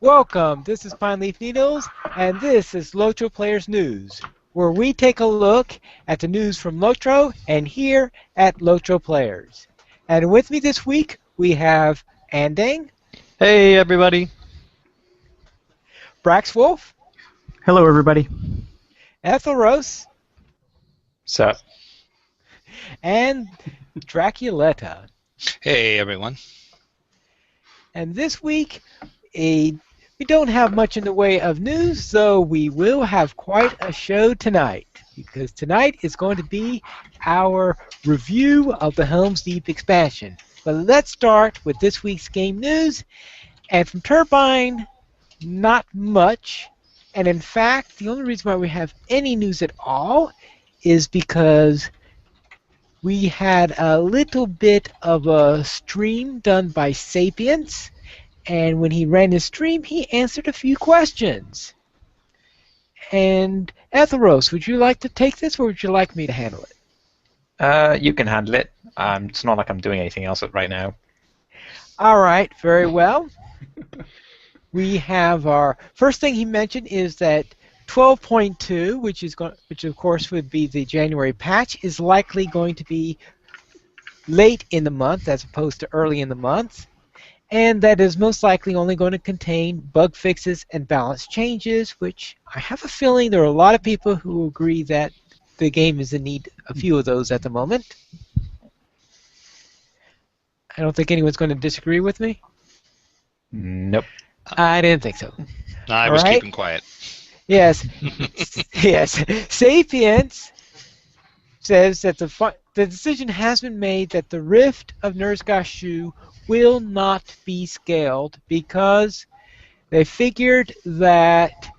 Welcome, this is Pine Leaf Needles, and this is LOTRO Players News, where we take a look at the news from LOTRO and here at LOTRO Players. And with me this week, we have Andang, Hey, everybody. Braxwolf, Hello, everybody. Ethelros, So, and Draculeta. hey everyone. And this week, we don't have much in the way of news, so we will have quite a show tonight. Because tonight is going to be our review of the Helm's Deep expansion. But let's start with this week's game news. And from Turbine, not much. And in fact, the only reason why we have any news at all is because we had a little bit of a stream done by Sapiens. And when he ran his stream, he answered a few questions. And Ethelros, would you like to take this, or would you like me to handle it? You can handle it. It's not like I'm doing anything else right now. All right, very well. We have our first thing he mentioned is that 12.2, which of course would be the January patch, is likely going to be late in the month as opposed to early in the month. And that is most likely only going to contain bug fixes and balance changes, which I have a feeling there are a lot of people who agree that the game is in need of a few of those at the moment. I don't think anyone's going to disagree with me. Nope. I didn't think so. I was keeping quiet. Yes. Yes. Sapiens says that the decision has been made that the Rift of Nurzgashu will not be scaled because they figured that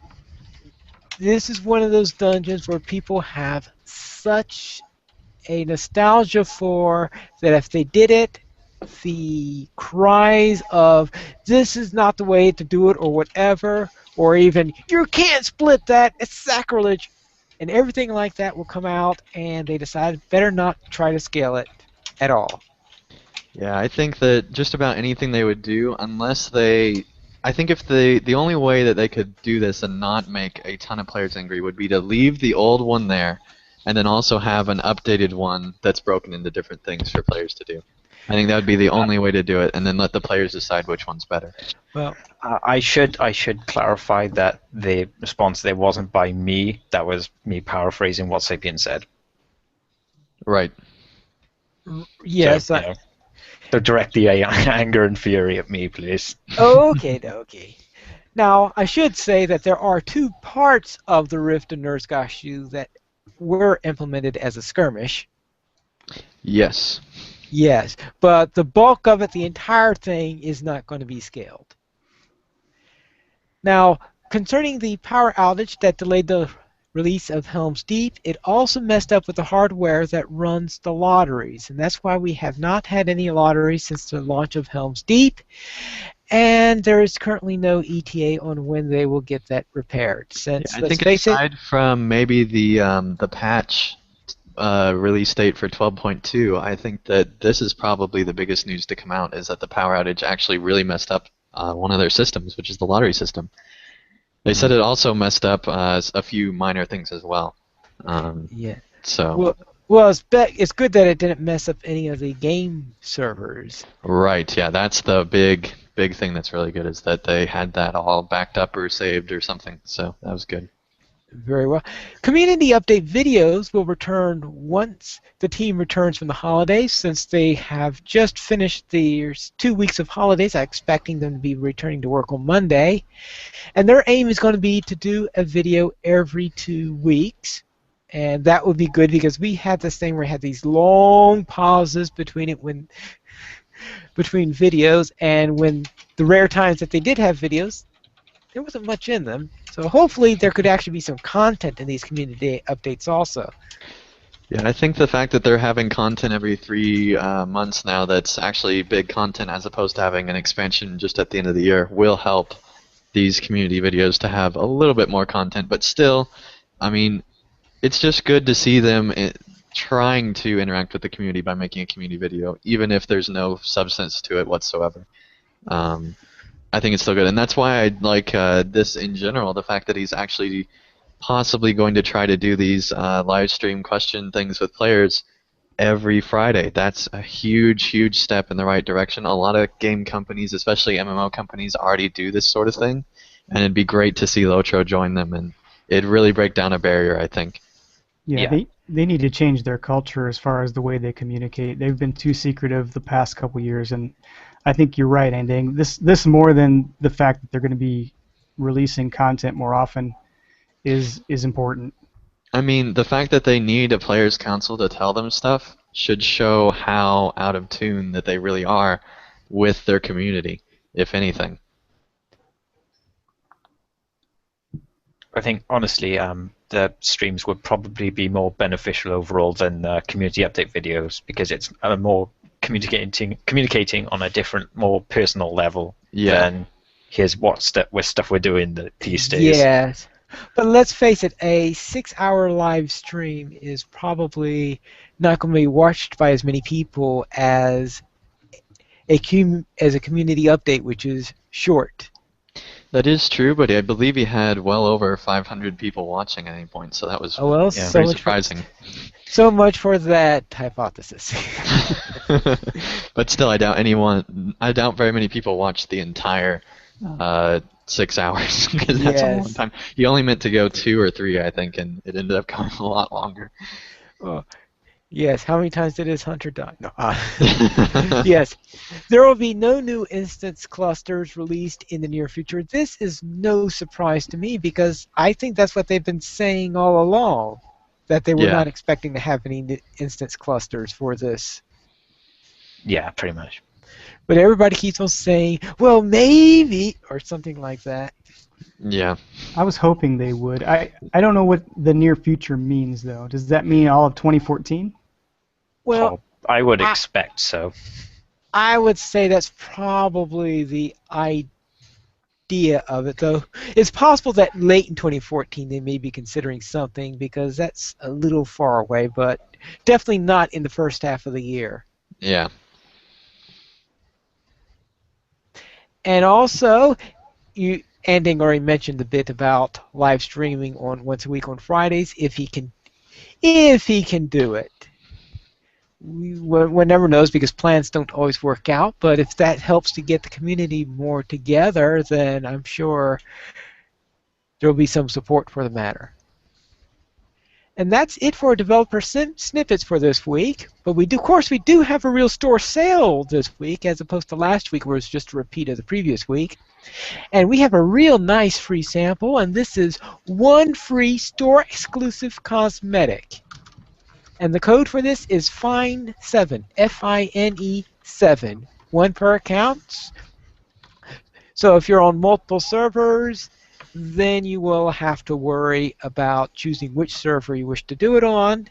this is one of those dungeons where people have such a nostalgia for that if they did it, the cries of this is not the way to do it or whatever, or even you can't split that, it's sacrilege, and everything like that will come out, and they decided better not try to scale it at all. Yeah, I think that just about anything they would do, unless they... I think if the only way that they could do this and not make a ton of players angry would be to leave the old one there, and then also have an updated one that's broken into different things for players to do. I think that would be the only way to do it, and then let the players decide which one's better. Well, I should clarify that the response there wasn't by me. That was me paraphrasing what Sapien said. Right. yes. So, don't direct the anger and fury at me, please. Okay. Now, I should say that there are two parts of the Rift of Nurzgashu that were implemented as a skirmish. Yes. Yes, but the bulk of it, the entire thing, is not going to be scaled. Now, concerning the power outage that delayed the release of Helm's Deep, it also messed up with the hardware that runs the lotteries, and that's why we have not had any lotteries since the launch of Helm's Deep, and there is currently no ETA on when they will get that repaired. Since, I think aside from maybe the patch release date for 12.2, I think that this is probably the biggest news to come out, is that the power outage actually really messed up one of their systems, which is the lottery system. They said it also messed up a few minor things as well. Yeah. So. Well, it's good that it didn't mess up any of the game servers. Right. Yeah, that's the big thing that's really good, is that they had that all backed up or saved or something. So that was good. Very well. Community update videos will return once the team returns from the holidays, since they have just finished their 2 weeks of holidays. I'm expecting them to be returning to work on Monday. And their aim is going to be to do a video every 2 weeks. And that would be good because we had this thing where we had these long pauses between videos, and when the rare times that they did have videos, there wasn't much in them. So hopefully there could actually be some content in these community updates also. Yeah, I think the fact that they're having content every 3 months now that's actually big content, as opposed to having an expansion just at the end of the year, will help these community videos to have a little bit more content. But still, I mean, it's just good to see them trying to interact with the community by making a community video, even if there's no substance to it whatsoever. I think it's still good, and that's why I like this in general. The fact that he's actually possibly going to try to do these live stream question things with players every Friday. That's a huge, huge step in the right direction. A lot of game companies, especially MMO companies, already do this sort of thing, and it'd be great to see LOTRO join them, and it'd really break down a barrier, I think. Yeah, Yeah. they need to change their culture as far as the way they communicate. They've been too secretive the past couple years, and I think you're right, Andang. This more than the fact that they're going to be releasing content more often is important. I mean, the fact that they need a players' council to tell them stuff should show how out of tune that they really are with their community, if anything. I think honestly, the streams would probably be more beneficial overall than community update videos because it's more communicating on a different, more personal level Yeah. than here's stuff we're doing these days. Yes. But let's face it, a 6-hour live stream is probably not going to be watched by as many people as as a community update, which is short. That is true, but I believe he had well over 500 people watching at any point, so that was Oh well, Yeah. pretty surprising. So much for that hypothesis. But still, I doubt very many people watched the entire 6 hours because that's a long Yes. time. He only meant to go 2 or 3, I think, and it ended up going a lot longer. Oh, yes. How many times did his hunter die? No. Yes. There will be no new instance clusters released in the near future. This is no surprise to me because I think that's what they've been saying all along, that they were Yeah. not expecting to have any instance clusters for this. Yeah, pretty much. But everybody keeps on saying, well, maybe, or something like that. Yeah. I was hoping they would. I don't know what the near future means though. Does that mean all of 2014? Well, I would I- expect so. I would say that's probably the idea of it, though. It's possible that late in 2014 they may be considering something because that's a little far away, but definitely not in the first half of the year. Yeah. And also, Anding already mentioned a bit about live streaming on once a week on Fridays if he can do it. One never knows because plans don't always work out, but if that helps to get the community more together, then I'm sure there will be some support for the matter. And that's it for developer snippets for this week. But of course, we do have a real store sale this week, as opposed to last week, where it's just a repeat of the previous week. And we have a real nice free sample, and this is one free store-exclusive cosmetic. And the code for this is FINE7, F-I-N-E 7, one per account. So if you're on multiple servers, then you will have to worry about choosing which server you wish to do it on.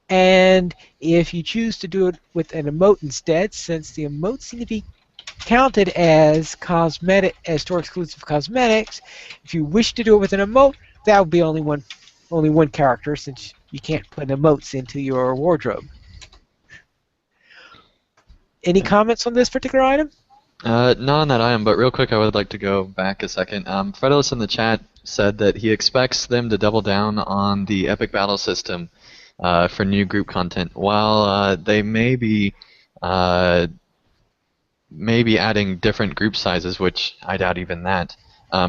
And if you choose to do it with an emote instead, since the emotes seem to be counted as store exclusive cosmetics, if you wish to do it with an emote, that would be only one character, since you can't put emotes into your wardrobe. Any comments on this particular item? Not on that item, but real quick, I would like to go back a second. Fredos in the chat said that he expects them to double down on the epic battle system for new group content. While they may be adding different group sizes, which I doubt even that.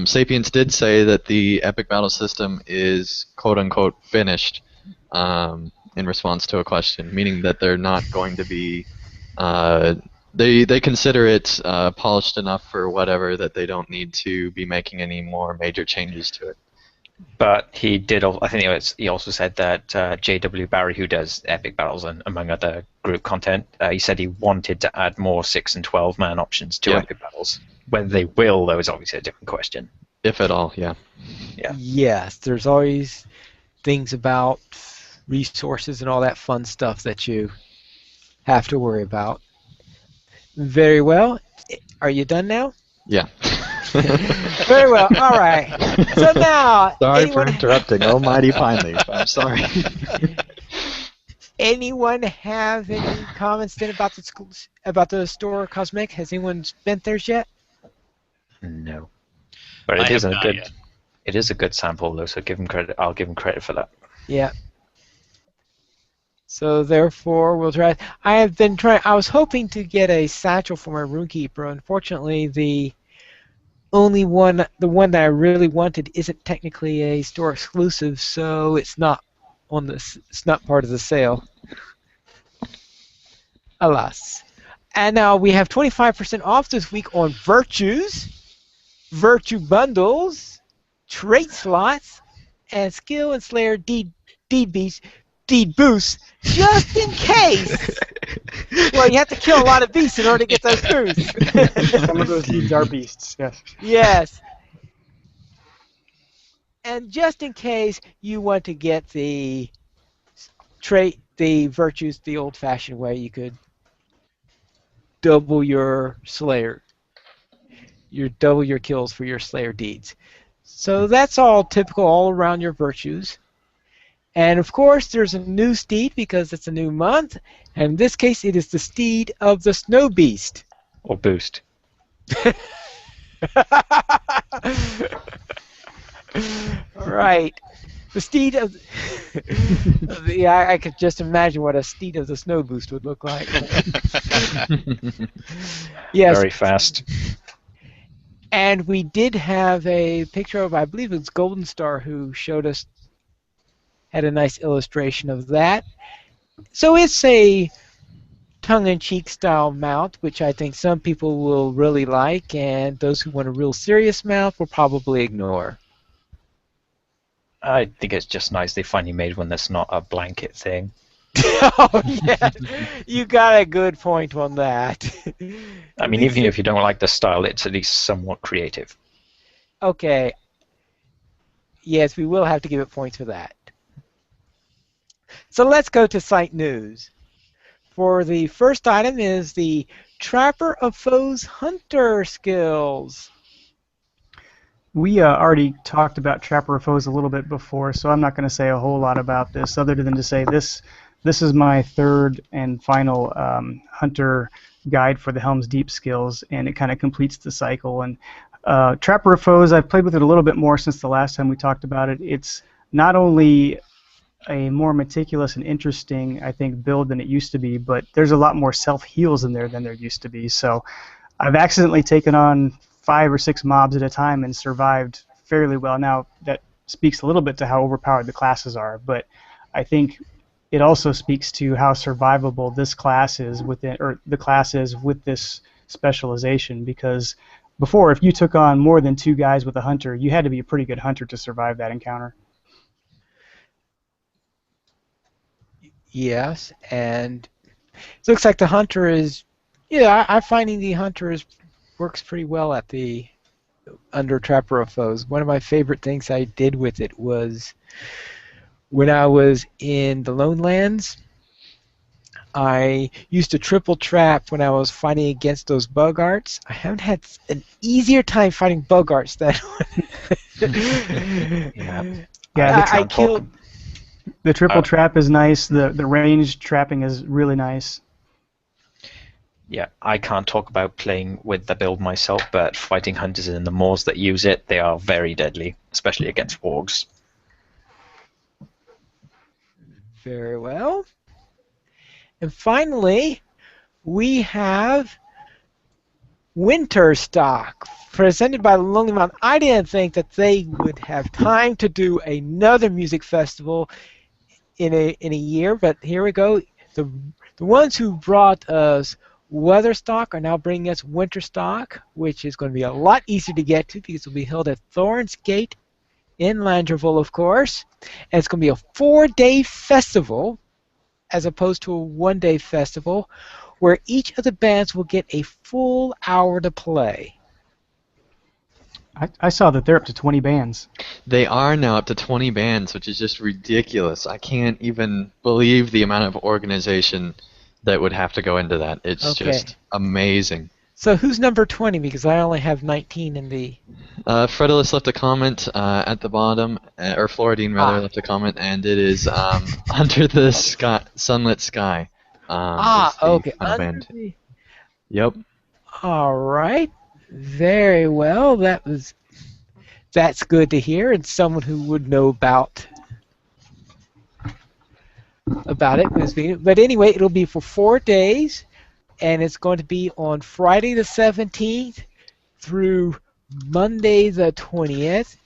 Sapiens did say that the epic battle system is quote-unquote finished in response to a question, meaning that they're not going to be they consider it polished enough for whatever that they don't need to be making any more major changes to it. But he did. I think he also said that J.W. Barry, who does epic battles and among other group content, he said he wanted to add more 6 and 12 man options to Yeah. epic battles. Whether they will, though, is obviously a different question. If at all, yeah. Yeah. Yes, there's always things about resources and all that fun stuff that you have to worry about. Very well. Are you done now? Yeah. Very well. All right. So now, Sorry for interrupting, almighty pine leaf. I'm sorry. anyone have any comments then about the store cosmetic? Has anyone spent theirs yet? No, but I it have is a not good. yet. It is a good sample though, so give him credit. I'll give him credit for that. Yeah. So therefore, we'll try. I have been trying. I was hoping to get a satchel for my Runekeeper. Unfortunately, the one that I really wanted, isn't technically a store exclusive, so it's not on this. It's not part of the sale. Alas. And now we have 25% off this week on Virtues, Virtue Bundles, Trait Slots, and Skill and Slayer Deed Boosts, just in case. Well, you have to kill a lot of beasts in order to get those boosts. Some of those deeds are beasts. Yes. Yes. And just in case you want to get the virtues the old-fashioned way, you could double your Slayer. You double your kills for your Slayer deeds. So that's all typical all around your virtues. And of course, there's a new steed because it's a new month. And in this case, it is the steed of the Snow Beast. Or boost. All right. The steed of yeah, I could just imagine what a steed of the Snow Boost would look like. Yes. Very fast. And we did have a picture of, I believe it was Golden Star, who showed us, had a nice illustration of that. So it's a tongue-in-cheek style mount, which I think some people will really like, and those who want a real serious mount will probably ignore. I think it's just nice they finally made one that's not a blanket thing. Oh, yeah. You got a good point on that. I mean, even if you don't like the style, it's at least somewhat creative. Okay. Yes, we will have to give it points for that. So let's go to site news. For the first item is the Trapper of Foes Hunter skills. We already talked about Trapper of Foes a little bit before, so I'm not going to say a whole lot about this other than to say this is my third and final Hunter guide for the Helm's Deep skills, and it kind of completes the cycle. And Trapper of Foes, I've played with it a little bit more since the last time we talked about it. It's not only a more meticulous and interesting, I think, build than it used to be, but there's a lot more self-heals in there than there used to be. So I've accidentally taken on 5 or 6 mobs at a time and survived fairly well. Now, that speaks a little bit to how overpowered the classes are, but I think it also speaks to how survivable this class is within, or the class is with this specialization, because before, if you took on more than 2 guys with a hunter, you had to be a pretty good hunter to survive that encounter. Yes, and it looks like the hunter is, yeah, I'm finding the hunter works pretty well at the under Trapper of Foes. One of my favorite things I did with it was when I was in the Lone Lands, I used to triple trap when I was fighting against those bug arts. I haven't had an easier time fighting bug arts than Yeah, I killed. The triple trap is nice. The range trapping is really nice. Yeah, I can't talk about playing with the build myself, but fighting hunters in the moors that use it, they are very deadly, especially against wargs. Very well. And finally, we have Winter Stock, presented by Lonely Mountain. I didn't think that they would have time to do another music festival in a year, but here we go. The ones who brought us Weather Stock are now bringing us Winter Stock, which is going to be a lot easier to get to because it will be held at Thorns Gate in Landreval, of course. And it's going to be a 4-day festival as opposed to a 1-day festival where each of the bands will get a full hour to play. I saw that they're up to 20 bands. They are now up to 20 bands, which is just ridiculous. I can't even believe the amount of organization that would have to go into that. It's just amazing. So who's number 20? Because I only have 19 in the... Fredulous left a comment at the bottom, or Floridine rather left a comment, and it is Under the Sunlit Sky. Okay. Band. Yep. All right. Very well. That's good to hear, and someone who would know about it. But anyway, it'll be for 4 days, and it's going to be on Friday the 17th through Monday the 20th.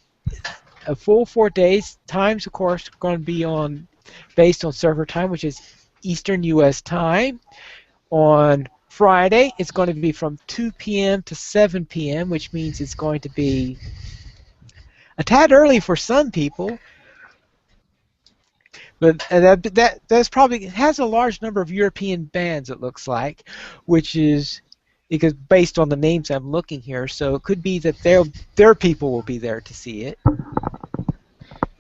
A full 4 days. Times, of course, going to be on based on server time, which is Eastern U.S. time. On Friday, it's going to be from 2 p.m. to 7 p.m., which means it's going to be a tad early for some people. But that's probably it has a large number of European bands. It looks like, which is because based on the names I'm looking here, so it could be that their people will be there to see it.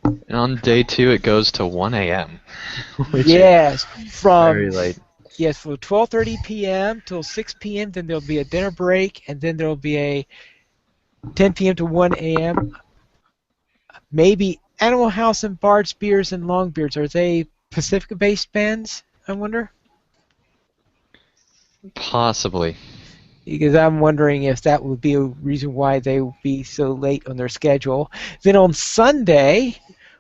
And on day 2, it goes to 1 a.m., which Yes, is from very late. yes from 12:30 p.m. till 6 p.m. Then there'll be a dinner break, and then there'll be a 10 p.m. to 1 a.m. Maybe Animal House and Bard's Beers and Longbeards, are they Pacifica-based bands? I wonder. Possibly. Because I'm wondering if that would be a reason why they would be so late on their schedule. Then on Sunday,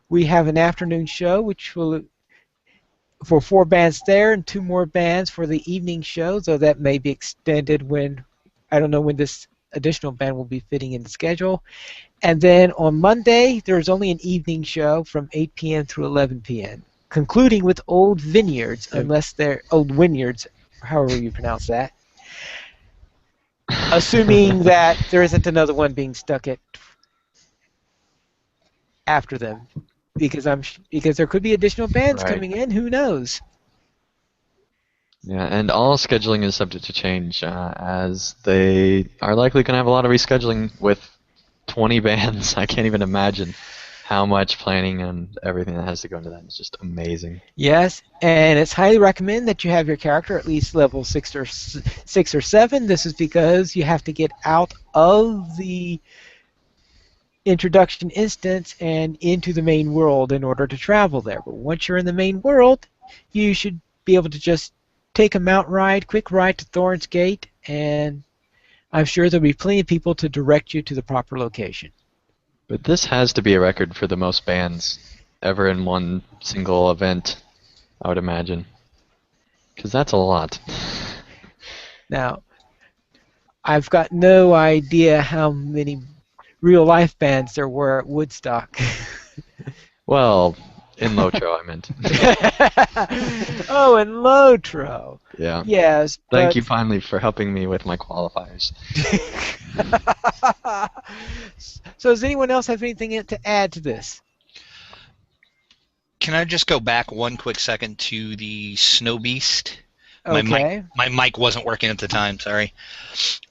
we have an afternoon show, which will for 4 bands there and 2 more bands for the evening show. Though that may be extended when I don't know when this additional band will be fitting in the schedule. And then on Monday, there's only an evening show from 8 p.m. through 11 p.m., concluding with Old Vineyards, Yep. unless they're Old Vineyards, however you pronounce that. Assuming that there isn't another one being stuck at after them, because there could be additional bands Right. coming in. Who knows? Yeah, and all scheduling is subject to change, as they are likely going to have a lot of rescheduling with 20 bands. I can't even imagine how much planning and everything that has to go into that. It's just amazing. Yes, and it's highly recommended that you have your character at least level 6 or 7. This is because you have to get out of the introduction instance and into the main world in order to travel there. But once you're in the main world, you should be able to just take a quick ride to Thorn's Gate, and I'm sure there'll be plenty of people to direct you to the proper location. But this has to be a record for the most bands ever in one single event, I would imagine. Because that's a lot. Now, I've got no idea how many real-life bands there were at Woodstock. Well, in LOTRO, I meant. Oh, and LOTRO. Yeah. Yes, Thank but you finally for helping me with my qualifiers. So does anyone else have anything to add to this? Can I just go back one quick second to the Snow Beast? Okay. My mic wasn't working at the time, sorry.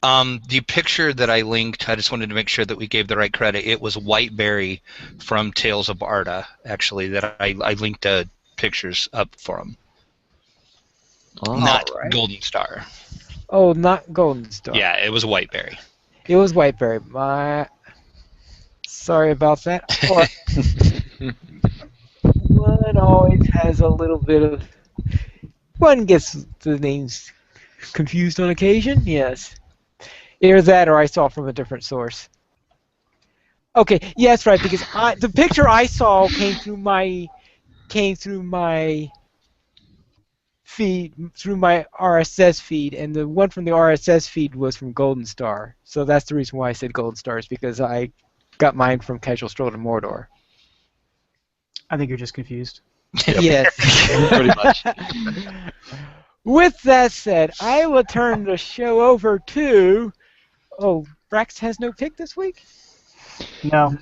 The picture that I linked, I just wanted to make sure that we gave the right credit. It was Whiteberry from Tales of Arda, actually, that I linked pictures up for him. Oh, Not right. Golden Star. Oh, not Golden Star. Yeah, it was Whiteberry. It was Whiteberry. Sorry about that. Or, one always has a little bit of... One gets the names confused on occasion, yes. Either that or I saw it from a different source. Okay, yeah, that's right, because the picture I saw came through my feed, through my RSS feed, and the one from the RSS feed was from Golden Star. So that's the reason why I said Golden Star, is because I got mine from Casual Stroll to Mordor. I think you're just confused. Yep. Yes. Pretty much. With that said, I will turn the show over to... Oh, Brax has no pick this week? No.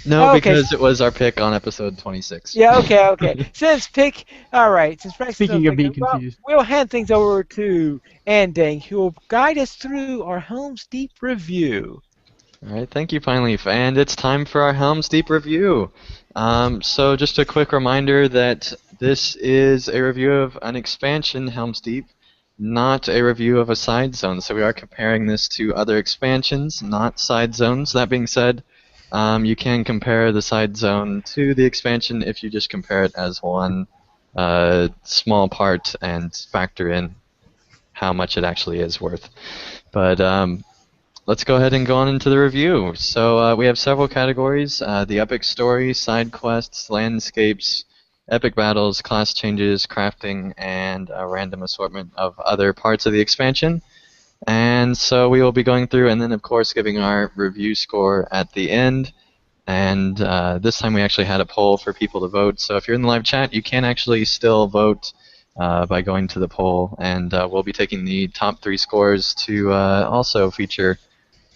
No, Okay. because it was our pick on episode 26. Yeah, okay. Since Brax has Speaking no of being pick, well, confused. we'll hand things over to Andang, who will guide us through our Helm's Deep review. All right, thank you, Pine Leaf, and it's time for our Helm's Deep review. So just a quick reminder that this is a review of an expansion, Helm's Deep, not a review of a side zone. So we are comparing this to other expansions, not side zones. That being said, you can compare the side zone to the expansion if you just compare it as one small part and factor in how much it actually is worth. But let's go ahead and go on into the review. So we have several categories: the epic story, side quests, landscapes, epic battles, class changes, crafting, and a random assortment of other parts of the expansion. And so we will be going through and then, of course, giving our review score at the end. And this time we actually had a poll for people to vote. So if you're in the live chat, you can actually still vote by going to the poll. And we'll be taking the top 3 scores to also feature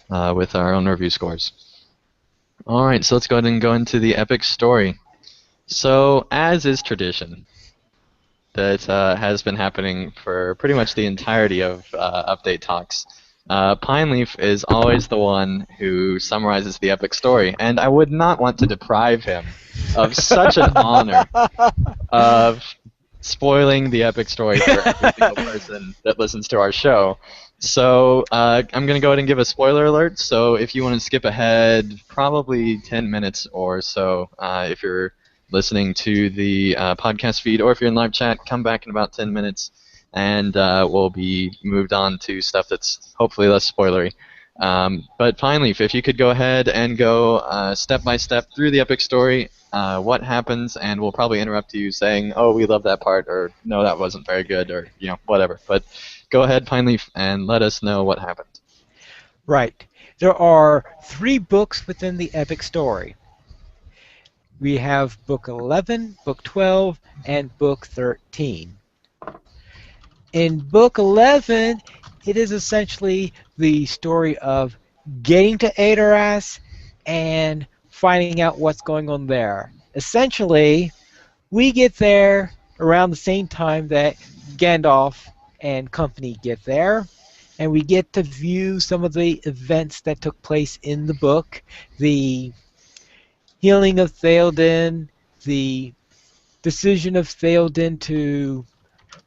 with our own review scores. All right, so let's go ahead and go into the epic story. So, as is tradition, that has been happening for pretty much the entirety of update talks. Pineleaf is always the one who summarizes the epic story, and I would not want to deprive him of such an honor of spoiling the epic story for every single person that listens to our show. So I'm going to go ahead and give a spoiler alert. So if you want to skip ahead probably 10 minutes or so, if you're listening to the podcast feed, or if you're in live chat, come back in about 10 minutes, and we'll be moved on to stuff that's hopefully less spoilery. But finally, if you could go ahead and go step by step through the epic story, what happens, and we'll probably interrupt you saying, "Oh, we love that part," or "No, that wasn't very good," or whatever. But go ahead, Pineleaf, and let us know what happened. Right. There are 3 books within the epic story. We have Book 11, Book 12, and Book 13. In Book 11, it is essentially the story of getting to Adoras and finding out what's going on there. Essentially, we get there around the same time that Gandalf and company get there, and we get to view some of the events that took place in the book, the healing of Theoden, the decision of Theoden to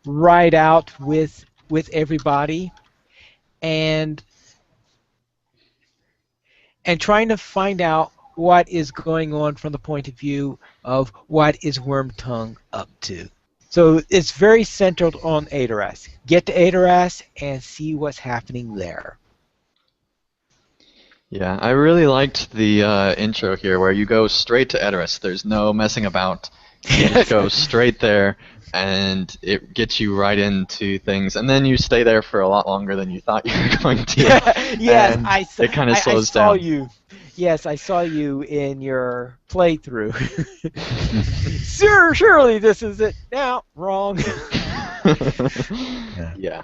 ride out with everybody, and trying to find out what is going on from the point of view of what is Wormtongue up to. So it's very centered on Adoras. Get to Adoras and see what's happening there. Yeah, I really liked the intro here where you go straight to Edoras. There's no messing about. You just go straight there, and it gets you right into things. And then you stay there for a lot longer than you thought you were going to. Yes, it kind of slows I saw down. you. Yes, I saw you in your playthrough. Surely this is it. Now, wrong. Yeah.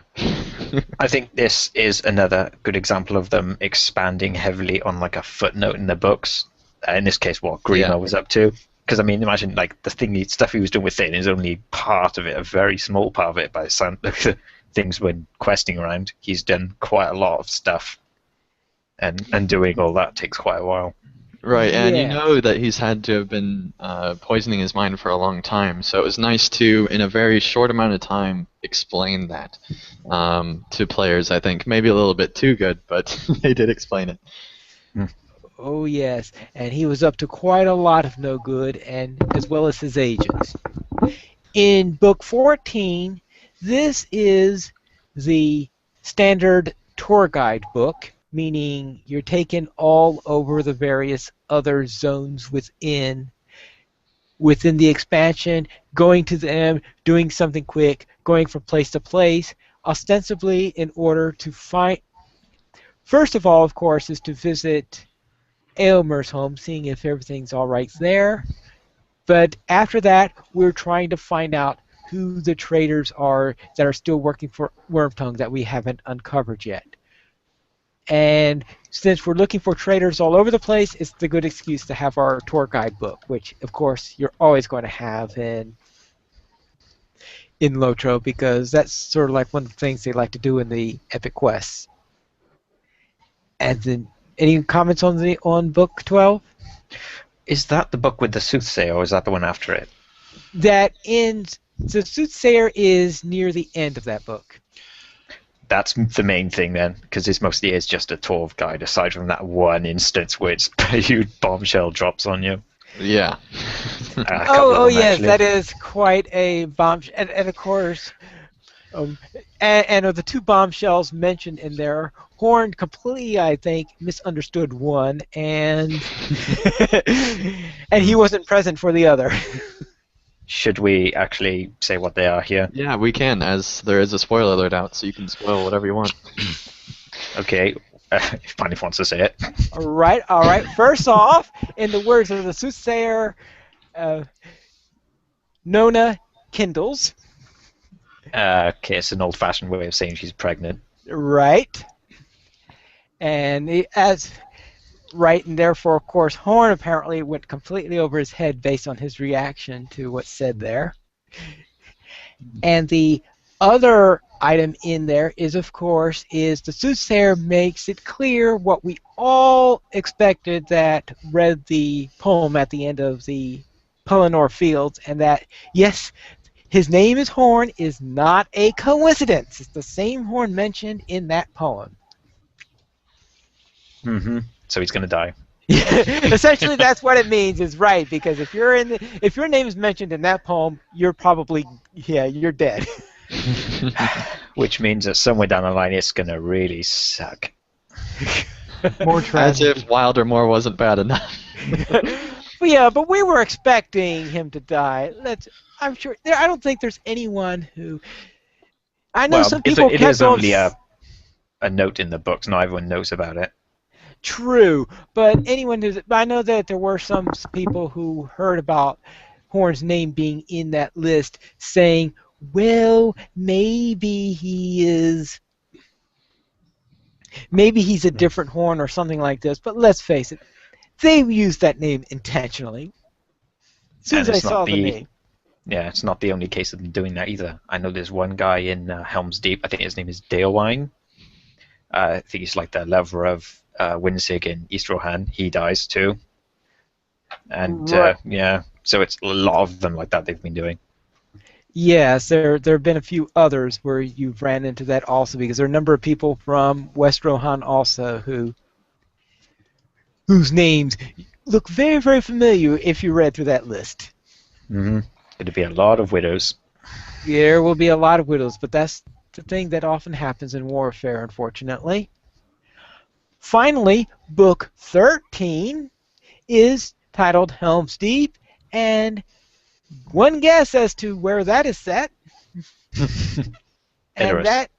I think this is another good example of them expanding heavily on like a footnote in the books. In this case, what Grima was up to. Because I mean, imagine like the stuff he was doing with Thin is only part of it, a very small part of it. By the sound things when questing around, he's done quite a lot of stuff, and doing all that takes quite a while. Right, and you Yeah. know that he's had to have been poisoning his mind for a long time, so it was nice to, in a very short amount of time, explain that to players, I think. Maybe a little bit too good, but they did explain it. Oh yes, and he was up to quite a lot of no good, and as well as his agents. In book 14, this is the standard tour guide book, meaning you're taken all over the various other zones within the expansion, going to them, doing something quick, going from place to place, ostensibly in order to find. First of all, of course, is to visit Aylmer's home, seeing if everything's all right there. But after that, we're trying to find out who the traders are that are still working for Wormtongue that we haven't uncovered yet. And since we're looking for traders all over the place, it's the good excuse to have our tour guide book, which, of course, you're always going to have in LOTRO, because that's sort of like one of the things they like to do in the epic quests. And then, any comments on book 12? Is that the book with the soothsayer, or is that the one after it? That ends. The Soothsayer is near the end of that book. That's the main thing then, because this mostly is just a tour guide, aside from that one instance where it's a huge bombshell drops on you. Yeah. Oh yes, actually. that is quite a bombshell. And of course, Um, and of the two bombshells mentioned in there, Horn completely, I think, misunderstood one, and and he Hmm. wasn't present for the other. Should we actually say what they are here? Yeah, we can, as there is a spoiler alert out, so you can spoil whatever you want. Okay, if Manif wants to say it. All right, all right. First off, in the words of the soothsayer, uh, Nona kindles. Okay, it's an old-fashioned way of saying she's pregnant. Right, and as right, and therefore, of course, Horn apparently went completely over his head based on his reaction to what's said there. And the other item in there is, of course, is the soothsayer makes it clear what we all expected that read the poem at the end of the Pelennor Fields, and that, yes, his name is Horn is not a coincidence. It's the same Horn mentioned in that poem. Mm-hmm. So he's going to die. Essentially, that's what it means. Is right, because if if your name is mentioned in that poem, you're probably you're dead. Which means that somewhere down the line it's going to really suck. More As tragedy. if Wilder Moore wasn't bad enough. But yeah, but we were expecting him to die. I'm sure. I don't think there's anyone who. I know Well, some people it kept is on. only a note in the books. Not everyone knows about it. True, but anyone who's. I know that there were some people who heard about Horn's name being in that list, saying, "Well, maybe he's a different Horn or something like this." But let's face it, they used that name intentionally. As soon And as I it's not saw the the name. yeah, it's not the only case of them doing that either. I know there's one guy in Helm's Deep. I think his name is Dalewine. I think he's like the lover of Winsig in East Rohan. He dies too. And Right. yeah, so it's a lot of them like that they've been doing. Yes, there have been a few others where you've ran into that also, because there are a number of people from West Rohan also whose names look very, very familiar if you read through that list. Mm-hmm. It'd be a lot of widows. There will be a lot of widows, but that's the thing that often happens in warfare, unfortunately. Finally, Book 13 is titled Helm's Deep, and one guess as to where that is set. And Edoras. that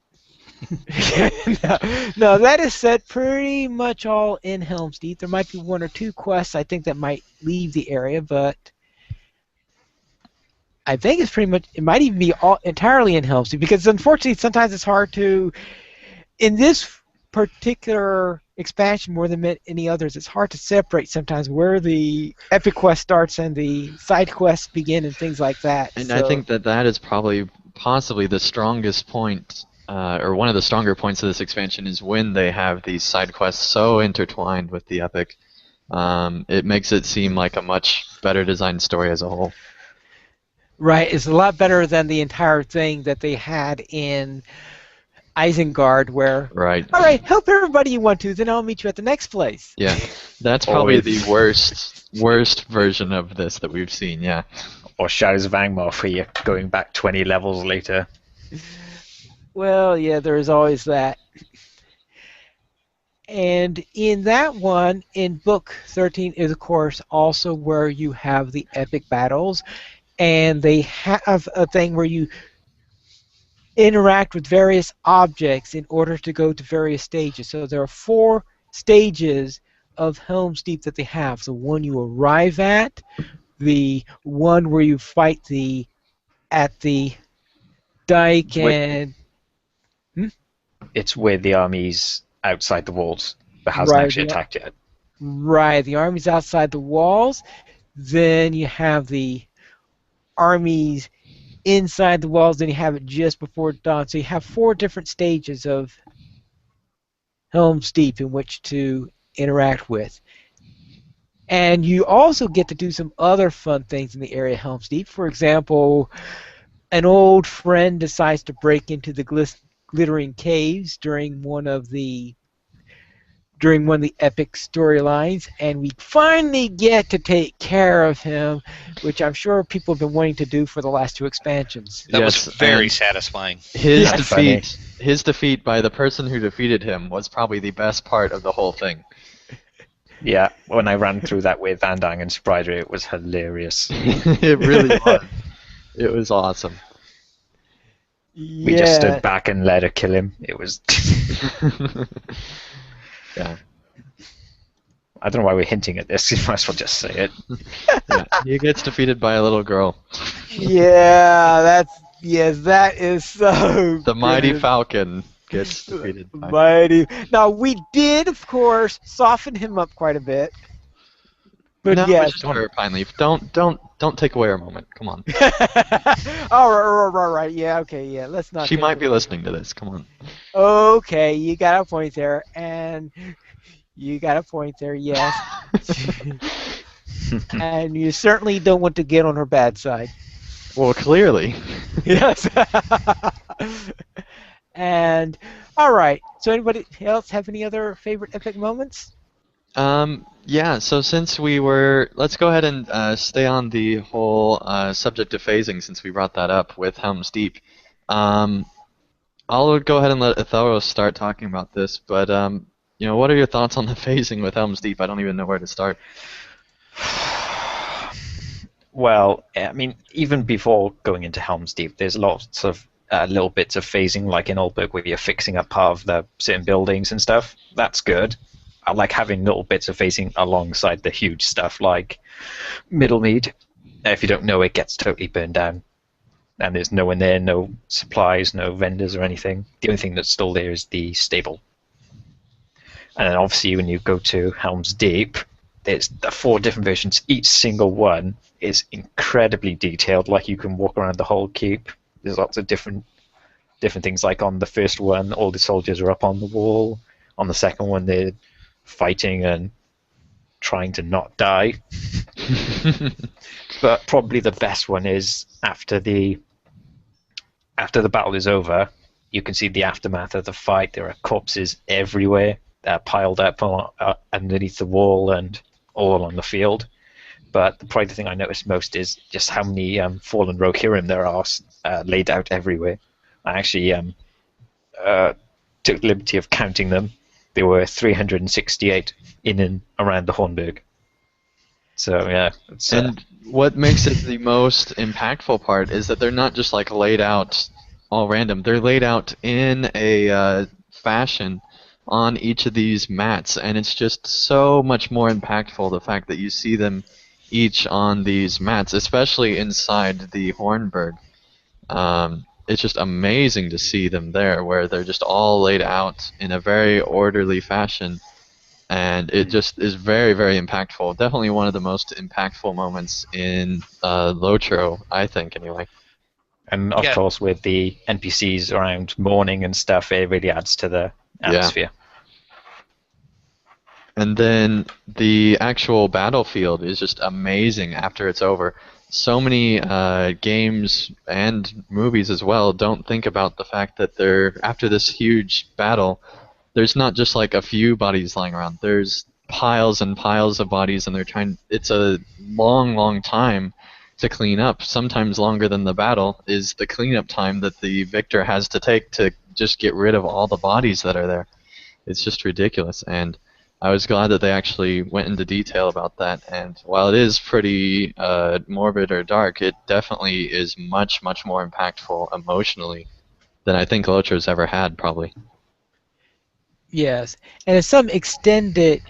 no, that is set pretty much all in Helm's Deep. There might be one or two quests I think that might leave the area, but I think it's pretty much. It might even be all entirely in Helm's Deep, because unfortunately sometimes it's hard to. In this particular expansion, more than any others, it's hard to separate sometimes where the epic quest starts and the side quests begin and things like that. And So, I think that is possibly the strongest point, or one of the stronger points of this expansion is when they have these side quests so intertwined with the epic. It makes it seem like a much better designed story as a whole. right, it's a lot better than the entire thing that they had in Isengard, where, Right. all right, help everybody you want to, then I'll meet you at the next place. Yeah. That's probably Always. the worst version of this that we've seen, yeah. Or Shadows of Angmar, where you're going back 20 levels later. Well, yeah, there is always that. And in that one, in Book 13, is of course also where you have the epic battles, and they have a thing where you interact with various objects in order to go to various stages. So there are 4 stages of Helm's Deep that they have. The one you arrive at, the one where you fight at the dike, and It's where the army's outside the walls, but hasn't right, actually attacked yet. right, the army's outside the walls. Then you have the armies inside the walls. Then you have it just before dawn. So you have 4 different stages of Helm's Deep in which to interact with. And you also get to do some other fun things in the area of Helm's Deep. For example, an old friend decides to break into the glittering caves during one of the during one of the epic storylines, and we finally get to take care of him, which I'm sure people have been wanting to do for the last 2 expansions. That was Yes, very and satisfying. his Yes. defeat by the person who defeated him was probably the best part of the whole thing. Yeah, when I ran through that with Vandang and Strider, it was hilarious. It really was. It was awesome. We just stood back and let her kill him. It was. Yeah. I don't know why we're hinting at this. You might as well just say it. Yeah. He gets defeated by a little girl. Yeah, that is so. The mighty good. Falcon gets defeated by. Mighty. Now we did, of course, soften him up quite a bit. But No, yes. just her, Pine Leaf. Don't take away her moment. Come on. Oh, right. Yeah, okay, yeah. Let's not. She might be listening to this. Come on. Okay, you got a point there, and you got a point there. Yes. And you certainly don't want to get on her bad side. Well, clearly. Yes. And all right. So, anybody else have any other favorite epic moments? Yeah, so since let's go ahead and stay on the whole subject of phasing since we brought that up with Helm's Deep. I'll go ahead and let Othello start talking about this, but what are your thoughts on the phasing with Helm's Deep? I don't even know where to start. Well, I mean, even before going into Helm's Deep, there's lots of little bits of phasing, like in Oldburg, where you're fixing up part of the certain buildings and stuff. That's good. I like having little bits of phasing alongside the huge stuff, like Middlemead. If you don't know, it gets totally burned down, and there's no one there, no supplies, no vendors or anything. The only thing that's still there is the stable. And then obviously when you go to Helm's Deep, there's the 4 different versions. Each single one is incredibly detailed, like you can walk around the whole keep. There's lots of different things, like on the first one, all the soldiers are up on the wall. On the second one, they're fighting and trying to not die. But probably the best one is after the battle is over, you can see the aftermath of the fight. There are corpses everywhere, piled up underneath the wall and all on the field. But probably the thing I noticed most is just how many fallen Rohirrim there are laid out everywhere. I actually took the liberty of counting them. There were 368 in and around the Hornburg. So yeah. And what makes it the most impactful part is that they're not just like laid out all random. They're laid out in a fashion on each of these mats, and it's just so much more impactful, the fact that you see them each on these mats, especially inside the Hornburg. It's just amazing to see them there, where they're just all laid out in a very orderly fashion, and it just is very, very impactful. Definitely one of the most impactful moments in LOTRO, I think, anyway. And of course, with the NPCs around mourning and stuff, it really adds to the atmosphere. And then the actual battlefield is just amazing after it's over. So many games and movies as well don't think about the fact that after this huge battle, there's not just like a few bodies lying around. There's piles and piles of bodies, and it's a long, long time to clean up. Sometimes longer than the battle is the cleanup time that the victor has to take to just get rid of all the bodies that are there. It's just ridiculous, and I was glad that they actually went into detail about that. And while it is pretty morbid or dark, it definitely is much, much more impactful emotionally than I think LOTRO's ever had, probably. Yes, and in some extended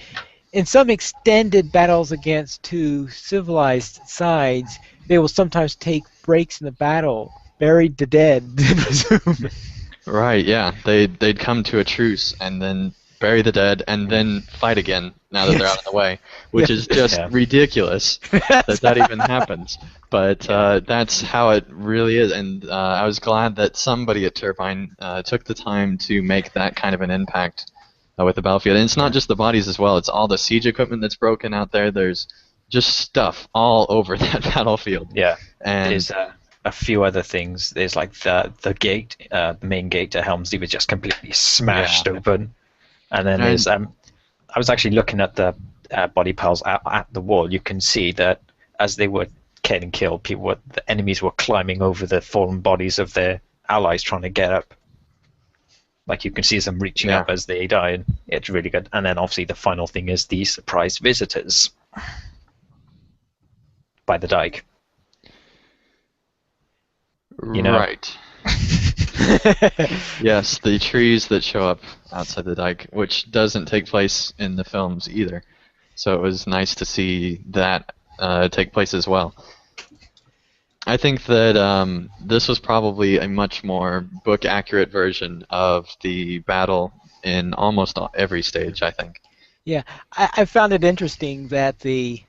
battles against 2 civilized sides, they will sometimes take breaks in the battle, bury the dead, presume. Right, yeah. They'd come to a truce and then bury the dead and then fight again now that they're out of the way, which is just ridiculous that even happens. But that's how it really is, and I was glad that somebody at Turbine took the time to make that kind of an impact with the battlefield. And it's not just the bodies as well, it's all the siege equipment that's broken out there. There's just stuff all over that battlefield. Yeah, and there's a few other things. There's like the gate, the main gate to Helm's Deep is just completely smashed open. And then there's I was actually looking at the body piles at the wall. You can see that as they were getting killed, the enemies were climbing over the fallen bodies of their allies trying to get up. Like you can see them reaching Yeah. up as they die, and it's really good. And then obviously the final thing is the surprise visitors by the dike. You know? Right. Yes, the trees that show up outside the dike, which doesn't take place in the films either. So it was nice to see that take place as well. I think that this was probably a much more book-accurate version of the battle in almost every stage, I think. Yeah, I found it interesting that you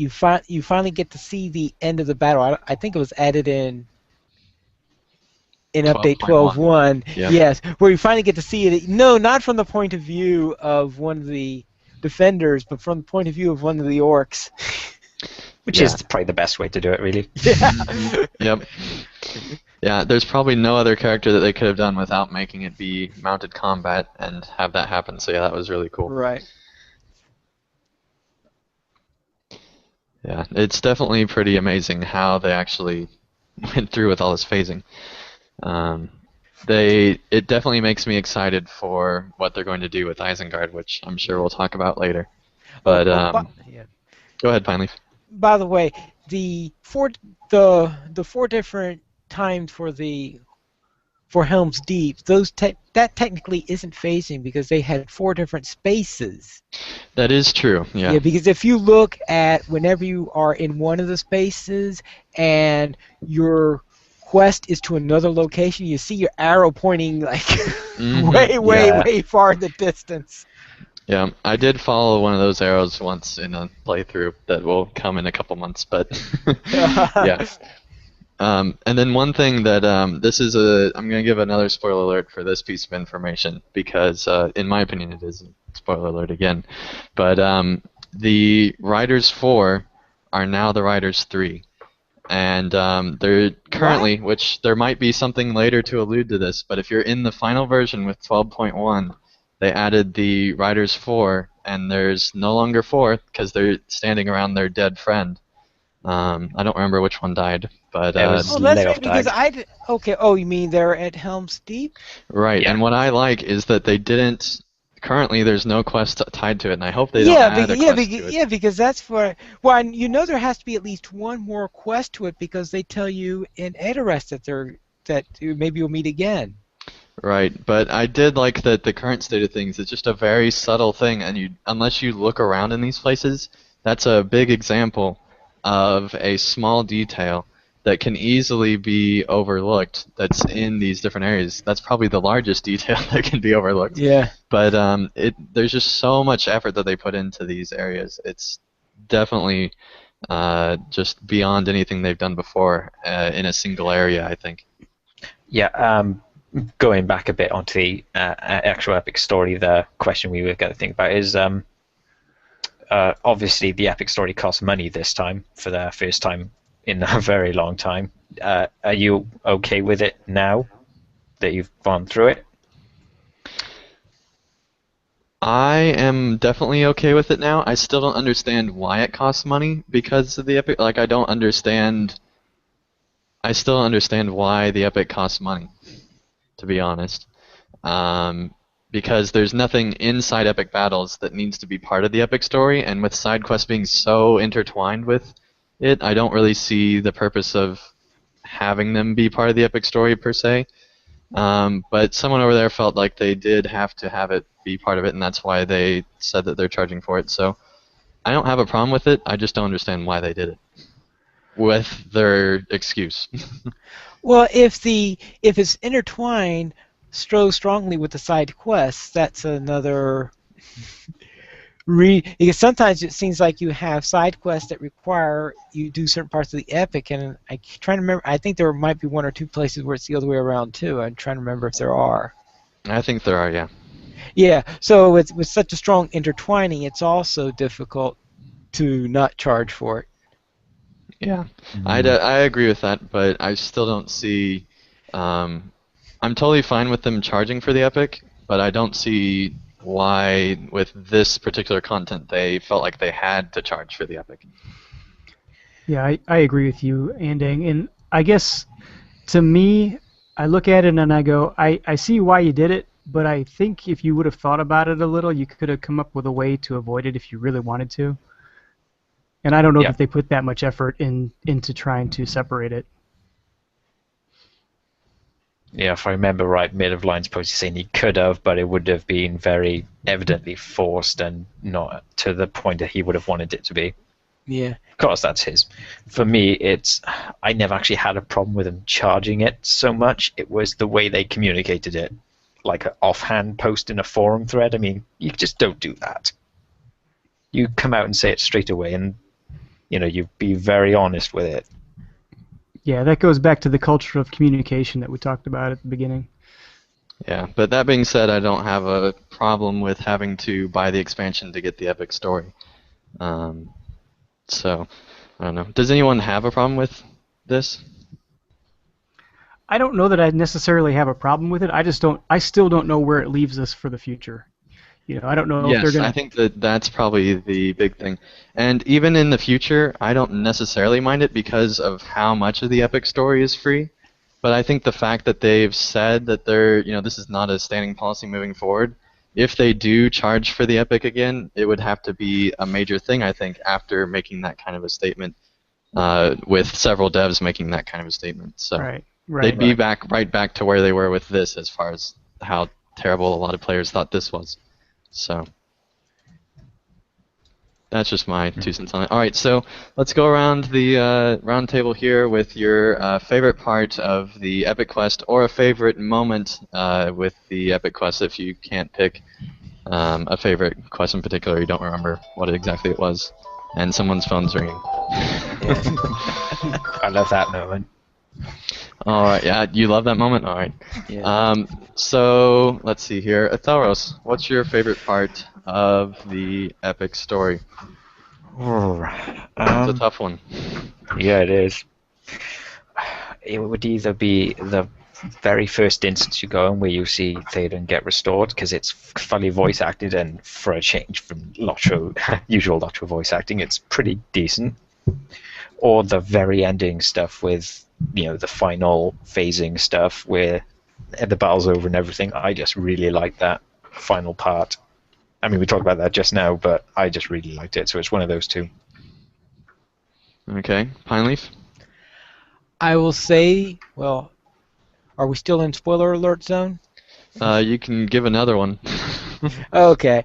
finally get to see the end of the battle. I think it was added in update 12.1. 12.1. Yep. Yes, where you finally get to see it. No, not from the point of view of one of the defenders, but from the point of view of one of the orcs. Which is probably the best way to do it, really. Yeah. Yep. Yeah, there's probably no other character that they could have done without making it be mounted combat and have that happen. So yeah, that was really cool. Right. Yeah, it's definitely pretty amazing how they actually went through with all this phasing. It definitely makes me excited for what they're going to do with Isengard, which I'm sure we'll talk about later. But Yeah. go ahead, Pineleaf. By the way, the four different times for Helm's Deep, that technically isn't phasing because they had 4 different spaces. That is true. Yeah. Yeah, because if you look at whenever you are in one of the spaces and your quest is to another location, you see your arrow pointing like way far in the distance. Yeah, I did follow one of those arrows once in a playthrough that will come in a couple months, but yeah. And then one thing that I'm going to give another spoiler alert for this piece of information because, in my opinion, it is a spoiler alert again. But the Riders 4 are now the Riders 3. And they're currently, which there might be something later to allude to this, but if you're in the final version with 12.1, they added the Riders 4, and there's no longer 4 because they're standing around their dead friend. I don't remember which one died, but It was Oh, that's Layoff right, because Dag. okay, oh, you mean they're at Helm's Deep? right. Yeah. And what I like is that they didn't. Currently, there's no quest tied to it, and I hope they don't add a quest to it. Yeah, because that's for well, and you know there has to be at least one more quest to it because they tell you in Edoras that maybe you'll meet again. Right, but I did like that the current state of things is just a very subtle thing, and unless you look around in these places, that's a big example of a small detail that can easily be overlooked that's in these different areas. That's probably the largest detail that can be overlooked. Yeah. But there's just so much effort that they put into these areas. It's definitely just beyond anything they've done before in a single area, I think. Yeah, going back a bit onto the actual epic story, the question we were going to think about is obviously the epic story costs money this time for the first time in a very long time. Are you okay with it now that you've gone through it? I am definitely okay with it now. I still don't understand why it costs money because of the epic. Like, I still don't understand why the epic costs money, to be honest. Because there's nothing inside epic battles that needs to be part of the epic story, and with side quests being so intertwined with it, I don't really see the purpose of having them be part of the epic story per se. But someone over there felt like they did have to have it be part of it, and that's why they said that they're charging for it. So I don't have a problem with it. I just don't understand why they did it with their excuse. Well, if it's intertwined so strongly with the side quests, that's another because sometimes it seems like you have side quests that require you do certain parts of the epic, and I'm trying to remember. I think there might be 1 or 2 places where it's the other way around too. I'm trying to remember if there are. I think there are, yeah. Yeah, so with such a strong intertwining, it's also difficult to not charge for it. Yeah, I agree with that, but I still don't see. I'm totally fine with them charging for the epic, but I don't see why with this particular content they felt like they had to charge for the epic. Yeah, I agree with you, Andang. And I guess to me, I look at it and I go, I see why you did it, but I think if you would have thought about it a little, you could have come up with a way to avoid it if you really wanted to. And I don't know Yeah. that they put that much effort into trying to separate it. Yeah, if I remember right, Mid of Line's posted saying he could have, but it would have been very evidently forced and not to the point that he would have wanted it to be. Yeah. Of course, that's his. For me, I never actually had a problem with him charging it so much. It was the way they communicated it, like an offhand post in a forum thread. I mean, you just don't do that. You come out and say it straight away, and you be very honest with it. Yeah, that goes back to the culture of communication that we talked about at the beginning. Yeah, but that being said, I don't have a problem with having to buy the expansion to get the epic story. So, I don't know. Does anyone have a problem with this? I don't know that I necessarily have a problem with it. I still don't know where it leaves us for the future. I don't know if they're Yes, going I to. think that's probably the big thing. And even in the future, I don't necessarily mind it because of how much of the epic story is free. But I think the fact that they've said that this is not a standing policy moving forward, if they do charge for the epic again, it would have to be a major thing, I think, after making that kind of a statement, with several devs making that kind of a statement. So Right. they'd be right back to where they were with this as far as how terrible a lot of players thought this was. So that's just my 2 cents on it. All right, so let's go around the round table here with your favorite part of the Epic Quest or a favorite moment with the Epic Quest if you can't pick a favorite quest in particular. You don't remember what exactly it was, and someone's phone's ringing. I love that moment. All right, yeah, you love that moment? All right. Yeah. So let's see here. Athelros, what's your favorite part of the epic story? It's a tough one. Yeah, it is. It would either be the very first instance you go in where you see Theoden get restored because it's fully voice acted, and for a change from LOTRO, usual LOTRO voice acting, it's pretty decent. Or the very ending stuff with the final phasing stuff where the battle's over and everything. I just really like that final part. I mean, we talked about that just now, but I just really liked it, so it's one of those two. Okay, Pineleaf? I will say, well, are we still in spoiler alert zone? You can give another one. Okay.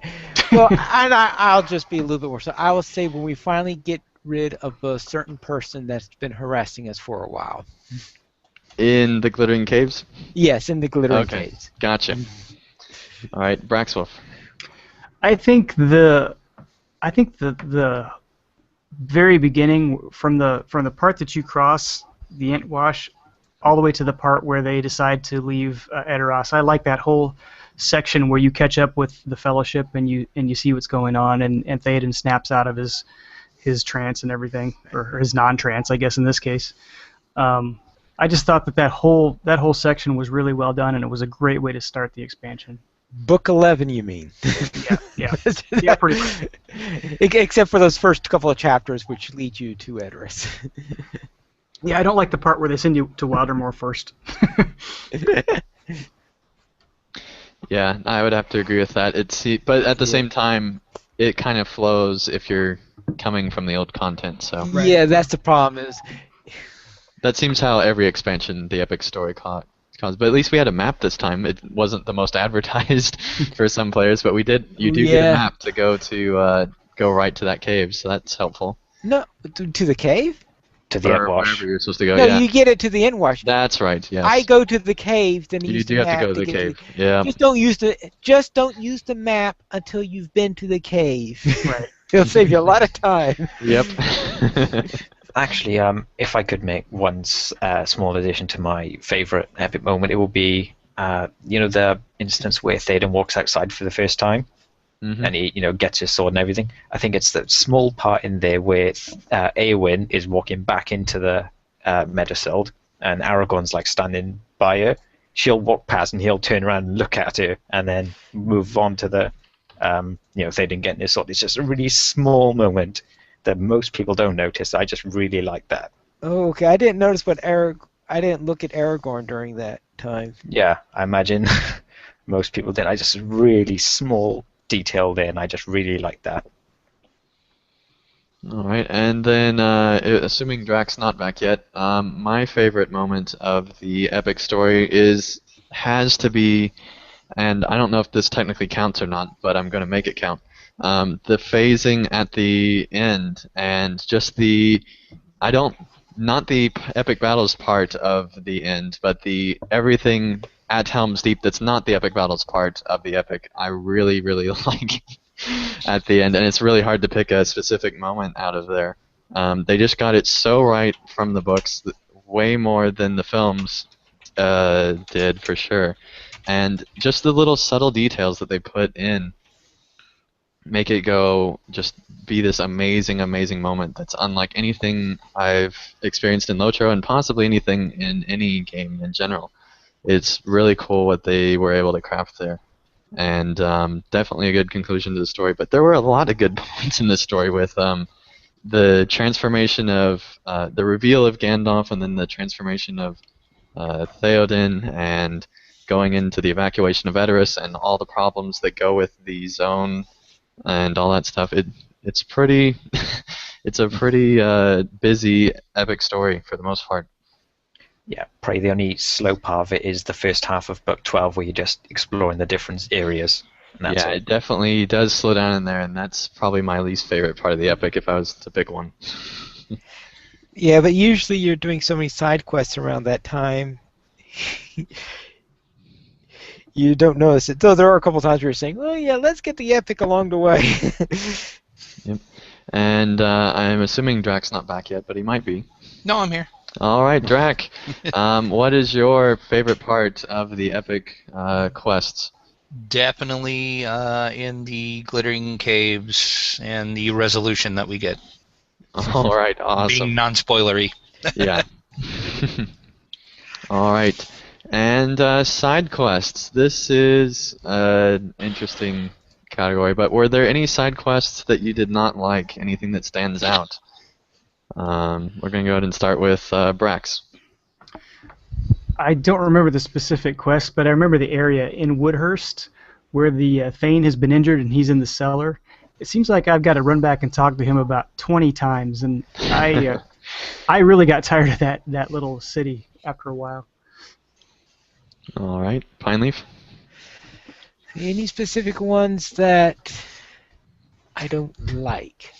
Well, and I'll just be a little bit more. So I will say when we finally get rid of a certain person that's been harassing us for a while. In the Glittering Caves? Yes, in the glittering Okay, caves. gotcha. All right, Braxwolf. I think the very beginning from the part that you cross the Entwash all the way to the part where they decide to leave Edoras. I like that whole section where you catch up with the Fellowship and you see what's going on, and Theoden snaps out of his trance and everything, or his non-trance, I guess in this case. I just thought that whole section was really well done, and it was a great way to start the expansion. Book 11, you mean? Yeah, yeah, pretty much. Except for those first couple of chapters, which lead you to Edoras. Yeah, I don't like the part where they send you to Wildermore first. Yeah, I would have to agree with that. But at the same time, it kind of flows if you're coming from the old content. So Yeah, that's the problem. Is that seems how every expansion the epic story caused. But at least we had a map this time. It wasn't the most advertised for some players, but we did. You do get a map to go right to that cave, so that's helpful. No, to the cave? To the Or Entwash. wherever you're supposed to go. No, Yeah, you get it to the Entwash. that's right. Yes. I go to the cave, then You use do the have map to go to the get cave. Yeah. Just don't use the map until you've been to the cave. Right. It'll save you a lot of time. Yep. Actually, if I could make one small addition to my favorite epic moment, it will be, the instance where Theoden walks outside for the first time, and he, gets his sword and everything. I think it's the small part in there where Eowyn is walking back into the Meadowsild, and Aragorn's like standing by her. She'll walk past, and he'll turn around and look at her, and then move on to the if they didn't get this sword. It's just a really small moment that most people don't notice. I just really like that. Oh, okay. I didn't notice I didn't look at Aragorn during that time. Yeah, I imagine most people did. I just really small detail there, and I just really like that. All right, and then assuming Drax not back yet, my favorite moment of the epic story has to be, and I don't know if this technically counts or not, but I'm going to make it count. The phasing at the end and just not the epic battles part of the end, but the everything at Helm's Deep that's not the epic battles part of the epic. I really, really like at the end, and it's really hard to pick a specific moment out of there. They just got it so right from the books, way more than the films did for sure, and just the little subtle details that they put in make it just be this amazing, amazing moment that's unlike anything I've experienced in LOTRO and possibly anything in any game in general. It's really cool what they were able to craft there. And definitely a good conclusion to the story. But there were a lot of good points in this story with the transformation of the reveal of Gandalf and then the transformation of Theoden and going into the evacuation of Edoras and all the problems that go with the zone and all that stuff. It's pretty it's a pretty busy epic story for the most part. Yeah, probably the only slow part of it is the first half of book 12 where you're just exploring the different areas. Yeah, it definitely does slow down in there, and that's probably my least favorite part of the epic if I was to pick one. Yeah, but usually you're doing so many side quests around that time. You don't notice it. Though there are a couple times where you're saying, "Oh yeah, let's get the epic along the way." Yep. And I'm assuming Drax not back yet, but he might be. No, I'm here. All right, Drac. What is your favorite part of the epic quests? Definitely in the glittering caves and the resolution that we get. All right, awesome. Being non-spoilery. Yeah. All right. And side quests. This is an interesting category, but were there any side quests that you did not like? Anything that stands out? We're going to go ahead and start with Brax. I don't remember the specific quest, but I remember the area in Woodhurst where the Thane has been injured and he's in the cellar. It seems like I've got to run back and talk to him about 20 times, and I really got tired of that little city after a while. All right, Pineleaf. Any specific ones that I don't like?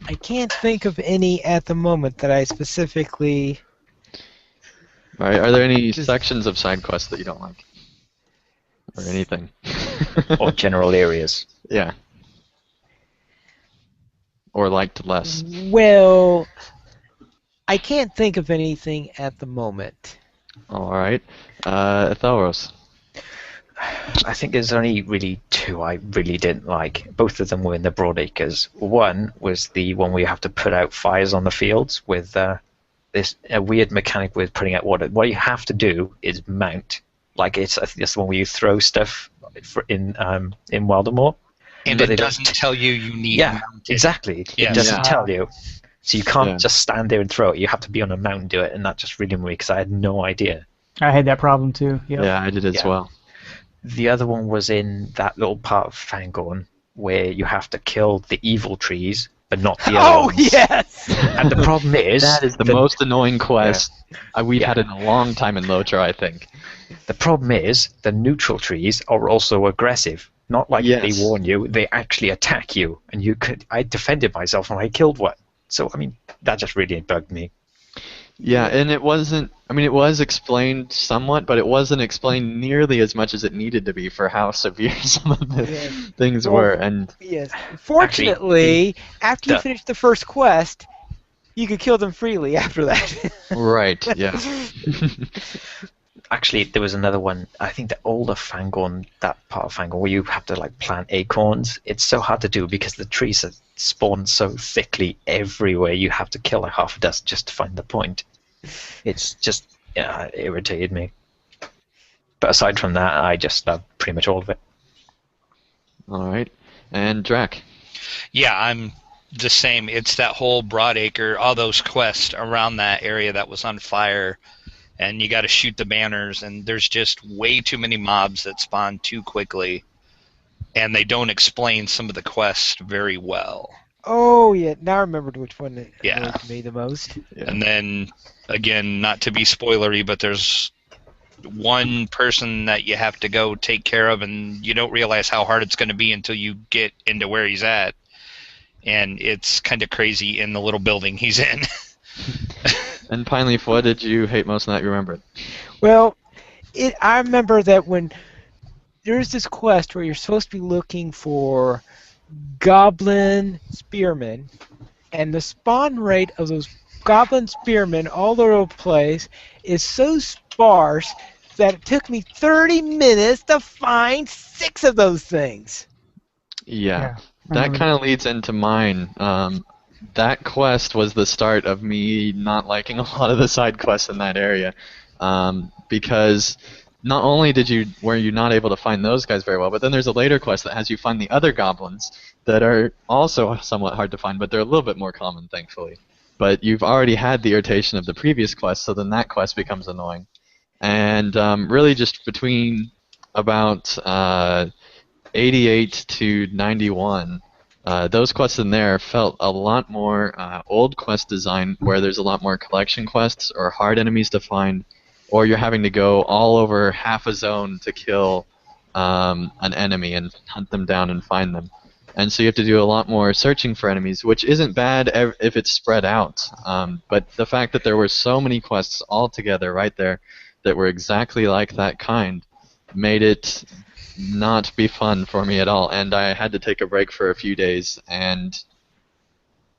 I can't think of any at the moment that I specifically... All right, are there any sections of side quests that you don't like? Or anything? Or general areas? Yeah. Or liked less? Well, I can't think of anything at the moment. All right. Thalros. I think there's only really two I really didn't like. Both of them were in the Broadacres. One was the one where you have to put out fires on the fields with this weird mechanic with putting out water. What you have to do is mount. Like I think that's the one where you throw stuff in Wildemore. And it doesn't tell you need Yeah, mounted. Exactly. Yes. It doesn't tell you. So you can't Yeah. just stand there and throw it. You have to be on a mountain and do it, and that just really annoyed me because I had no idea. I had that problem too. Yep. Yeah, I did as Yeah. well. The other one was in that little part of Fangorn where you have to kill the evil trees, but not the other ones. Yes! And the problem is... That is the most annoying quest we've had in a long time in LOTRO, I think. The problem is the neutral trees are also aggressive. Not like Yes. they warn you, they actually attack you. And I defended myself and I killed one. So, I mean, that just really bugged me. Yeah, and it wasn't... I mean, it was explained somewhat, but it wasn't explained nearly as much as it needed to be for how severe some of the things Well, were. And Yes. Fortunately, after you the- finish the first quest, you could kill them freely after that. right, yeah. Actually, there was another one. I think the older Fangorn, that part of Fangorn, where you have to like plant acorns. It's so hard to do because the trees are spawned so thickly everywhere. You have to kill like half a dozen just to find the point. It's just it irritated me. But aside from that, I just love pretty much all of it. All right. And Drac. Yeah, I'm the same. It's that whole Broadacre, all those quests around that area that was on fire, and you got to shoot the banners, and there's just way too many mobs that spawn too quickly, and they don't explain some of the quests very well. Oh yeah, now I remembered which one that Yeah. annoyed me the most. Yeah. And then, again, not to be spoilery, but there's one person that you have to go take care of, and you don't realize how hard it's going to be until you get into where he's at. And it's kind of crazy in the little building he's in. And Pineleaf, what did you hate most and that you remembered? Well, I remember that when there's this quest where you're supposed to be looking for goblin spearmen, and the spawn rate of those goblin spearmen all over the place is so sparse that it took me 30 minutes to find 6 of those things. Yeah. I That remember kind of leads into mine. That quest was the start of me not liking a lot of the side quests in that area, because not only were you not able to find those guys very well, but then there's a later quest that has you find the other goblins that are also somewhat hard to find, but they're a little bit more common, thankfully. But you've already had the irritation of the previous quest, so then that quest becomes annoying. And really just between about 88 to 91, those quests in there felt a lot more old quest design, where there's a lot more collection quests or hard enemies to find, or you're having to go all over half a zone to kill an enemy and hunt them down and find them. And so you have to do a lot more searching for enemies, which isn't bad if it's spread out. But the fact that there were so many quests all together right there that were exactly like that kind made it not be fun for me at all. And I had to take a break for a few days and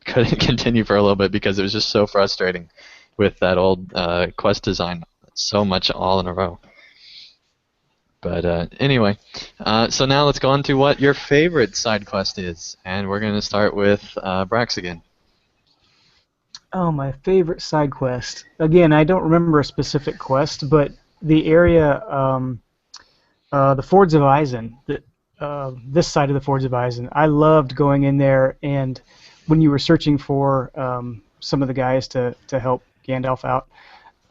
couldn't continue for a little bit because it was just so frustrating with that old quest design. So much all in a row. But anyway, so now let's go on to what your favorite side quest is. And we're going to start with Brax again. Oh, my favorite side quest. Again, I don't remember a specific quest, but the area, the Fords of Eisen, this side of the Fords of Eisen, I loved going in there, and when you were searching for some of the guys to help Gandalf out,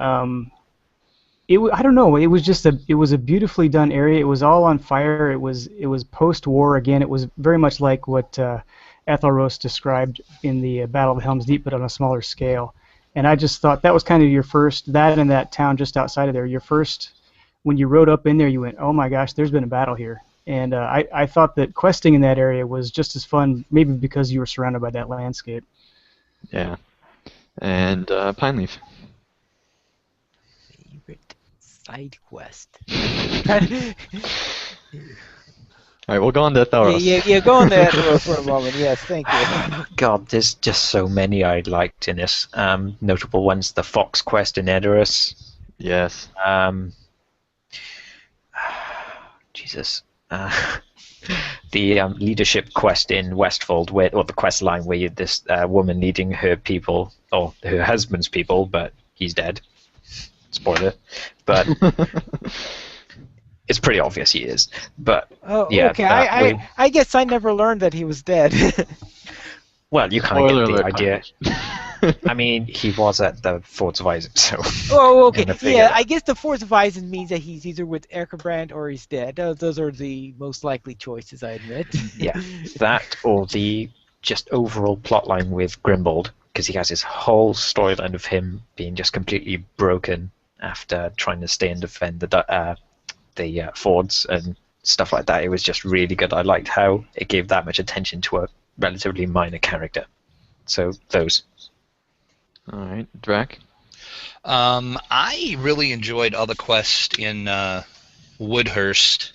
I don't know. It was just it was a beautifully done area. It was all on fire. It was post-war again. It was very much like what Ethelros described in the Battle of Helm's Deep, but on a smaller scale. And I just thought that was kind of your first, that and that town just outside of there, your first, when you rode up in there, you went, oh my gosh, there's been a battle here. And I thought that questing in that area was just as fun, maybe because you were surrounded by that landscape. Yeah. And Pineleaf. Favorite side quest. All right, we'll go on to Theros. Yeah, go on there for a moment. Yes, thank you. God, there's just so many I liked in this. Notable ones: the Fox quest in Edoras. Yes. Jesus. The leadership quest in Westfold, or the quest line where this woman leading her people, or her husband's people, but he's dead. Spoiler. But it's pretty obvious he is. But Oh, yeah, okay. I guess I never learned that he was dead. well, you kind Spoiler of get the alert, idea. Pineleaf. I mean, he was at the Forts of Isaac, so. Oh, okay. Gonna figure Yeah, it out. I guess the Force of Eisen means that he's either with Erkebrand or he's dead. Those are the most likely choices, I admit. Yeah, that or the just overall plotline with Grimbold, because he has his whole storyline of him being just completely broken after trying to stay and defend the fords and stuff like that. It was just really good. I liked how it gave that much attention to a relatively minor character. So those. All right, Drac. I really enjoyed all the quests in Woodhurst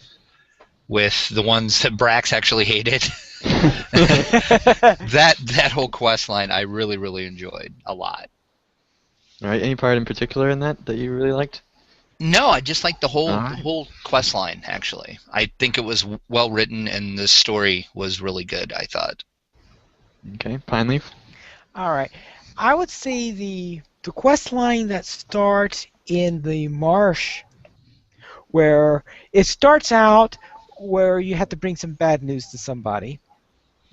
with the ones that Brax actually hated. that whole quest line I really enjoyed a lot. All right, any part in particular in that you really liked? No, I just liked the whole All right. the whole quest line actually. I think it was well written and the story was really good, I thought. Okay, Pineleaf. All right. I would say the quest line that starts in the marsh where it starts out where you have to bring some bad news to somebody.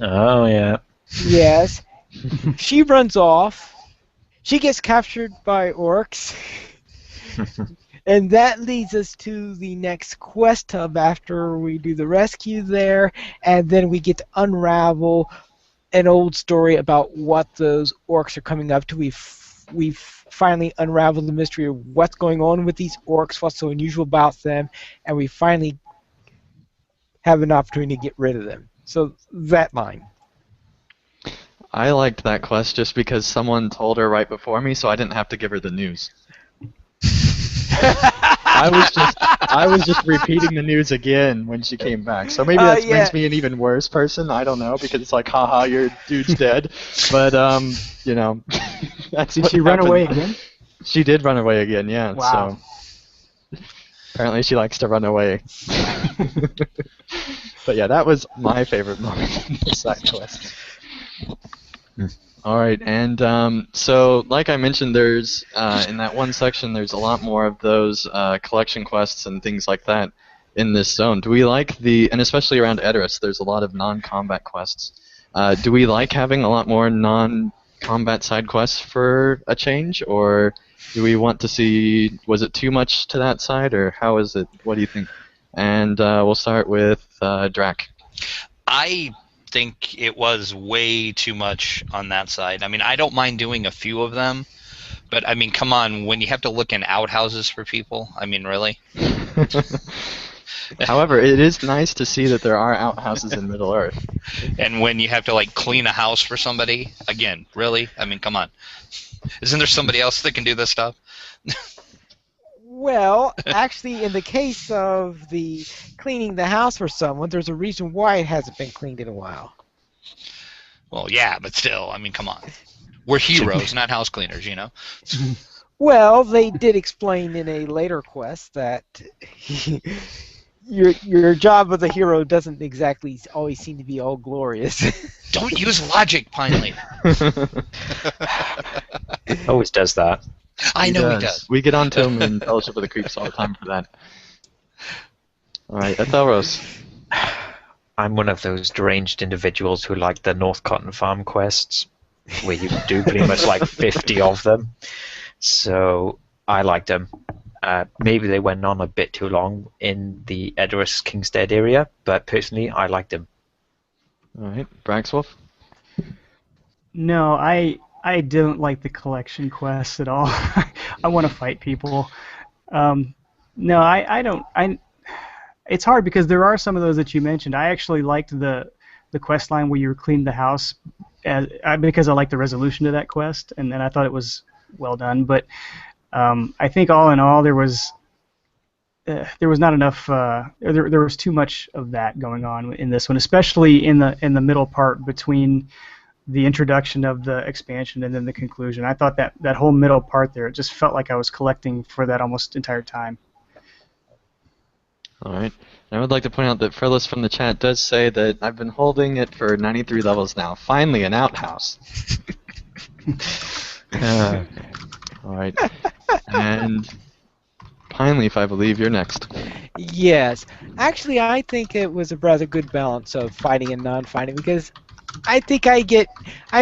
Oh yeah. Yes. She runs off. She gets captured by orcs. And that leads us to the next quest hub after we do the rescue there, and then we get to unravel an old story about what those orcs are coming up to. We've finally unraveled the mystery of what's going on with these orcs, what's so unusual about them, and we finally have an opportunity to get rid of them. So that line. I liked that quest just because someone told her right before me, so I didn't have to give her the news. I was just repeating the news again when she came back. So maybe that Yeah. makes me an even worse person. I don't know, because it's like, haha, your dude's dead. But you know, that's Did what she run happened. away again? She did run away again, yeah. Wow. So apparently she likes to run away. But yeah, that was my favorite moment in the side quest. All right, and so like I mentioned, there's in that one section, there's a lot more of those collection quests and things like that in this zone. Do we like and especially around Edoras, there's a lot of non-combat quests. Do we like having a lot more non-combat side quests for a change, or do we want to see, was it too much to that side, or how is it? What do you think? And we'll start with Drac. I think it was way too much on that side. I mean, I don't mind doing a few of them, but I mean, come on, when you have to look in outhouses for people, I mean, really? However, it is nice to see that there are outhouses in Middle Earth. And when you have to like clean a house for somebody, again, really? I mean, come on. Isn't there somebody else that can do this stuff? Well, actually, in the case of the cleaning the house for someone, there's a reason why it hasn't been cleaned in a while. Well, yeah, but still, I mean, come on. We're heroes, not house cleaners, you know? Well, they did explain in a later quest that your job as a hero doesn't exactly always seem to be all glorious. Don't use logic, Pineleaf. Always does that. I know he does. We get on to him in Fellowship of the Creeps all the time for that. All right, Ethelros. I'm one of those deranged individuals who like the North Cotton Farm quests, where you do pretty much like 50 of them. So I liked them. Maybe they went on a bit too long in the Edoras Kingstead area, but personally I liked them. All right, Braxwolf. No, I don't like the collection quests at all. I want to fight people. No, I don't. It's hard because there are some of those that you mentioned. I actually liked the quest line where you cleaned the house because I liked the resolution to that quest, and I thought it was well done. But I think all in all, there was not enough. There was too much of that going on in this one, especially in the middle part between the introduction of the expansion and then the conclusion. I thought that whole middle part there, it just felt like I was collecting for that almost entire time. All right. I would like to point out that Frillis from the chat does say that I've been holding it for 93 levels now. Finally, an outhouse. All right. And Pineleaf, I believe you're next. Yes. Actually, I think it was a rather good balance of fighting and non-fighting because I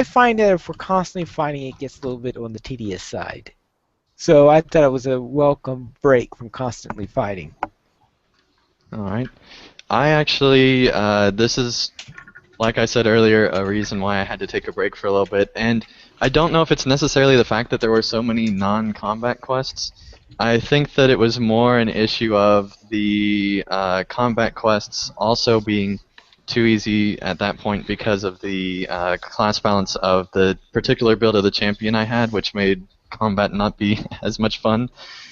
find that if we're constantly fighting, it gets a little bit on the tedious side. So I thought it was a welcome break from constantly fighting. All right. I actually, this is, like I said earlier, a reason why I had to take a break for a little bit. And I don't know if it's necessarily the fact that there were so many non-combat quests. I think that it was more an issue of the combat quests also being too easy at that point because of the class balance of the particular build of the champion I had, which made combat not be as much fun.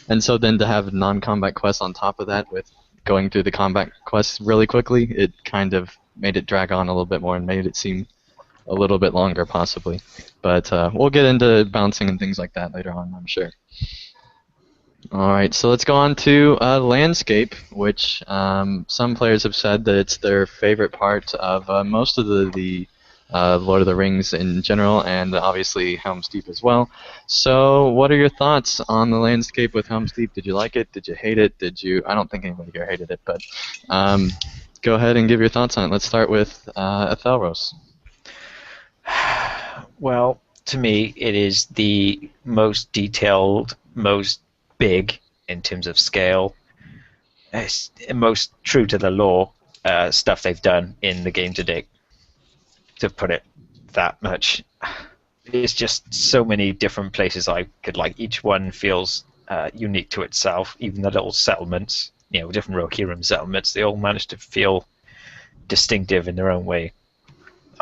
And so then to have non-combat quests on top of that with going through the combat quests really quickly, it kind of made it drag on a little bit more and made it seem a little bit longer possibly. But we'll get into bouncing and things like that later on, I'm sure. Alright, so let's go on to landscape, which some players have said that it's their favorite part of most of the Lord of the Rings in general, and obviously Helm's Deep as well. So, what are your thoughts on the landscape with Helm's Deep? Did you like it? Did you hate it? Did you? I don't think anybody here hated it, but go ahead and give your thoughts on it. Let's start with Ethelros. Well, to me, it is the most detailed, most big in terms of scale, most true to the lore stuff they've done in the game to date. To put it that much, it's just so many different places I could like. Each one feels unique to itself. Even the little settlements, different Rohirrim settlements, they all manage to feel distinctive in their own way.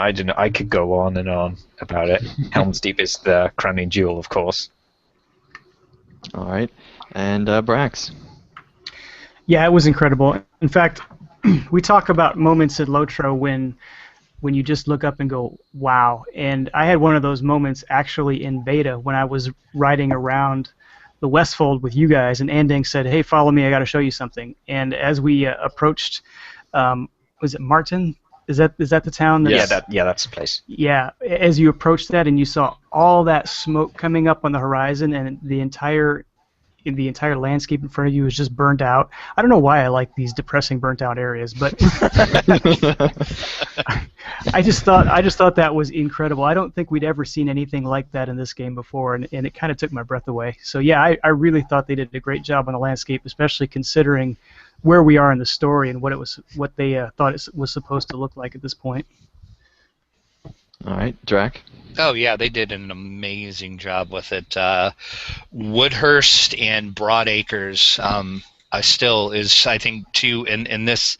I don't know. I could go on and on about it. Helm's Deep is the crowning jewel, of course. All right, and Brax. Yeah, it was incredible. In fact, we talk about moments at LOTRO when you just look up and go, wow. And I had one of those moments actually in beta when I was riding around the Westfold with you guys, and Anding said, hey, follow me, I got to show you something. And as we approached, was it Martin? Is that the town? That's, that's the place. Yeah, as you approached that and you saw all that smoke coming up on the horizon, and the entire landscape in front of you is just burnt out. I don't know why I like these depressing burnt out areas, but I just thought that was incredible. I don't think we'd ever seen anything like that in this game before, and it kind of took my breath away. So yeah, I really thought they did a great job on the landscape, especially considering where we are in the story and what they thought it was supposed to look like at this point. All right, Drac. Oh yeah, they did an amazing job with it. Woodhurst and Broadacres I think two in this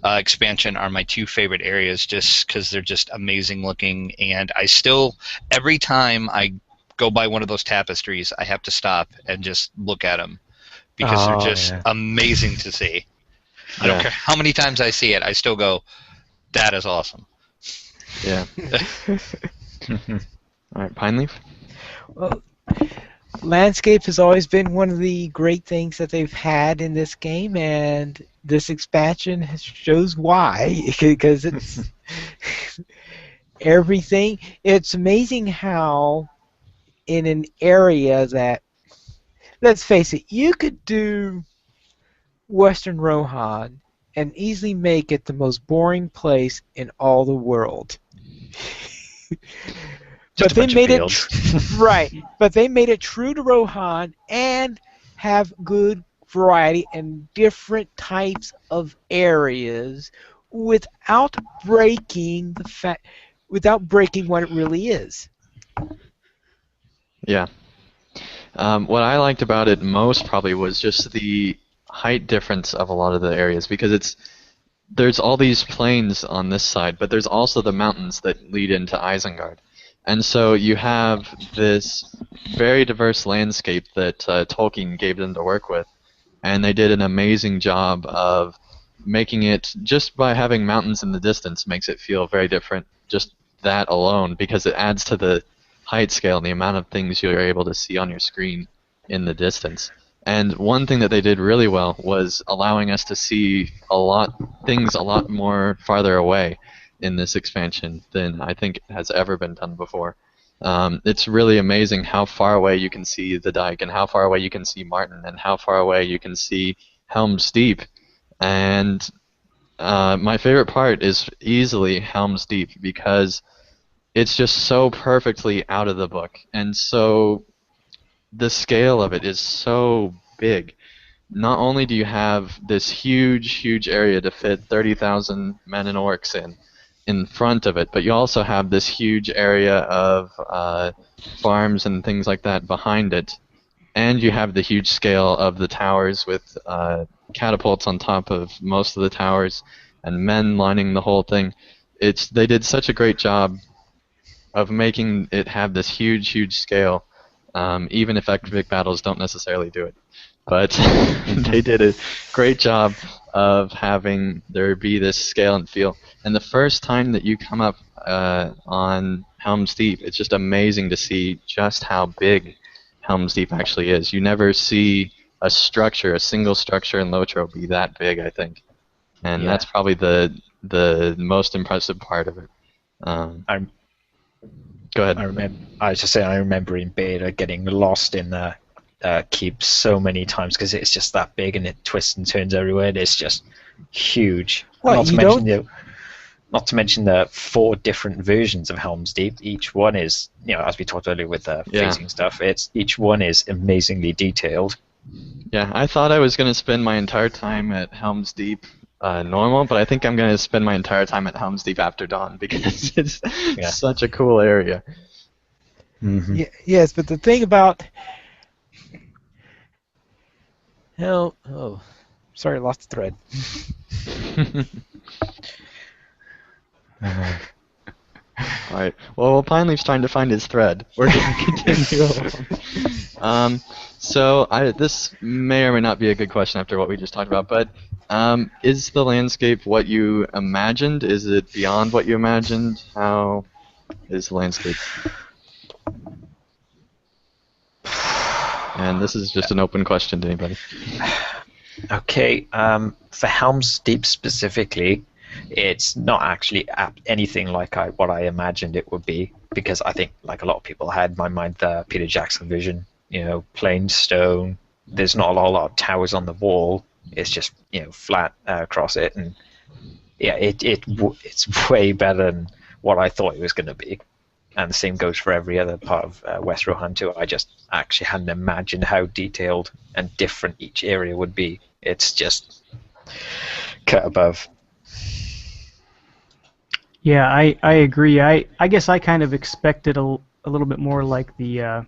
expansion are my two favorite areas, just because they're just amazing looking. And I still, every time I go by one of those tapestries, I have to stop and just look at them because they're just amazing to see. I don't care how many times I see it, I still go, that is awesome. Yeah. All right, Pineleaf. Well, landscape has always been one of the great things that they've had in this game, and this expansion shows why. Because it's everything. It's amazing how in an area that, let's face it, you could do Western Rohan and easily make it the most boring place in all the world. But they made it right. But they made it true to Rohan and have good variety and different types of areas without breaking what it really is. Yeah. What I liked about it most probably was just the height difference of a lot of the areas, because there's all these plains on this side, but there's also the mountains that lead into Isengard. And so you have this very diverse landscape that Tolkien gave them to work with, and they did an amazing job of making it, just by having mountains in the distance makes it feel very different, just that alone, because it adds to the height scale and the amount of things you're able to see on your screen in the distance. And one thing that they did really well was allowing us to see things a lot more farther away in this expansion than I think has ever been done before. It's really amazing how far away you can see the dike, and how far away you can see Martin, and how far away you can see Helm's Deep. And my favorite part is easily Helm's Deep, because it's just so perfectly out of the book, and so the scale of it is so big. Not only do you have this huge area to fit 30,000 men and orcs in front of it, but you also have this huge area of farms and things like that behind it, and you have the huge scale of the towers with catapults on top of most of the towers and men lining the whole thing. They did such a great job of making it have this huge scale, even if epic battles don't necessarily do it. But they did a great job of having there be this scale and feel. And the first time that you come up on Helm's Deep, it's just amazing to see just how big Helm's Deep actually is. You never see a single structure in LOTRO be that big, I think. And that's probably the most impressive part of it. Go ahead. I remember. I was just saying. I remember in beta getting lost in the keep so many times because it's just that big and it twists and turns everywhere. And it's just huge. What, Not to you mention don't? not to mention the 4 different versions of Helm's Deep. Each one is, as we talked earlier with the Yeah. phasing stuff. Each one is amazingly detailed. Yeah, I thought I was going to spend my entire time at Helm's Deep normal, but I think I'm going to spend my entire time at Helm's Deep After Dawn because it's Yeah. such a cool area. Mm-hmm. Yes, but the thing about Helm. Oh, sorry, I lost the thread. All right. Well, Pineleaf's trying to find his thread. We're going to continue on. So this may or may not be a good question after what we just talked about, but is the landscape what you imagined? Is it beyond what you imagined? How is the landscape? And this is just an open question to anybody. Okay, for Helm's Deep specifically, it's not actually anything like what I imagined it would be, because I think, like a lot of people, had in my mind the Peter Jackson vision. Plain stone. There's not a lot of towers on the wall. It's just flat across it, and yeah, it's way better than what I thought it was going to be. And the same goes for every other part of West Rohan too. I just actually hadn't imagined how detailed and different each area would be. It's just cut above. Yeah, I agree. I guess I kind of expected a little bit more like the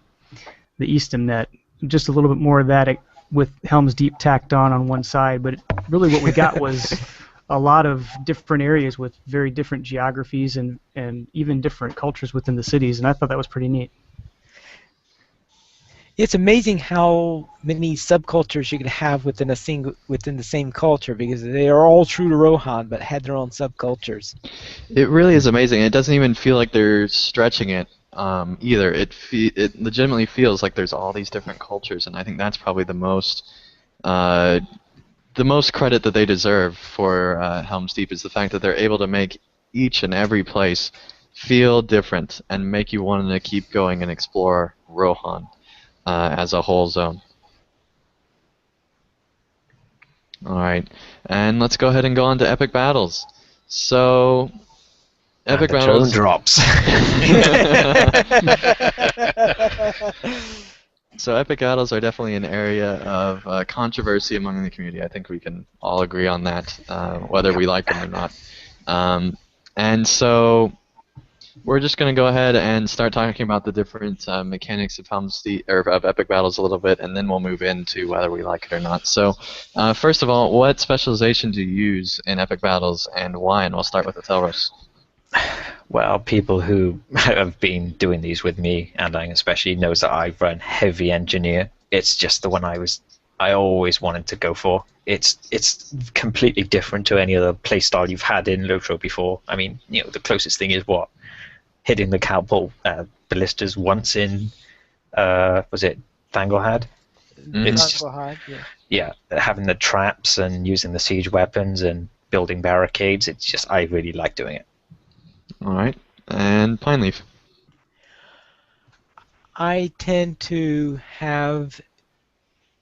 Easton Net, just a little bit more of that with Helm's Deep tacked on one side. But really, what we got was a lot of different areas with very different geographies and even different cultures within the cities, and I thought that was pretty neat. It's amazing how many subcultures you can have within the same culture, because they are all true to Rohan but had their own subcultures. It really is amazing. It doesn't even feel like they're stretching it either. It legitimately feels like there's all these different cultures, and I think that's probably the most credit that they deserve for Helm's Deep is the fact that they're able to make each and every place feel different and make you want to keep going and explore Rohan as a whole zone. Alright, and let's go ahead and go on to epic battles. So, epic and the battles. tone drops. So epic battles are definitely an area of controversy among the community. I think we can all agree on that, whether we like them or not. And so we're just going to go ahead and start talking about the different mechanics of of epic battles a little bit, and then we'll move into whether we like it or not. So first of all, what specialization do you use in epic battles, and why? And we'll start with Athelros. Well, people who have been doing these with me, and I especially, knows that I run heavy engineer. It's just the one I always wanted to go for. It's completely different to any other playstyle you've had in LOTRO before. I mean, the closest thing is hitting the catapult ballistas once in was it Thanglehad? Mm-hmm. It's just, having the traps and using the siege weapons and building barricades. It's just, I really like doing it. All right, and Pineleaf. I tend to have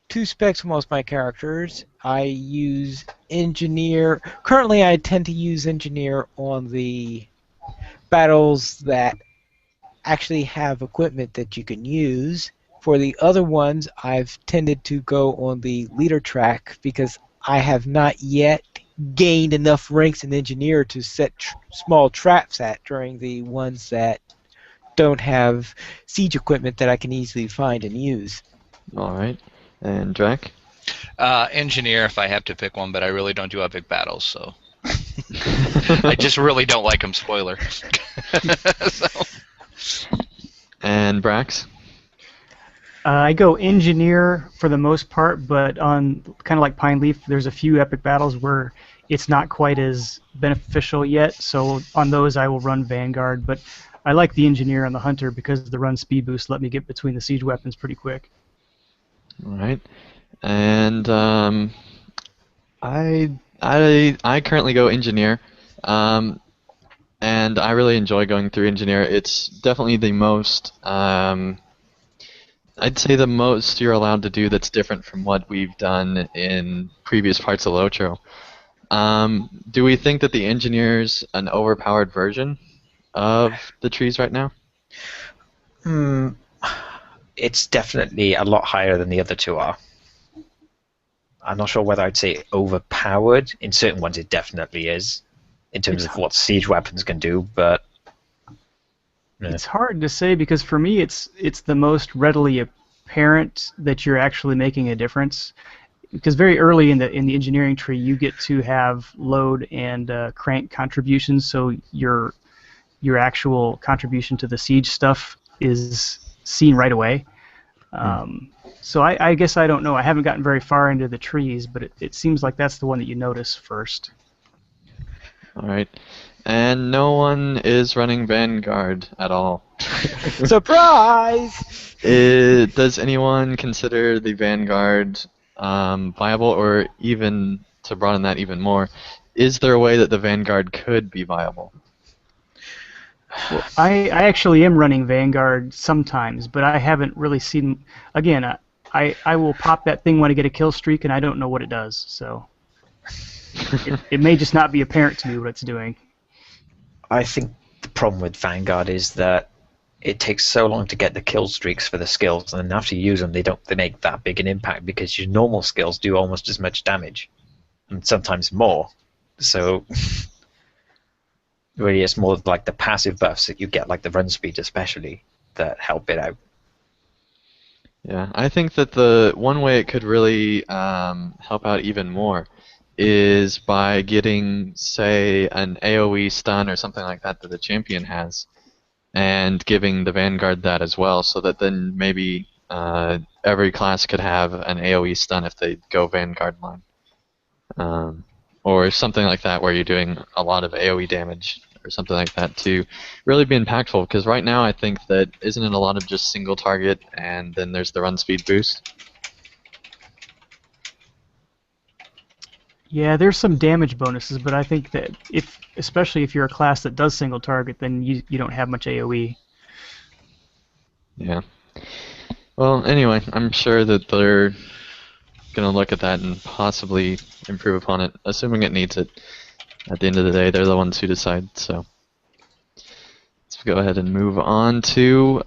2 specs for most of my characters. I use engineer. Currently, I tend to use engineer on the battles that actually have equipment that you can use. For the other ones, I've tended to go on the leader track because I have not yet gained enough ranks in engineer to set small traps at during the ones that don't have siege equipment that I can easily find and use. All right, and Drac. Engineer, if I have to pick one, but I really don't do epic battles, so I just really don't like them. Spoiler. So. And Brax. I go engineer for the most part, but on kind of like Pineleaf, there's a few epic battles where it's not quite as beneficial yet. So on those, I will run Vanguard, but I like the engineer and the hunter because the run speed boost let me get between the siege weapons pretty quick. All right, and I currently go engineer. and I really enjoy going through engineer. It's definitely the most, I'd say the most you're allowed to do that's different from what we've done in previous parts of LOTRO. Do we think that the engineer's an overpowered version of the trees right now? Hmm, it's definitely a lot higher than the other two are. I'm not sure whether I'd say overpowered. In certain ones, it definitely is, in terms of what siege weapons can do. But It's hard to say because for me, it's the most readily apparent that you're actually making a difference. Because very early in the engineering tree, you get to have load and crank contributions, so your actual contribution to the siege stuff is seen right away. So I guess I don't know. I haven't gotten very far into the trees, but it seems like that's the one that you notice first. All right. And no one is running Vanguard at all. Surprise! Does anyone consider the Vanguard viable, or even to broaden that even more, is there a way that the Vanguard could be viable? Well, I actually am running Vanguard sometimes, but I haven't really seen. Again, I will pop that thing when I get a kill streak, and I don't know what it does. So it may just not be apparent to me what it's doing. I think the problem with Vanguard is that it takes so long to get the kill streaks for the skills, and then after you use them, they make that big an impact because your normal skills do almost as much damage, and sometimes more. So really, it's more like the passive buffs that you get, like the run speed especially, that help it out. Yeah, I think that the one way it could really help out even more is by getting, say, an AoE stun or something like that that the champion has, and giving the Vanguard that as well, so that then maybe every class could have an AoE stun if they go Vanguard line. Or something like that where you're doing a lot of AoE damage or something like that to really be impactful, because right now I think that isn't it a lot of just single target and then there's the run speed boost? Yeah, there's some damage bonuses, but I think that especially if you're a class that does single target, then you don't have much AoE. Yeah. Well, anyway, I'm sure that they're going to look at that and possibly improve upon it, assuming it needs it. At the end of the day, they're the ones who decide, so. Let's go ahead and move on to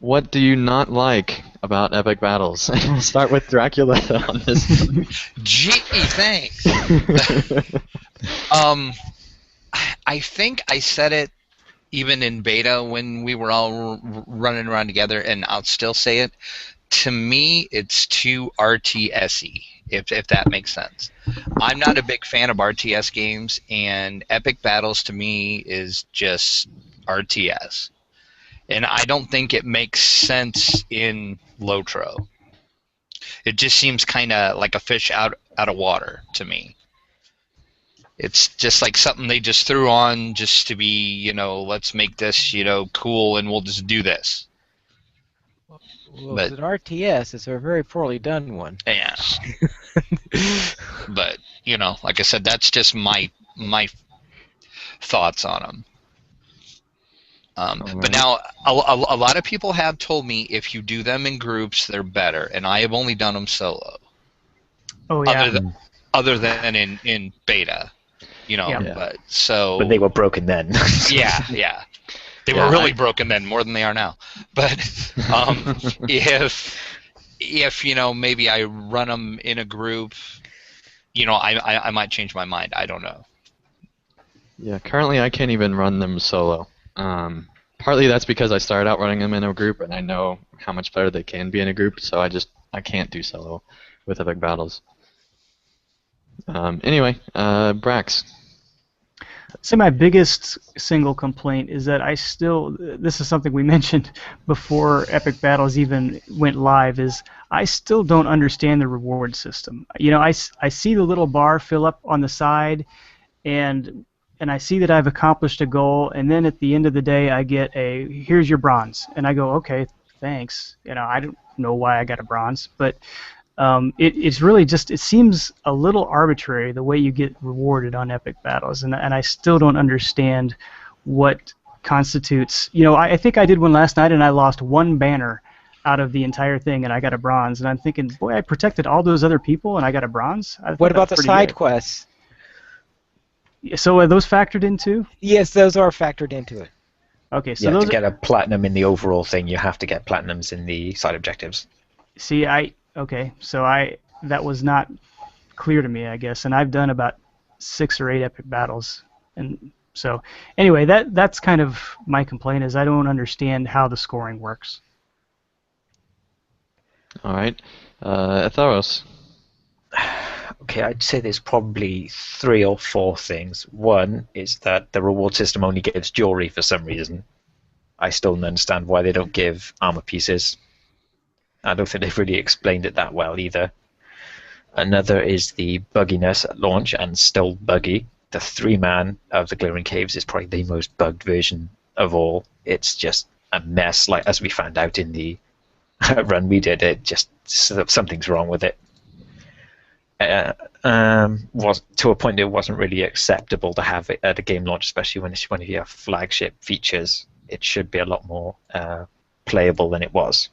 what do you not like about epic battles? We'll start with Dracula on this. Gee, thanks. I think I said it even in beta when we were all running around together, and I'll still say it. To me, it's too RTS-y, if that makes sense. I'm not a big fan of RTS games, and epic battles to me is just RTS. And I don't think it makes sense in LOTRO. It just seems kind of like a fish out of water to me. It's just like something they just threw on just to be, let's make this, cool, and we'll just do this. Well, it's an RTS. It's a very poorly done one. Yeah. But, like I said, that's just my thoughts on them. But now, a lot of people have told me if you do them in groups, they're better, and I have only done them solo. Oh yeah. Other than in beta, Yeah. But they were broken then. yeah. They were really broken then, more than they are now. But if maybe I run them in a group, I might change my mind. I don't know. Yeah, currently I can't even run them solo. Partly that's because I started out running them in a group, and I know how much better they can be in a group, so I can't do solo with epic battles. Anyway, Brax. So my biggest single complaint is that this is something we mentioned before Epic Battles even went live, is I still don't understand the reward system. I see the little bar fill up on the side, and I see that I've accomplished a goal, and then at the end of the day I get here's your bronze, and I go, okay, thanks. I don't know why I got a bronze, but It's really just, it seems a little arbitrary the way you get rewarded on epic battles, and I still don't understand what constitutes. I think I did one last night and I lost one banner out of the entire thing and I got a bronze, and I'm thinking, boy, I protected all those other people and I got a bronze. I thought What that about was the pretty side good. quests? So are those factored in too? Yes, those are factored into it. Okay, so Yeah, those to get a platinum in the overall thing, you have to get platinums in the side objectives. see, that was not clear to me, I guess, and I've done about 6 or 8 epic battles, and so anyway, that's kind of my complaint, is I don't understand how the scoring works. All right. Atharos. Okay, I'd say there's probably 3 or 4 things. One is that the reward system only gives jewelry for some reason. I still don't understand why they don't give armor pieces. I don't think they've really explained it that well either. Another is the bugginess at launch, and still buggy. The 3-man of the Glittering Caves is probably the most bugged version of all. It's just a mess, like as we found out in the run we did. It just, something's wrong with it. Was to a point it wasn't really acceptable to have it at a game launch, especially when it's one of your flagship features. It should be a lot more playable than it was.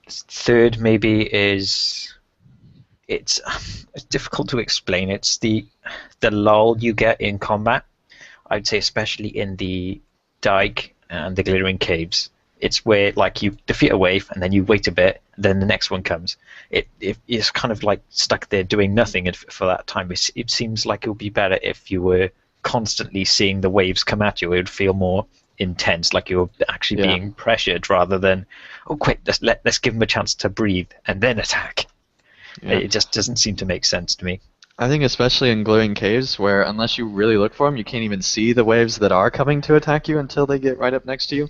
Third maybe is it's difficult to explain. It's the lull you get in combat. I'd say especially in the dike and the Glittering Caves. It's where like you defeat a wave and then you wait a bit, then the next one comes. It's kind of like stuck there doing nothing for that time. It seems like it would be better if you were constantly seeing the waves come at you. It would feel more intense, like you were actually being pressured, rather than, oh quick, let's give them a chance to breathe and then attack. It just doesn't seem to make sense to me. I think especially in Glowing Caves, where unless you really look for them, you can't even see the waves that are coming to attack you until they get right up next to you.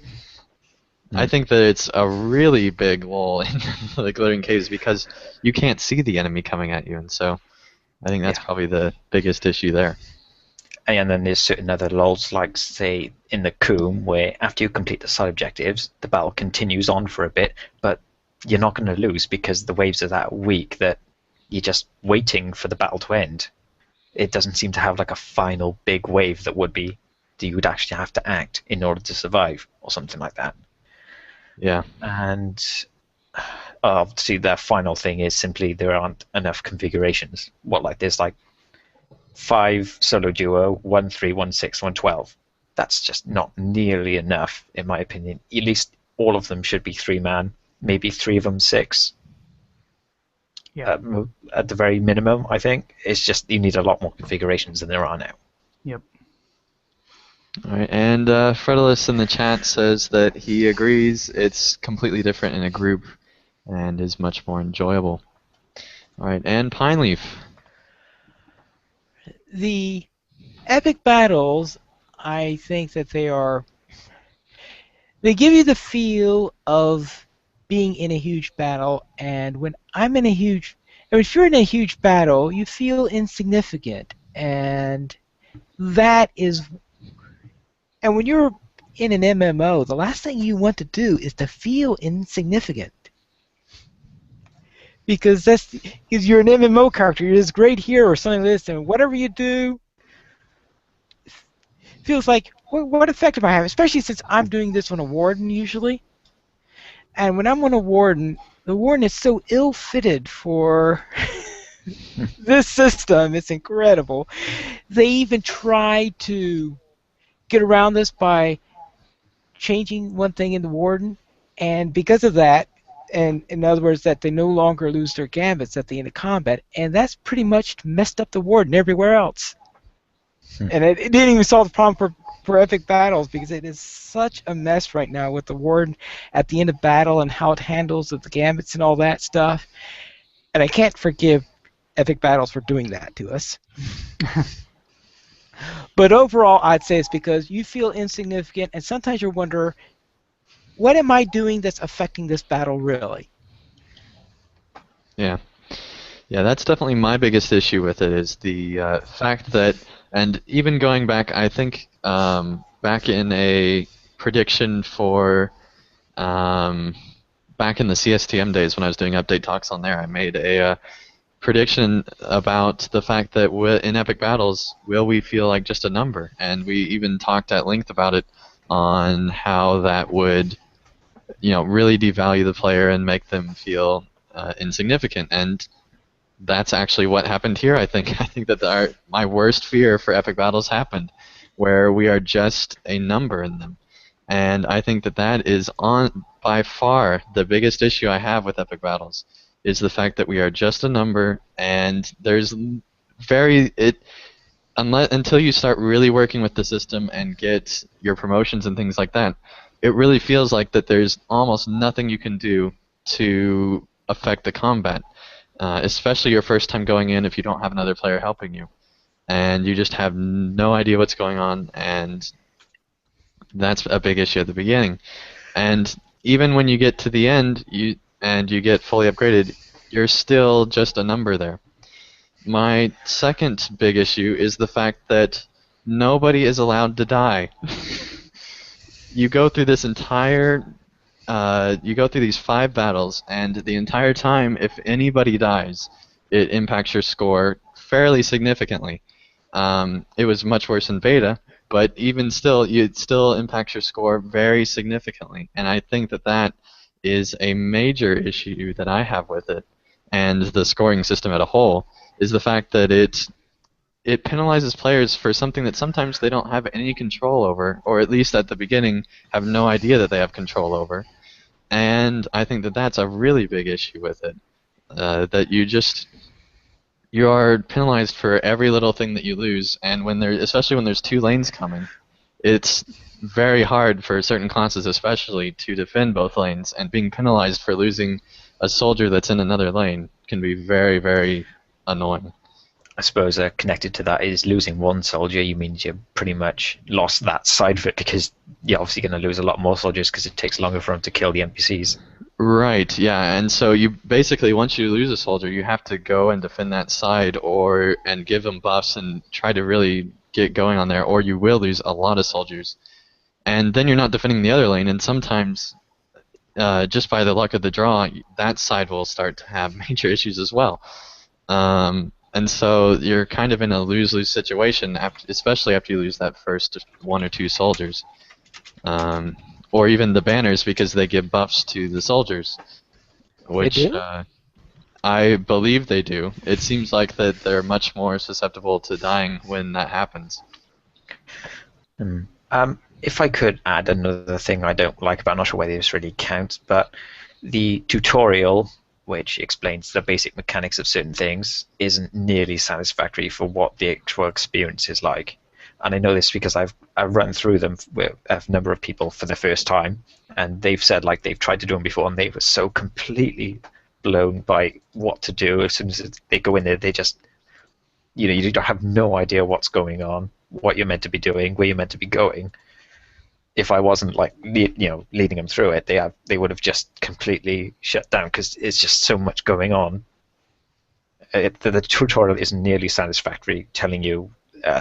I think that it's a really big lull in the Glowing Caves because you can't see the enemy coming at you, and so I think that's probably the biggest issue there. And then there's certain other lulls, like say in the Coombe, where after you complete the side objectives, the battle continues on for a bit, but you're not going to lose because the waves are that weak that you're just waiting for the battle to end. It doesn't seem to have like a final big wave that you would actually have to act in order to survive, or something like that. Yeah. And obviously the final thing is simply there aren't enough configurations. There's like 5 solo duo, 1 3, 1 6, 1 12. That's just not nearly enough, in my opinion. At least all of them should be 3-man, maybe 3 of them 6. Yeah. At the very minimum, I think. It's just you need a lot more configurations than there are now. Yep. All right, and Fredulus in the chat says that he agrees it's completely different in a group and is much more enjoyable. All right, and Pineleaf. The epic battles, I think that they give you the feel of being in a huge battle, and if you're in a huge battle, you feel insignificant, and when you're in an MMO, the last thing you want to do is to feel insignificant. Because you're an MMO character, you're this great hero or something like this, and whatever you do feels like, what effect am I having? Especially since I'm doing this on a warden usually. And when I'm on a warden, the warden is so ill-fitted for this system. It's incredible. They even try to get around this by changing one thing in the warden, and because of that, and in other words, that they no longer lose their gambits at the end of combat, and that's pretty much messed up the warden everywhere else. And it didn't even solve the problem for epic battles, because it is such a mess right now with the warden at the end of battle and how it handles the gambits and all that stuff. And I can't forgive epic battles for doing that to us. But overall, I'd say it's because you feel insignificant, and sometimes you wonder, what am I doing that's affecting this battle really? Yeah. Yeah, that's definitely my biggest issue with it, is the fact that, and even going back, I think back in a prediction for back in the CSTM days when I was doing update talks on there, I made a prediction about the fact that in epic battles, will we feel like just a number? And we even talked at length about it on how that would, really devalue the player and make them feel insignificant. And that's actually what happened here. I think that my worst fear for epic battles happened, where we are just a number in them. And I think that is by far the biggest issue I have with epic battles, is the fact that we are just a number, and there's until you start really working with the system and get your promotions and things like that, it really feels like that there's almost nothing you can do to affect the combat, especially your first time going in if you don't have another player helping you, and you just have no idea what's going on, and that's a big issue at the beginning. And even when you get to the end, you get fully upgraded, you're still just a number there. My second big issue is the fact that nobody is allowed to die. You go through these 5 battles, and the entire time, if anybody dies, it impacts your score fairly significantly. It was much worse in beta, but even still, it still impacts your score very significantly. And I think that is a major issue that I have with it, and the scoring system as a whole, is the fact that it penalizes players for something that sometimes they don't have any control over, or at least at the beginning have no idea that they have control over. And I think that's a really big issue with it, that you are penalized for every little thing that you lose, and especially when there's 2 lanes coming, it's very hard for certain classes especially to defend both lanes, and being penalized for losing a soldier that's in another lane can be very, very annoying. I suppose connected to that is losing one soldier, you means you pretty much lost that side of it, because you're obviously going to lose a lot more soldiers because it takes longer for them to kill the NPCs. Right, yeah, and so you basically, once you lose a soldier, you have to go and defend that side and give them buffs and try to really get going on there, or you will lose a lot of soldiers. And then you're not defending the other lane, and sometimes, just by the luck of the draw, that side will start to have major issues as well. And so you're kind of in a lose-lose situation, especially after you lose that first 1 or 2 soldiers. Or even the banners, because they give buffs to the soldiers, which They do? I believe they do. It seems like that they're much more susceptible to dying when that happens. If I could add another thing I don't like about, I'm not sure whether this really counts, but the tutorial, which explains the basic mechanics of certain things, isn't nearly satisfactory for what the actual experience is like. And I know this because I've run through them with a number of people for the first time, and they've said like they've tried to do them before, and they were so completely blown by what to do. As soon as they go in there, they just, you don't have no idea what's going on, what you're meant to be doing, where you're meant to be going. If I wasn't leading them through it, they would have just completely shut down, because it's just so much going on. The tutorial isn't nearly satisfactory telling you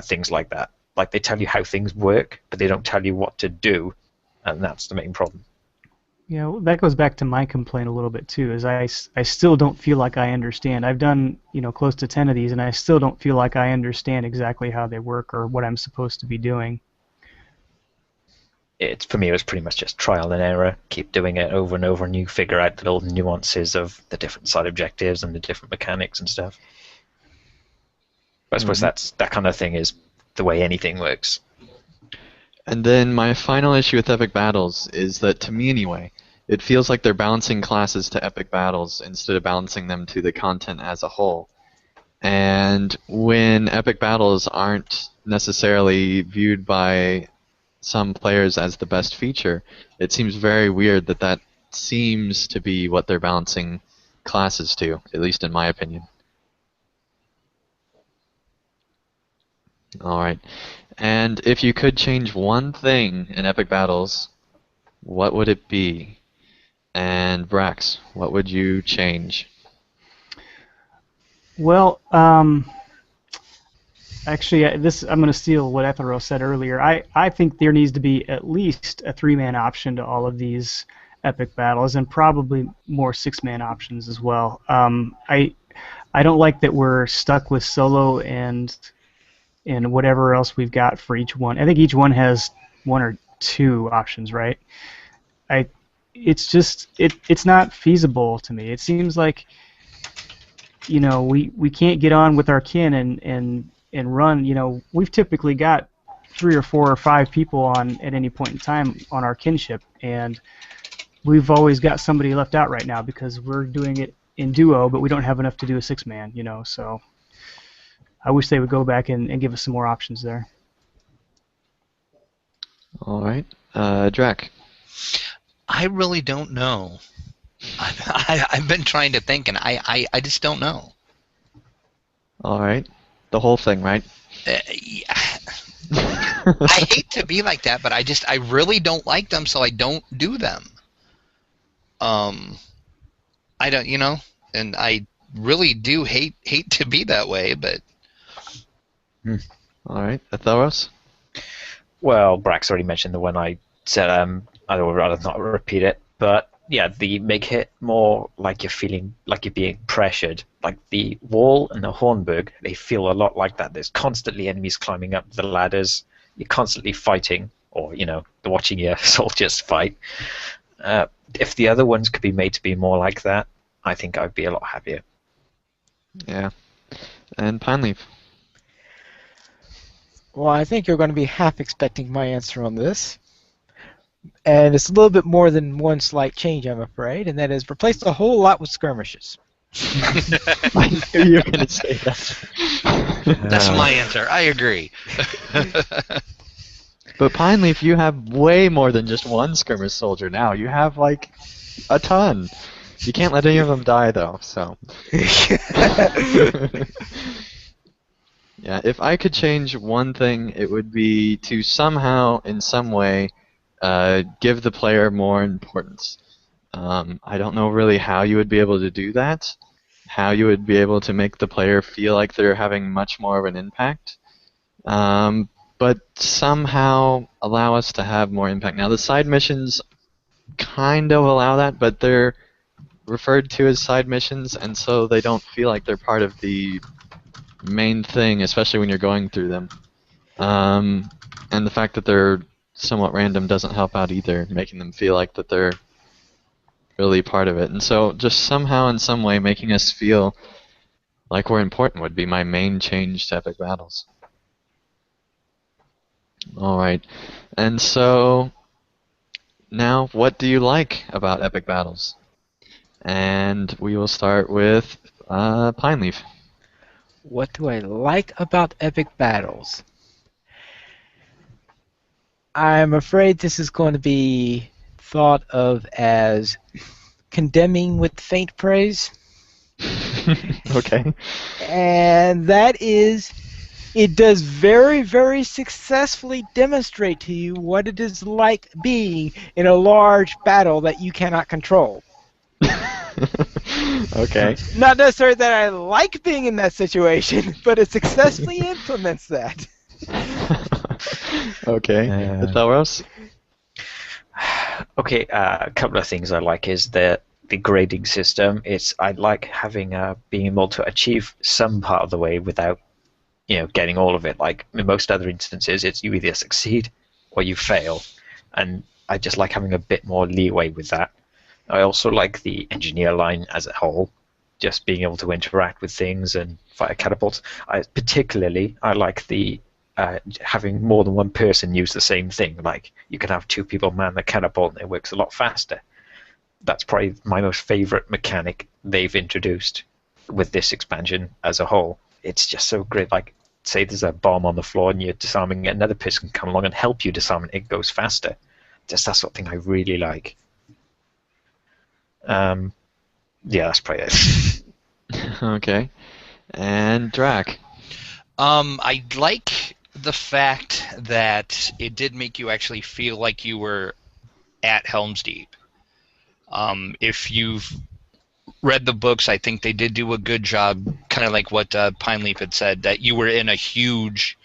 things like that. Like, they tell you how things work, but they don't tell you what to do, and that's the main problem. Yeah, well, that goes back to my complaint a little bit too. Is I still don't feel like I understand. I've done close to 10 of these, and I still don't feel like I understand exactly how they work or what I'm supposed to be doing. For me, it was pretty much just trial and error. Keep doing it over and over, and you figure out the little nuances of the different side objectives and the different mechanics and stuff. But I suppose that kind of thing is the way anything works. And then my final issue with epic battles is that, to me anyway, it feels like they're balancing classes to epic battles instead of balancing them to the content as a whole. And when epic battles aren't necessarily viewed by some players as the best feature, it seems very weird that seems to be what they're balancing classes to, at least in my opinion. Alright, and if you could change one thing in epic battles, what would it be? And Brax, what would you change? Well, actually, I'm going to steal what LOTRO said earlier. I think there needs to be at least a 3-man option to all of these epic battles, and probably more 6-man options as well. I don't like that we're stuck with solo and whatever else we've got for each one. I think each one has 1 or 2 options, right? I it's just it's not feasible to me. It seems like we can't get on with our kin and run. We've typically got 3 or 4 or 5 people on at any point in time on our kinship, and we've always got somebody left out right now because we're doing it in duo, but we don't have enough to do a 6-man. So I wish they would go back and give us some more options there. All right. Drac. I really don't know. I've been trying to think, and I just don't know. All right. The whole thing, right? I hate to be like that, but I really don't like them, so I don't do them. I don't, and I really do hate to be that way, but. All right. Atheros? Well, Brax already mentioned the one I said. I would rather not repeat it, but yeah, the make it more like you're feeling like you're being pressured. Like the wall and the Hornburg, they feel a lot like that. There's constantly enemies climbing up the ladders. You're constantly fighting, or watching your soldiers fight. If the other ones could be made to be more like that, I think I'd be a lot happier. Yeah. And Pineleaf? Well, I think you're going to be half expecting my answer on this. And it's a little bit more than one slight change, I'm afraid, and that is replace a whole lot with skirmishes. I knew you were going to say that. That's my answer. I agree. But Pineleaf, you have way more than just one skirmish soldier now. You have, like, a ton. You can't let any of them die, though, so. Yeah, if I could change one thing, it would be to somehow, in some way, give the player more importance. I don't know really how you would be able to do that, how you would be able to make the player feel like they're having much more of an impact, but somehow allow us to have more impact. Now, the side missions kind of allow that, but they're referred to as side missions, and so they don't feel like they're part of the main thing, especially when you're going through them. And the fact that they're somewhat random doesn't help out either, making them feel like that they're really part of it. And so just somehow in some way making us feel like we're important would be my main change to Epic Battles. Alright, and so now what do you like about Epic Battles? And we will start with Pineleaf. What do I like about epic battles? I'm afraid this is going to be thought of as condemning with faint praise. Okay. And that is, it does very, very successfully demonstrate to you what it is like being in a large battle that you cannot control. Okay. Not necessarily that I like being in that situation, but it successfully implements that. Okay. Atheros? Okay, a couple of things I like is the grading system. I like having being able to achieve some part of the way without getting all of it. Like in most other instances, it's you either succeed or you fail, and I just like having a bit more leeway with that. I also like the engineer line as a whole, just being able to interact with things and fire catapults. I like the having more than one person use the same thing. Like you can have 2 people man the catapult and it works a lot faster. That's probably my most favorite mechanic they've introduced with this expansion as a whole. It's just so great. Like say there's a bomb on the floor and you're disarming it, another person can come along and help you disarm it. It goes faster. Just that sort of thing I really like. Yeah, that's probably it. Okay. And Drac? I like the fact that it did make you actually feel like you were at Helm's Deep. If you've read the books, I think they did do a good job, kind of like what Pineleaf had said, that you were in a huge,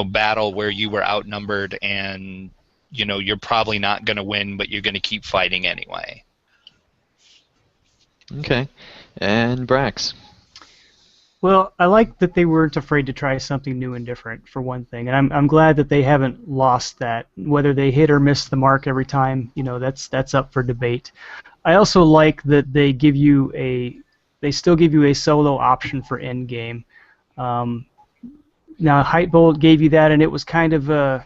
battle where you were outnumbered and you're probably not going to win, but you're going to keep fighting anyway. Okay. And Brax. Well, I like that they weren't afraid to try something new and different, for one thing, and I'm glad that they haven't lost that. Whether they hit or miss the mark every time, that's up for debate. I also like that they still give you a solo option for end game. Now, Heightbolt gave you that, and it was kind of a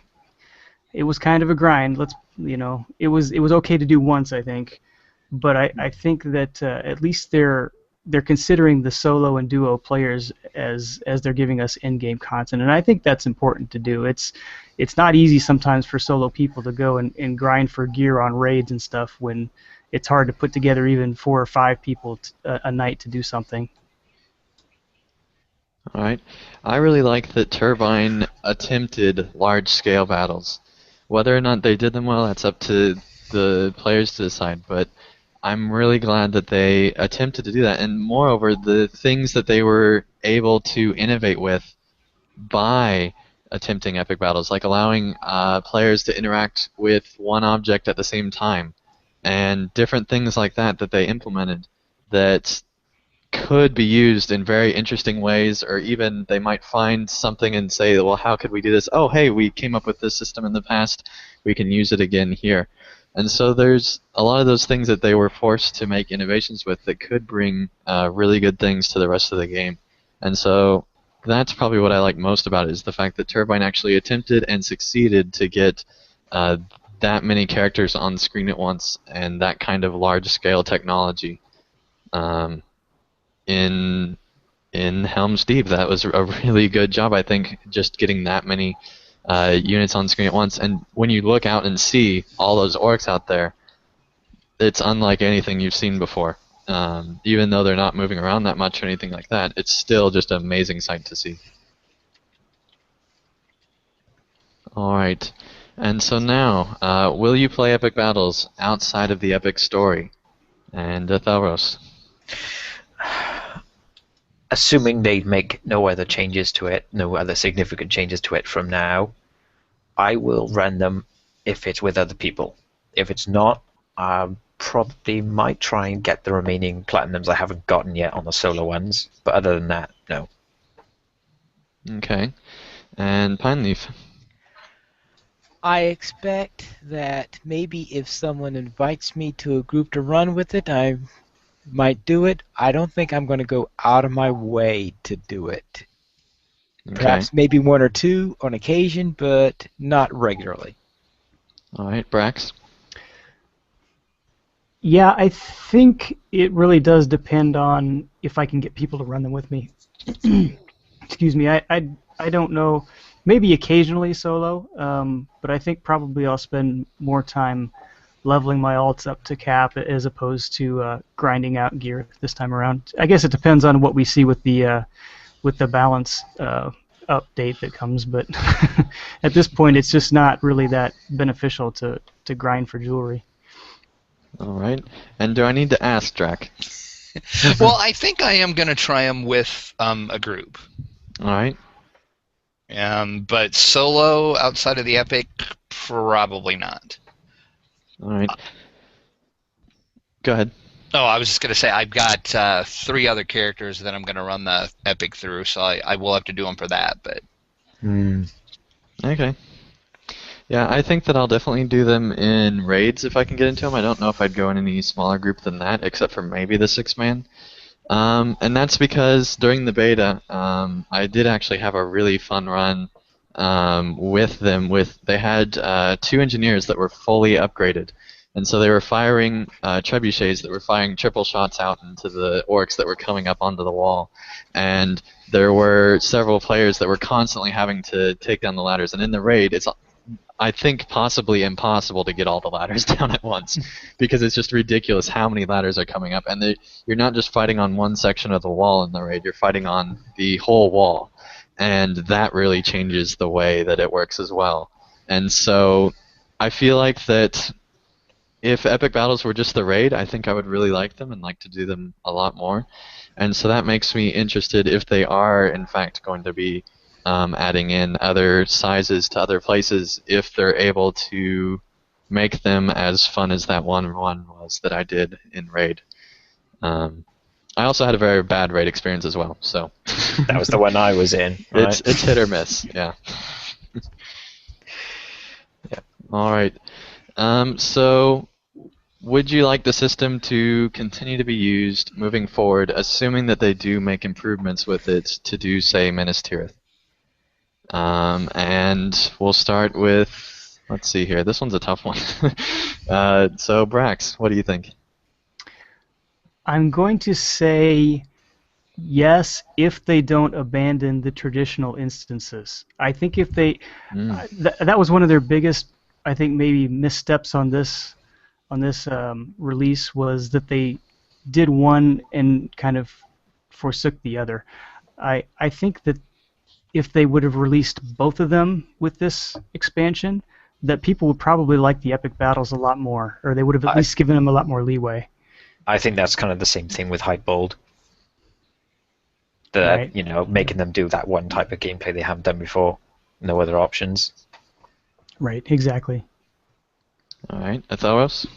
grind. It was okay to do once, I think, but I think that at least they're considering the solo and duo players as they're giving us in-game content, and I think that's important to do. It's not easy sometimes for solo people to go and grind for gear on raids and stuff when it's hard to put together even 4 or 5 people a night to do something. All right. I really like that Turbine attempted large-scale battles. Whether or not they did them well, that's up to the players to decide. But I'm really glad that they attempted to do that. And moreover, the things that they were able to innovate with by attempting epic battles, like allowing players to interact with one object at the same time, and different things like that that they implemented that could be used in very interesting ways, or even they might find something and say, well, how could we do this? Oh, hey, we came up with this system in the past. We can use it again here. And so there's a lot of those things that they were forced to make innovations with that could bring really good things to the rest of the game. And so that's probably what I like most about it, is the fact that Turbine actually attempted and succeeded to get that many characters on the screen at once and that kind of large-scale technology. In Helm's Deep, that was a really good job, I think, just getting that many units on screen at once. And when you look out and see all those orcs out there, it's unlike anything you've seen before. Even though they're not moving around that much or anything like that, it's still just an amazing sight to see. Alright, and so now, will you play epic battles outside of the epic story? And Thalros. Assuming they make no other changes to it, no other significant changes to it from now, I will run them if it's with other people. If it's not, I probably might try and get the remaining platinums I haven't gotten yet on the solo ones, but other than that, no. Okay. And Pineleaf. I expect that maybe if someone invites me to a group to run with it, I might do it. I don't think I'm going to go out of my way to do it. Okay. Perhaps maybe 1 or 2 on occasion, but not regularly. Alright, Brax. Yeah, I think it really does depend on if I can get people to run them with me. Excuse me, I don't know. Maybe occasionally solo, but I think probably I'll spend more time leveling my alts up to cap as opposed to grinding out gear this time around. I guess it depends on what we see with the balance update that comes, but at this point it's just not really that beneficial to grind for jewelry. Alright. And do I need to ask, Drac? Well, I think I am going to try them with a group. Alright. But solo, outside of the epic, probably not. Alright. Go ahead. Oh, I was just going to say, I've got 3 other characters that I'm going to run the epic through, so I will have to do them for that. But Okay. Yeah, I think that I'll definitely do them in raids if I can get into them. I don't know if I'd go in any smaller group than that, except for maybe the 6-man. And that's because during the beta, I did actually have a really fun run with them. They had 2 engineers that were fully upgraded. And so they were firing trebuchets that were firing triple shots out into the orcs that were coming up onto the wall. And there were several players that were constantly having to take down the ladders. And in the raid, it's, I think, possibly impossible to get all the ladders down at once, because it's just ridiculous how many ladders are coming up. And you're not just fighting on one section of the wall in the raid, you're fighting on the whole wall. And that really changes the way that it works as well. And so I feel like that if epic battles were just the raid, I think I would really like them and like to do them a lot more. And so that makes me interested if they are, in fact, going to be adding in other sizes to other places if they're able to make them as fun as that one was that I did in Raid. I also had a very bad Raid experience as well, so That was the one I was in. Right? it's hit or miss, yeah. Yeah. All right. So would you like the system to continue to be used moving forward, assuming that they do make improvements with it to do, say, Minas Tirith? And we'll start with, let's see here. This one's a tough one. So, Brax, what do you think? I'm going to say yes if they don't abandon the traditional instances. I think if they, that was one of their biggest, I think maybe missteps on this release, was that they did one and kind of forsook the other. I think that if they would have released both of them with this expansion, that people would probably like the epic battles a lot more, or they would have at least given them a lot more leeway. I think that's kind of the same thing with Hype Bold. Right. Making them do that one type of gameplay they haven't done before. No other options. Right, exactly. All right, Atharos?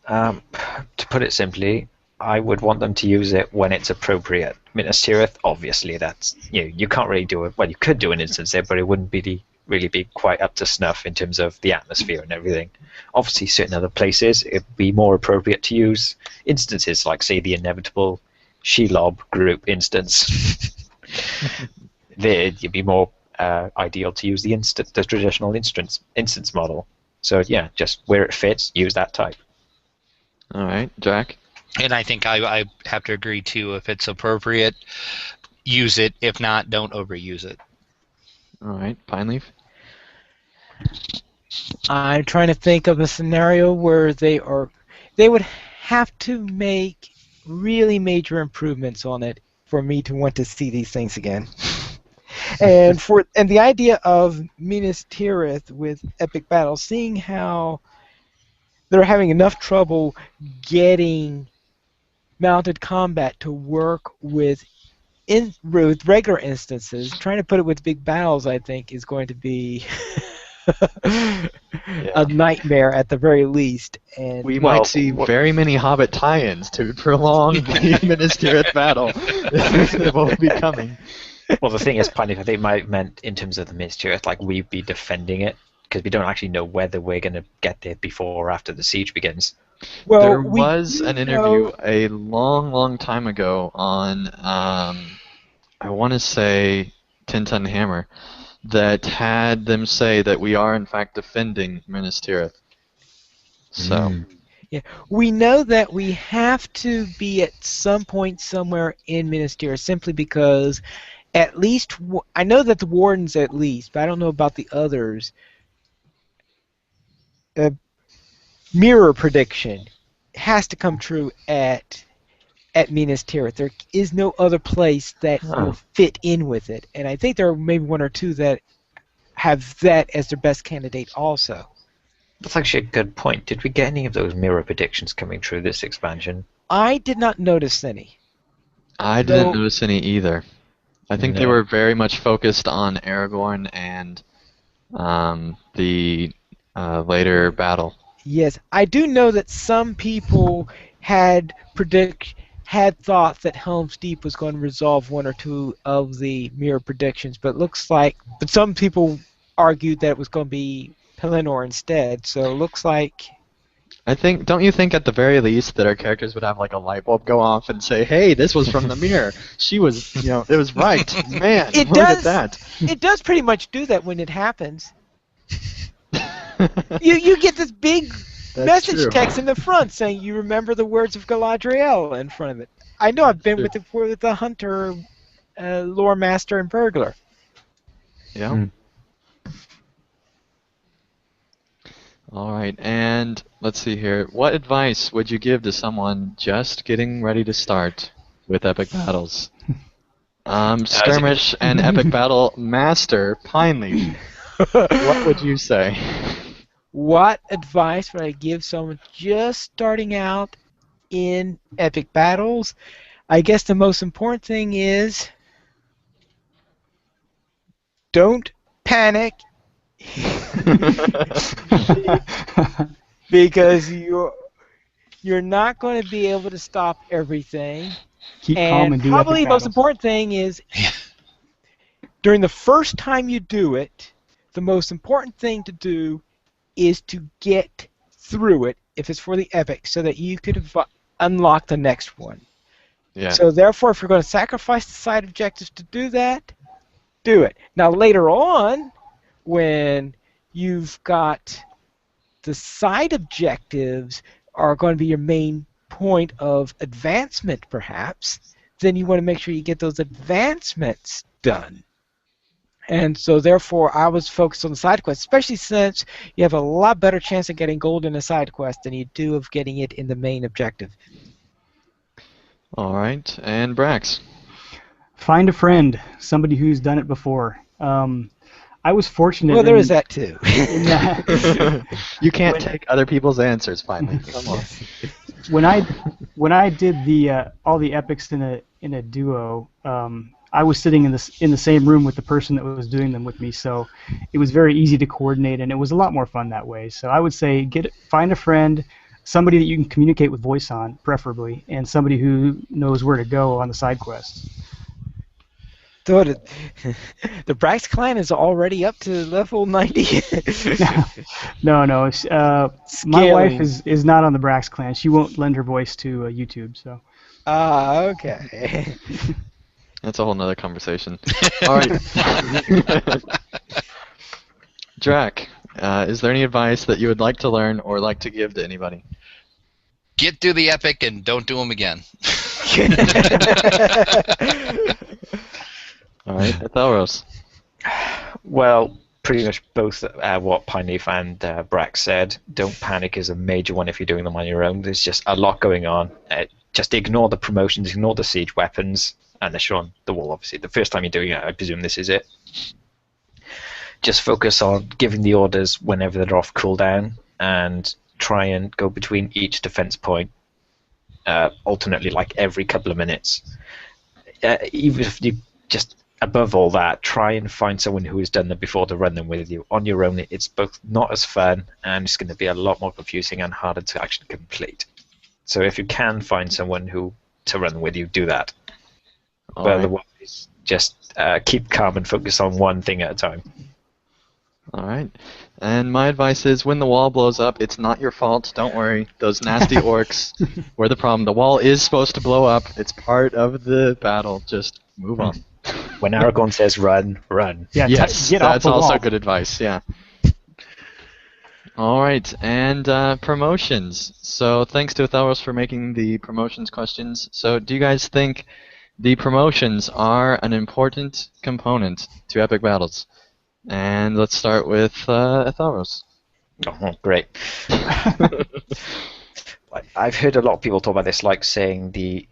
To put it simply, I would want them to use it when it's appropriate. Minas Tirith, obviously, that's you can't really do it. Well, you could do an instance there, but it wouldn't really be quite up to snuff in terms of the atmosphere and everything. Obviously, certain other places it'd be more appropriate to use instances like, say, the inevitable Shelob group instance. There, it'd be more ideal to use the traditional instance model. So yeah, just where it fits, use that type. All right, Jack? And I think I have to agree too. If it's appropriate, use it. If not, don't overuse it. All right, Pineleaf? I'm trying to think of a scenario where they would have to make really major improvements on it for me to want to see these things again. And the idea of Minas Tirith with epic battles, seeing how they're having enough trouble getting mounted combat to work with regular instances, trying to put it with big battles, I think, is going to be a nightmare at the very least. And we might see very many Hobbit tie-ins to prolong the Minas Tirith battle that will be coming. Well, the thing is, I think they might have meant in terms of the Minas Tirith, like we'd be defending it, because we don't actually know whether we're going to get there before or after the siege begins. Well, there was an interview a long time ago on, I want to say, Tin Ton Hammer, that had them say that we are in fact defending Minas Tirith. So. Yeah, we know that we have to be at some point somewhere in Minas Tirith, simply because at least I know that the Wardens at least, but I don't know about the others. Mirror prediction has to come true at Minas Tirith. There is no other place that will fit in with it, and I think there are maybe one or two that have that as their best candidate also. That's actually a good point. Did we get any of those mirror predictions coming through this expansion? I did not notice any. I didn't notice any either. I think they were very much focused on Aragorn and the later battle. Yes, I do know that some people had thought that Helm's Deep was going to resolve one or two of the mirror predictions, but some people argued that it was going to be Pelennor instead. So it looks like. Don't you think at the very least that our characters would have like a light bulb go off and say, "Hey, this was from the mirror. She was, it was right, man. Look at that." It does pretty much do that when it happens. You get this big message text in the front saying you remember the words of Galadriel in front of it. I know I've been with the hunter, lore master, and burglar. Yeah. All right, and let's see here. What advice would you give to someone just getting ready to start with epic battles? Skirmish and epic battle master Pineleaf. What would you say? What advice would I give someone just starting out in epic battles? I guess the most important thing is don't panic because you're not going to be able to stop everything. Keep calm And and do epic probably the most battles. important thing is during the first time you do it, the most important thing to do is to get through it if it's for the epic so that you could unlock the next one. Yeah. So therefore, if you're going to sacrifice the side objectives to do that, do it. Now later on, when you've got the side objectives are going to be your main point of advancement, perhaps, then you want to make sure you get those advancements done. And so therefore, I was focused on the side quest, especially since you have a lot better chance of getting gold in a side quest than you do of getting it in the main objective. All right. And Brax. Find a friend, somebody who's done it before. I was fortunate. Well, there is that too. in that You can't take other people's answers. Finally, come on. when I did the all the epics in a duo, I was sitting in the same room with the person that was doing them with me, so it was very easy to coordinate, and it was a lot more fun that way. So I would say find a friend, somebody that you can communicate with voice on, preferably, and somebody who knows where to go on the side quests. So the Brax clan is already up to level 90. No. My Scaling. wife is not on the Brax clan. She won't lend her voice to YouTube. So. Okay. That's a whole nother conversation. All right. Drac, is there any advice that you would like to learn or like to give to anybody? Get through the epic and don't do them again. All right, Ethelros. Well, pretty much both what Pineleaf and Brax said. Don't panic is a major one if you're doing them on your own. There's just a lot going on. Just ignore the promotions, ignore the siege weapons, unless you're on the wall, obviously. The first time you're doing it, I presume this is it. Just focus on giving the orders whenever they're off cooldown, and try and go between each defense point alternately, like every couple of minutes. Even if you just above all that, try and find someone who has done them before to run them with you. On your own, it's both not as fun, and it's going to be a lot more confusing and harder to actually complete. So if you can find someone to run with you, do that. All But right. otherwise, just keep calm and focus on one thing at a time. All right. And my advice is when the wall blows up, it's not your fault. Don't worry. Those nasty orcs were the problem. The wall is supposed to blow up. It's part of the battle. Just move on. When Aragorn says run, run. Yeah, Yes, get off that's the also wall. good advice, yeah. All right, and promotions. So thanks to Ethelros for making the promotions questions. So do you guys think the promotions are an important component to epic battles? And let's start with Ethelros. Oh, great. I've heard a lot of people talk about this, like saying the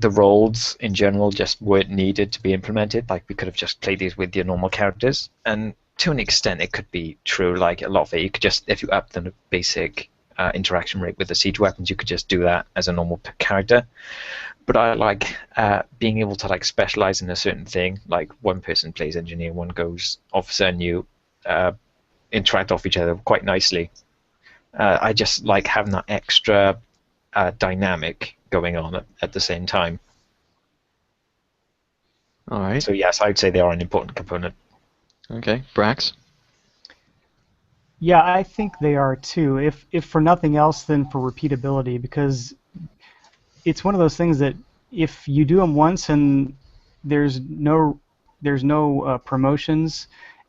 roles in general just weren't needed to be implemented. Like we could have just played these with your normal characters, and to an extent it could be true. Like a lot of it, you could just, if you up the basic interaction rate with the siege weapons, you could just do that as a normal character. But I like being able to like specialize in a certain thing. Like one person plays engineer, one goes officer, and you interact off each other quite nicely. I just like having that extra dynamic going on at the same time. All right. So yes, I'd say they are an important component. Okay, Brax. Yeah, I think they are too. If for nothing else, then for repeatability, because it's one of those things that if you do them once and there's no promotions,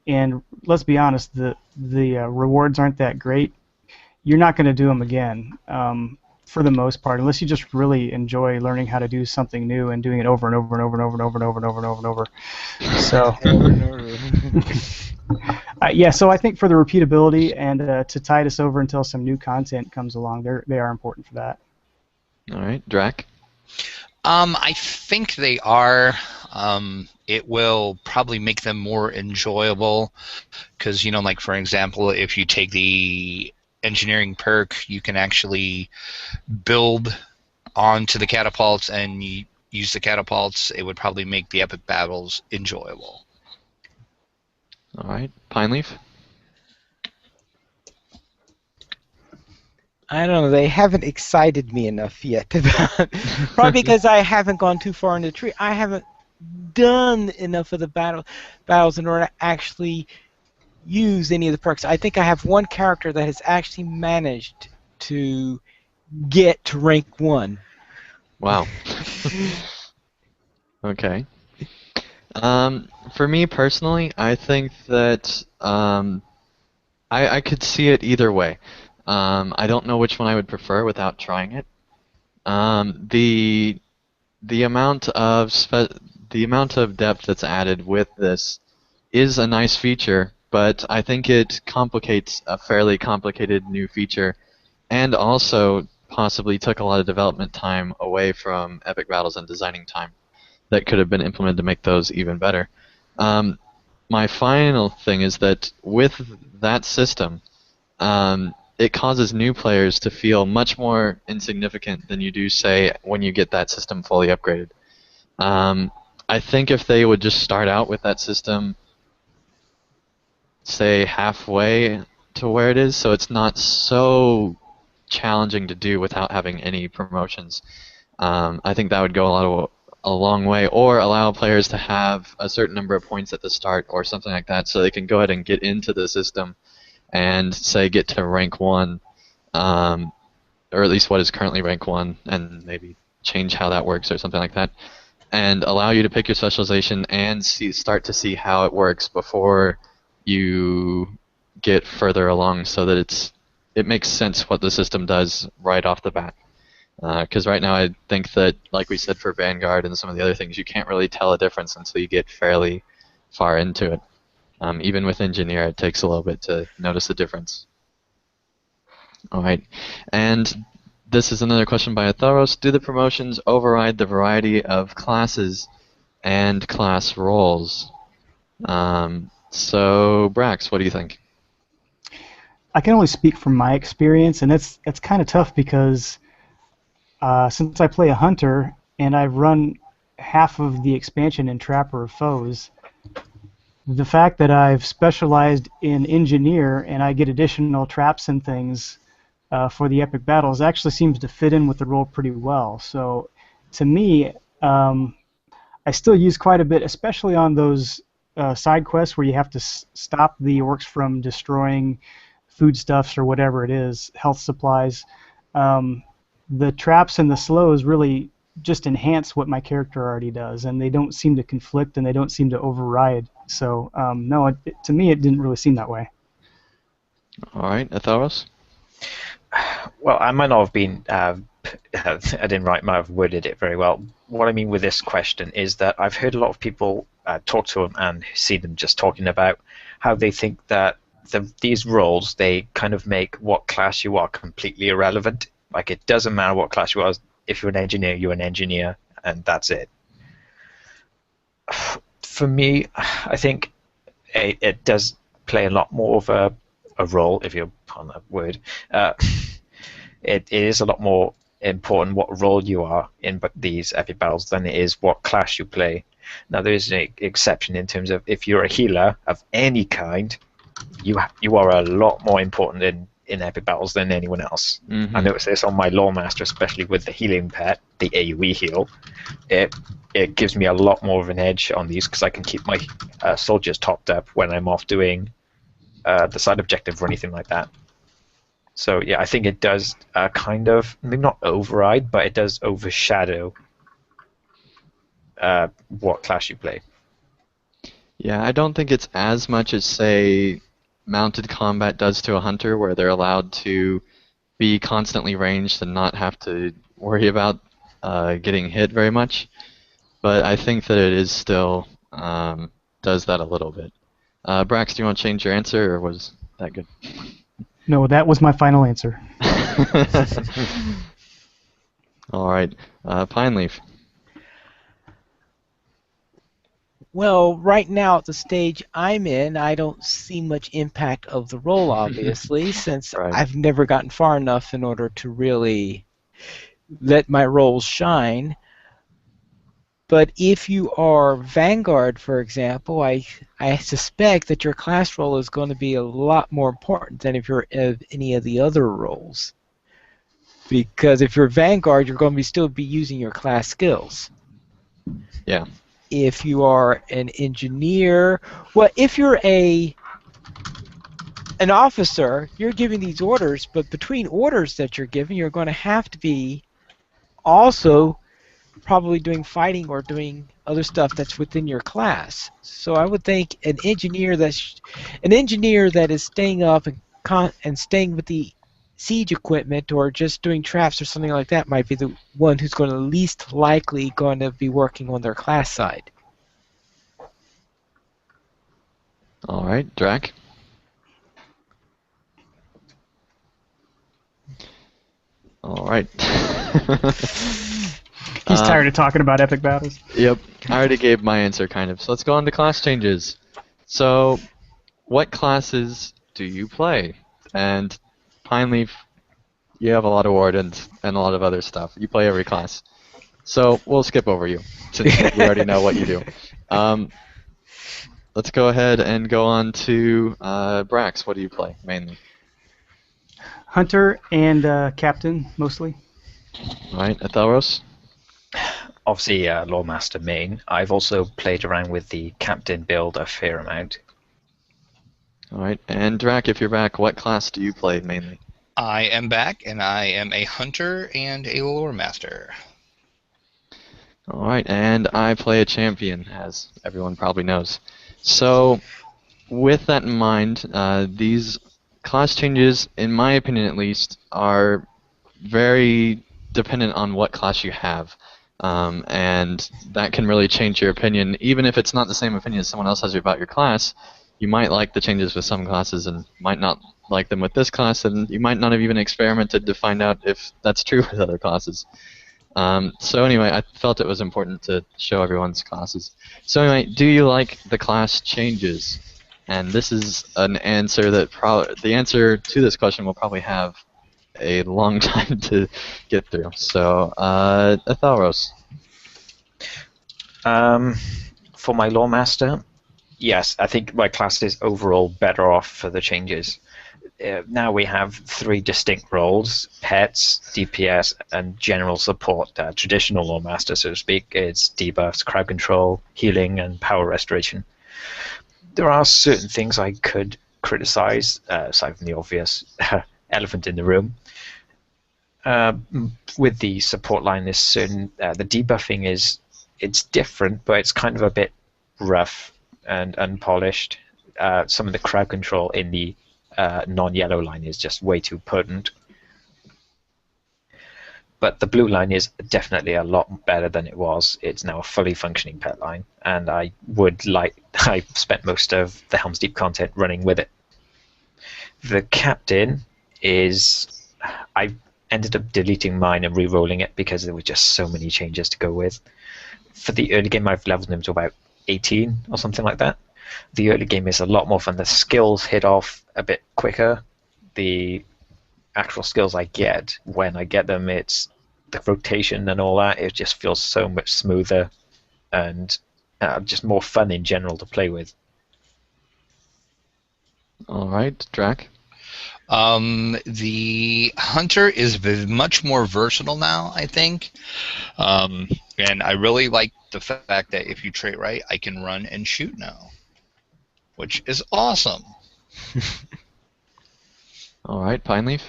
and let's be honest, the rewards aren't that great, you're not going to do them again for the most part, unless you just really enjoy learning how to do something new and doing it over and over and over and over and over and over and over and over and over. So. Yeah, so I think for the repeatability and to tide us over until some new content comes along, they are important for that. All right, Drac. I think they are. It will probably make them more enjoyable because, like for example, if you take the engineering perk, you can actually build onto the catapults and use the catapults, it would probably make the epic battles enjoyable. All right, Pineleaf. I don't know. They haven't excited me enough yet. Probably because I haven't gone too far in the tree. I haven't done enough of the battles in order to actually use any of the perks. I think I have one character that has actually managed to get to rank 1. Wow. Okay. For me personally, I think that I could see it either way. I don't know which one I would prefer without trying it. The amount of the amount of depth that's added with this is a nice feature, but I think it complicates a fairly complicated new feature, and also possibly took a lot of development time away from epic battles and designing time that could have been implemented to make those even better. My final thing is that with that system, it causes new players to feel much more insignificant than you do, say, when you get that system fully upgraded. I think if they would just start out with that system, say, halfway to where it is, so it's not so challenging to do without having any promotions, I think that would go a long way, or allow players to have a certain number of points at the start or something like that, so they can go ahead and get into the system and, say, get to rank 1, or at least what is currently rank 1, and maybe change how that works or something like that, and allow you to pick your specialization and start to see how it works before you get further along, so that it makes sense what the system does right off the bat. Because right now I think that, like we said for Vanguard and some of the other things, you can't really tell a difference until you get fairly far into it. Even with Engineer, it takes a little bit to notice the difference. All right, and this is another question by Atharos. Do the promotions override the variety of classes and class roles? So, Brax, what do you think? I can only speak from my experience, and it's kind of tough because since I play a hunter and I've run half of the expansion in Trapper of Foes, the fact that I've specialized in Engineer and I get additional traps and things for the epic battles actually seems to fit in with the role pretty well. So to me, I still use quite a bit, especially on those side quests where you have to stop the orcs from destroying foodstuffs or whatever it is, health supplies. The traps and the slows really just enhance what my character already does, and they don't seem to conflict and they don't seem to override. So no, to me it didn't really seem that way. All right, Atharos? Well, I might not have been, I didn't might have worded it very well. What I mean with this question is that I've heard a lot of people talk to them and see them just talking about how they think that these roles, they kind of make what class you are completely irrelevant. Like, it doesn't matter what class you are. If you're an engineer, and that's it. For me, I think it does play a lot more of a role, if you're on that word. It is a lot more important what role you are in these epic battles than it is what class you play. Now, there is an exception in terms of if you're a healer of any kind, you are a lot more important in epic battles than anyone else. Mm-hmm. I noticed this on my Lawmaster, especially with the healing pet, the AoE heal. It gives me a lot more of an edge on these because I can keep my soldiers topped up when I'm off doing the side objective or anything like that. So yeah, I think it does kind of, maybe not override, but it does overshadow what class you play. Yeah, I don't think it's as much as, say, mounted combat does to a hunter, where they're allowed to be constantly ranged and not have to worry about getting hit very much. But I think that it is still does that a little bit. Brax, do you want to change your answer, or was that good? No, that was my final answer. All right, Pineleaf. Well, right now at the stage I'm in, I don't see much impact of the role, obviously, since Right. I've never gotten far enough in order to really let my roles shine. But if you are Vanguard, for example, I suspect that your class role is going to be a lot more important than if you're of any of the other roles. Because if you're Vanguard, you're going to still be using your class skills. Yeah. If you are an engineer, well, if you're an officer, you're giving these orders, but between orders that you're giving, you're going to have to be also probably doing fighting or doing other stuff that's within your class. So I would think an engineer that is staying up and staying with the siege equipment or just doing traps or something like that might be the one who's going to least likely going to be working on their class side. All right, Drac. All right. He's tired of talking about epic battles. Yep, I already gave my answer, kind of. So let's go on to class changes. So, what classes do you play? And Pineleaf, you have a lot of wardens and a lot of other stuff. You play every class. So we'll skip over you, since we already know what you do. Let's go ahead and go on to Brax. What do you play, mainly? Hunter and Captain, mostly. All right, Ethelros? Obviously, Lawmaster main. I've also played around with the Captain build a fair amount. All right, and Drac, if you're back, what class do you play, mainly? I am back, and I am a hunter and a lore master. All right, and I play a champion, as everyone probably knows. So, with that in mind, these class changes, in my opinion at least, are very dependent on what class you have. And that can really change your opinion. Even if it's not the same opinion as someone else has about your class, you might like the changes with some classes and might not like them with this class, and you might not have even experimented to find out if that's true with other classes. So anyway, I felt it was important to show everyone's classes. So anyway, do you like the class changes? And this is an answer that the answer to this question will probably have a long time to get through. So, Ethelros. For my Lawmaster, yes, I think my class is overall better off for the changes. Now we have 3 distinct roles: pets, DPS, and general support. Traditional Lawmaster, so to speak, is debuffs, crowd control, healing, and power restoration. There are certain things I could criticize, aside from the obvious elephant in the room. With the support line, there's certain the debuffing it's different, but it's kind of a bit rough and unpolished. Some of the crowd control in the non-yellow line is just way too potent. But the blue line is definitely a lot better than it was. It's now a fully functioning pet line, and I spent most of the Helm's Deep content running with it. The captain I ended up deleting mine and re-rolling it because there were just so many changes to go with. For the early game, I've leveled him to about 18 or something like that. The early game is a lot more fun. The skills hit off a bit quicker. The actual skills I get, when I get them, it's the rotation and all that. It just feels so much smoother and just more fun in general to play with. All right, Drac. The hunter is much more versatile now, I think. And I really like the fact that if you trait right, I can run and shoot now, which is awesome. All right, Pineleaf.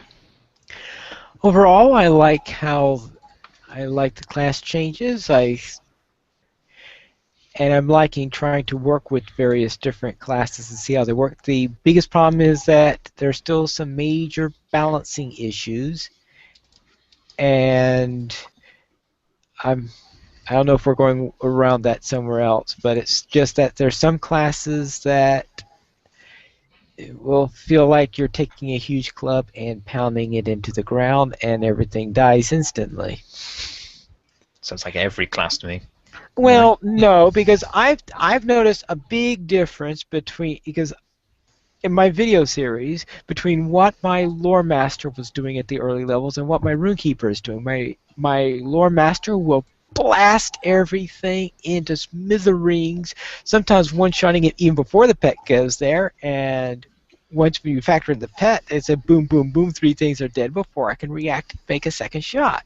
Overall, I like the class changes. I'm liking trying to work with various different classes and see how they work. The biggest problem is that there's still some major balancing issues, and I don't know if we're going around that somewhere else, but it's just that there's some classes that will feel like you're taking a huge club and pounding it into the ground, and everything dies instantly. Sounds like every class to me. Well, no, because I've noticed a big difference because in my video series between what my lore master was doing at the early levels and what my runekeeper is doing. My lore master will blast everything into smithereens, sometimes one-shotting it even before the pet goes there, and once you factor in the pet, it's a boom, boom, boom, three things are dead before I can react and make a second shot.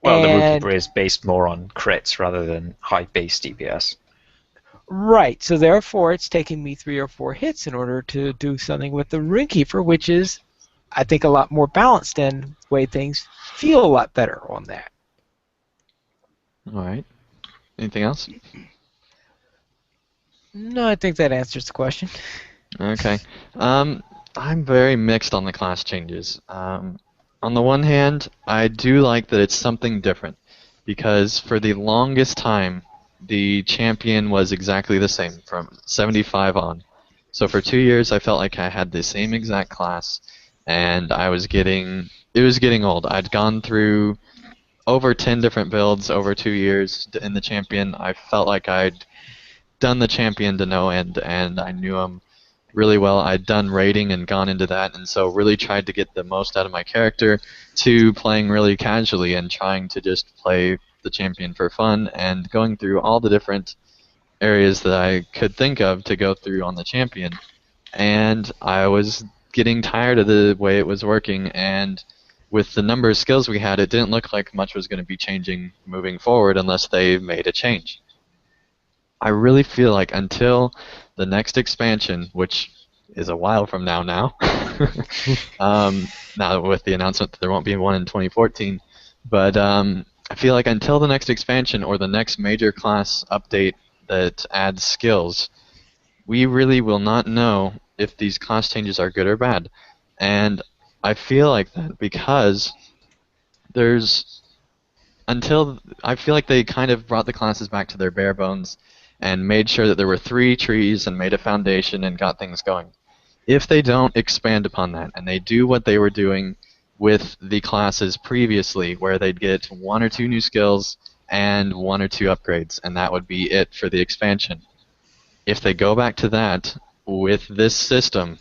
Well, the And Rootkeeper is based more on crits rather than high base DPS. right, so therefore it's taking me 3 or 4 hits in order to do something with the Runekeeper, which is, I think, a lot more balanced and the way things feel a lot better on that. All right. Anything else? No, I think that answers the question. Okay. I'm very mixed on the class changes. On the one hand, I do like that it's something different, because for the longest time, the champion was exactly the same from 75 on. So for 2 years, I felt like I had the same exact class, and it was getting old. I'd gone through over 10 different builds over 2 years in the champion. I felt like I'd done the champion to no end, and I knew him really well. I'd done raiding and gone into that, and so really tried to get the most out of my character to playing really casually and trying to just play the champion for fun and going through all the different areas that I could think of to go through on the champion. And I was getting tired of the way it was working, and with the number of skills we had, it didn't look like much was going to be changing moving forward unless they made a change. I really feel like until the next expansion, which is a while from now, now with the announcement that there won't be one in 2014, but I feel like until the next expansion or the next major class update that adds skills, we really will not know if these class changes are good or bad. And I feel like that because there's until I feel like they kind of brought the classes back to their bare bones and made sure that there were 3 trees and made a foundation and got things going. If they don't expand upon that and they do what they were doing with the classes previously, where they'd get 1 or 2 new skills and 1 or 2 upgrades, and that would be it for the expansion. If they go back to that with this system,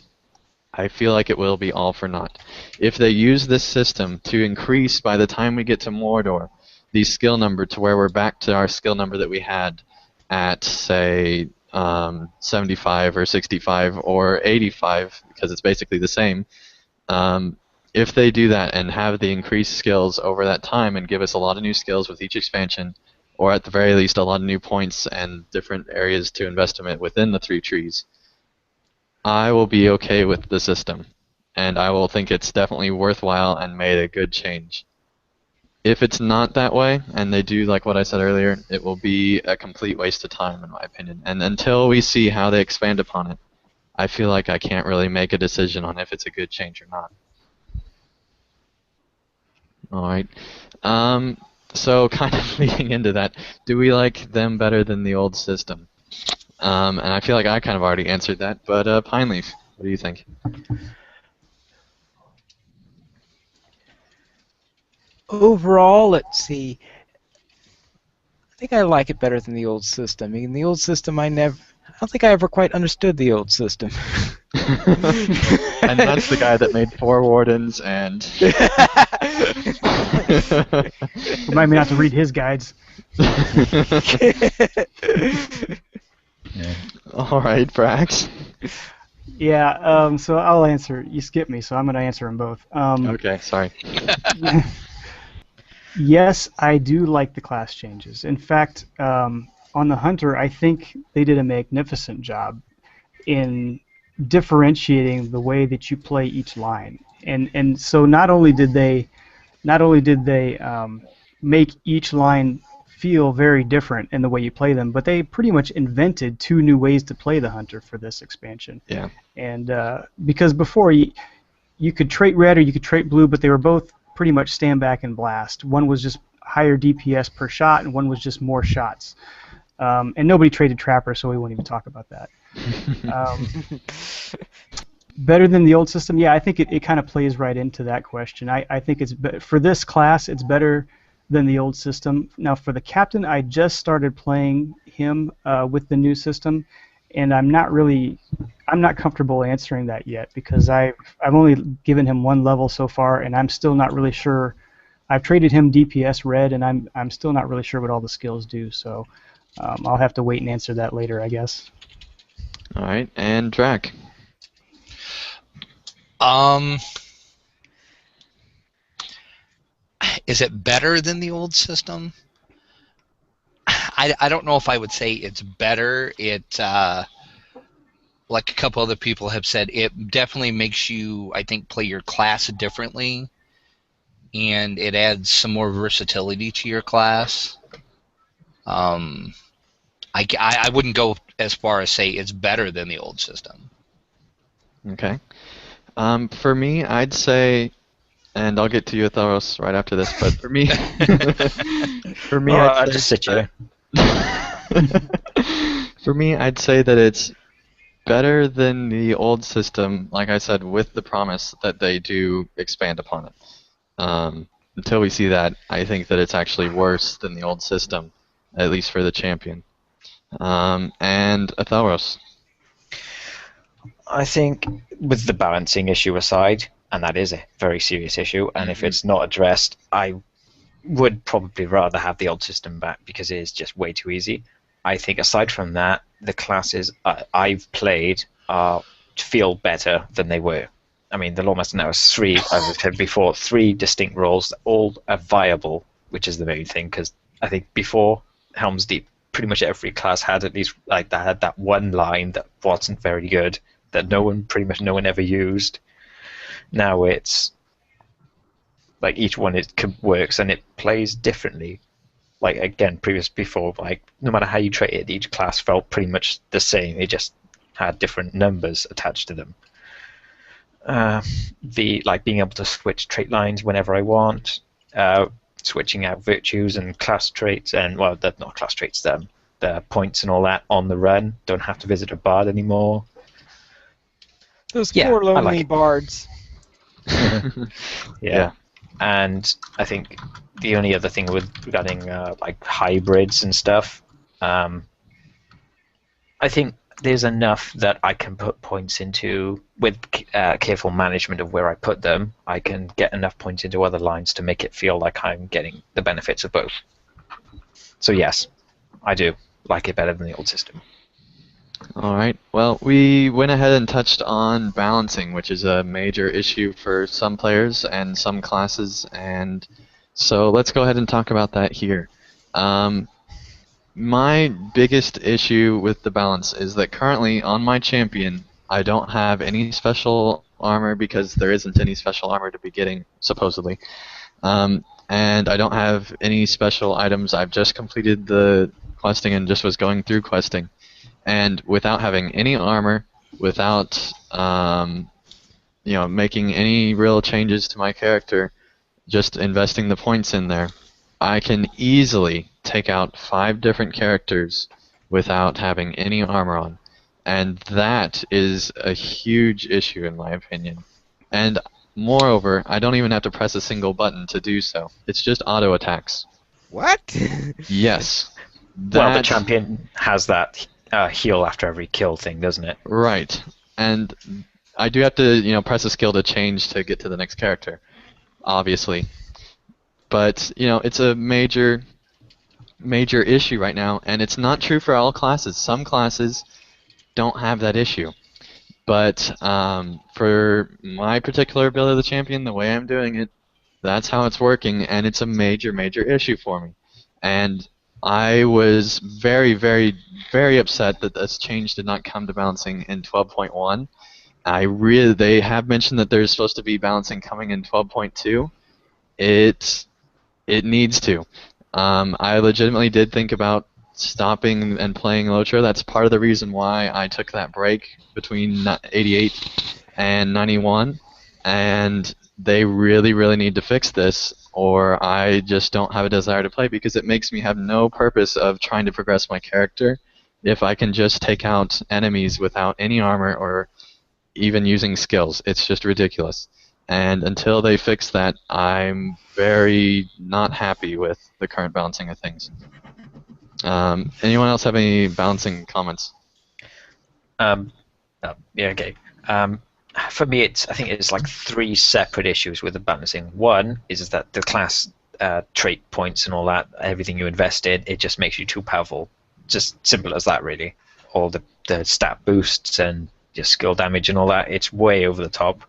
I feel like it will be all for naught. If they use this system to increase by the time we get to Mordor the skill number to where we're back to our skill number that we had at, say, 75 or 65 or 85, because it's basically the same, if they do that and have the increased skills over that time and give us a lot of new skills with each expansion, or at the very least a lot of new points and different areas to invest in it within the 3 trees, I will be okay with the system, and I will think it's definitely worthwhile and made a good change. If it's not that way, and they do like what I said earlier, it will be a complete waste of time, in my opinion. And until we see how they expand upon it, I feel like I can't really make a decision on if it's a good change or not. Alright. So kind of leading into that, do we like them better than the old system? And I feel like I kind of already answered that, but Pineleaf, what do you think? Overall, let's see. I think I like it better than the old system. In the old system, I don't think I ever quite understood the old system. And that's the guy that made 4 wardens and... Remind me not to read his guides. Alright, Brax. Yeah, so I'll answer. You skipped me, so I'm going to answer them both. Okay, sorry. Yes, I do like the class changes. In fact, on the Hunter, I think they did a magnificent job in differentiating the way that you play each line. And so not only did they make each line feel very different in the way you play them, but they pretty much invented 2 new ways to play the Hunter for this expansion. Yeah. And because before you could trait red or you could trait blue, but they were both pretty much stand back and blast. One was just higher DPS per shot, and one was just more shots. And nobody traded Trapper, so we won't even talk about that. Better than the old system? Yeah, I think it kind of plays right into that question. I think for this class, it's better than the old system. Now, for the captain, I just started playing him with the new system, and I'm not comfortable answering that yet because I've only given him 1 level so far, and I'm still not really sure I've traded him DPS red, and I'm still not really sure what all the skills do. So I'll have to wait and answer that later, I guess. All right, and Drac. Is it better than the old system? I don't know if I would say it's better. It like a couple other people have said, it definitely makes you, I think, play your class differently, and it adds some more versatility to your class. I wouldn't go as far as say it's better than the old system. Okay. For me, I'd say, and I'll get to you, Thoros, right after this. But for me, for me, I'll I'd say just sit here. for me, I'd say that it's better than the old system. Like I said, with the promise that they do expand upon it. Until we see that, I think that it's actually worse than the old system, at least for the champion. And Athelros. I think with the balancing issue aside, and that is a very serious issue, and if it's not addressed, I would probably rather have the old system back because it is just way too easy. I think aside from that, the classes I've played feel better than they were. I mean, the Lawmaster now has three, as I said before, three distinct roles, all are viable, which is the main thing, because I think before Helm's Deep, pretty much every class had at least like that had that one line that wasn't very good, that pretty much no one ever used. Now it's like each one works and it plays differently. Like again, before, like no matter how you trait it, each class felt pretty much the same. It just had different numbers attached to them. Being able to switch trait lines whenever I want, switching out virtues and class traits, and well, they're not class traits, the points and all that on the run. Don't have to visit a bard anymore. Those Yeah, poor I like lonely it. bards. Yeah. And I think the only other thing regarding like hybrids and stuff, I think there's enough that I can put points into with careful management of where I put them. I can get enough points into other lines to make it feel like I'm getting the benefits of both. So yes, I do like it better than the old system. All right. Well, we went ahead and touched on balancing, which is a major issue for some players and some classes, and so let's go ahead and talk about that here. My biggest issue with the balance is that currently on my champion, I don't have any special armor because there isn't any special armor to be getting, supposedly. And I don't have any special items. I've just completed the questing and just was going through questing. And without having any armor, without making any real changes to my character, just investing the points in there, I can easily take out 5 different characters without having any armor on. And that is a huge issue in my opinion. And moreover, I don't even have to press a single button to do so. It's just auto attacks. What? Yes. Well, the champion has that heal after every kill thing, doesn't it? Right. And I do have to, press a skill to change to get to the next character, obviously. But, it's a major issue right now, and it's not true for all classes. Some classes don't have that issue. But for my particular ability of the champion, the way I'm doing it, that's how it's working, and it's a major, major issue for me. And I was very, very, very upset that this change did not come to balancing in 12.1. They have mentioned that there's supposed to be balancing coming in 12.2. It needs to. I legitimately did think about stopping and playing LOTRO. That's part of the reason why I took that break between 88 and 91. And they really, really need to fix this, or I just don't have a desire to play because it makes me have no purpose of trying to progress my character if I can just take out enemies without any armor or even using skills. It's just ridiculous. And until they fix that, I'm very not happy with the current balancing of things. Anyone else have any balancing comments? Yeah, okay. for me, I think it's like three separate issues with the balancing. One is that the class trait points and all that, everything you invest in, it just makes you too powerful. Just simple as that, really. All the stat boosts and your skill damage and all that, it's way over the top.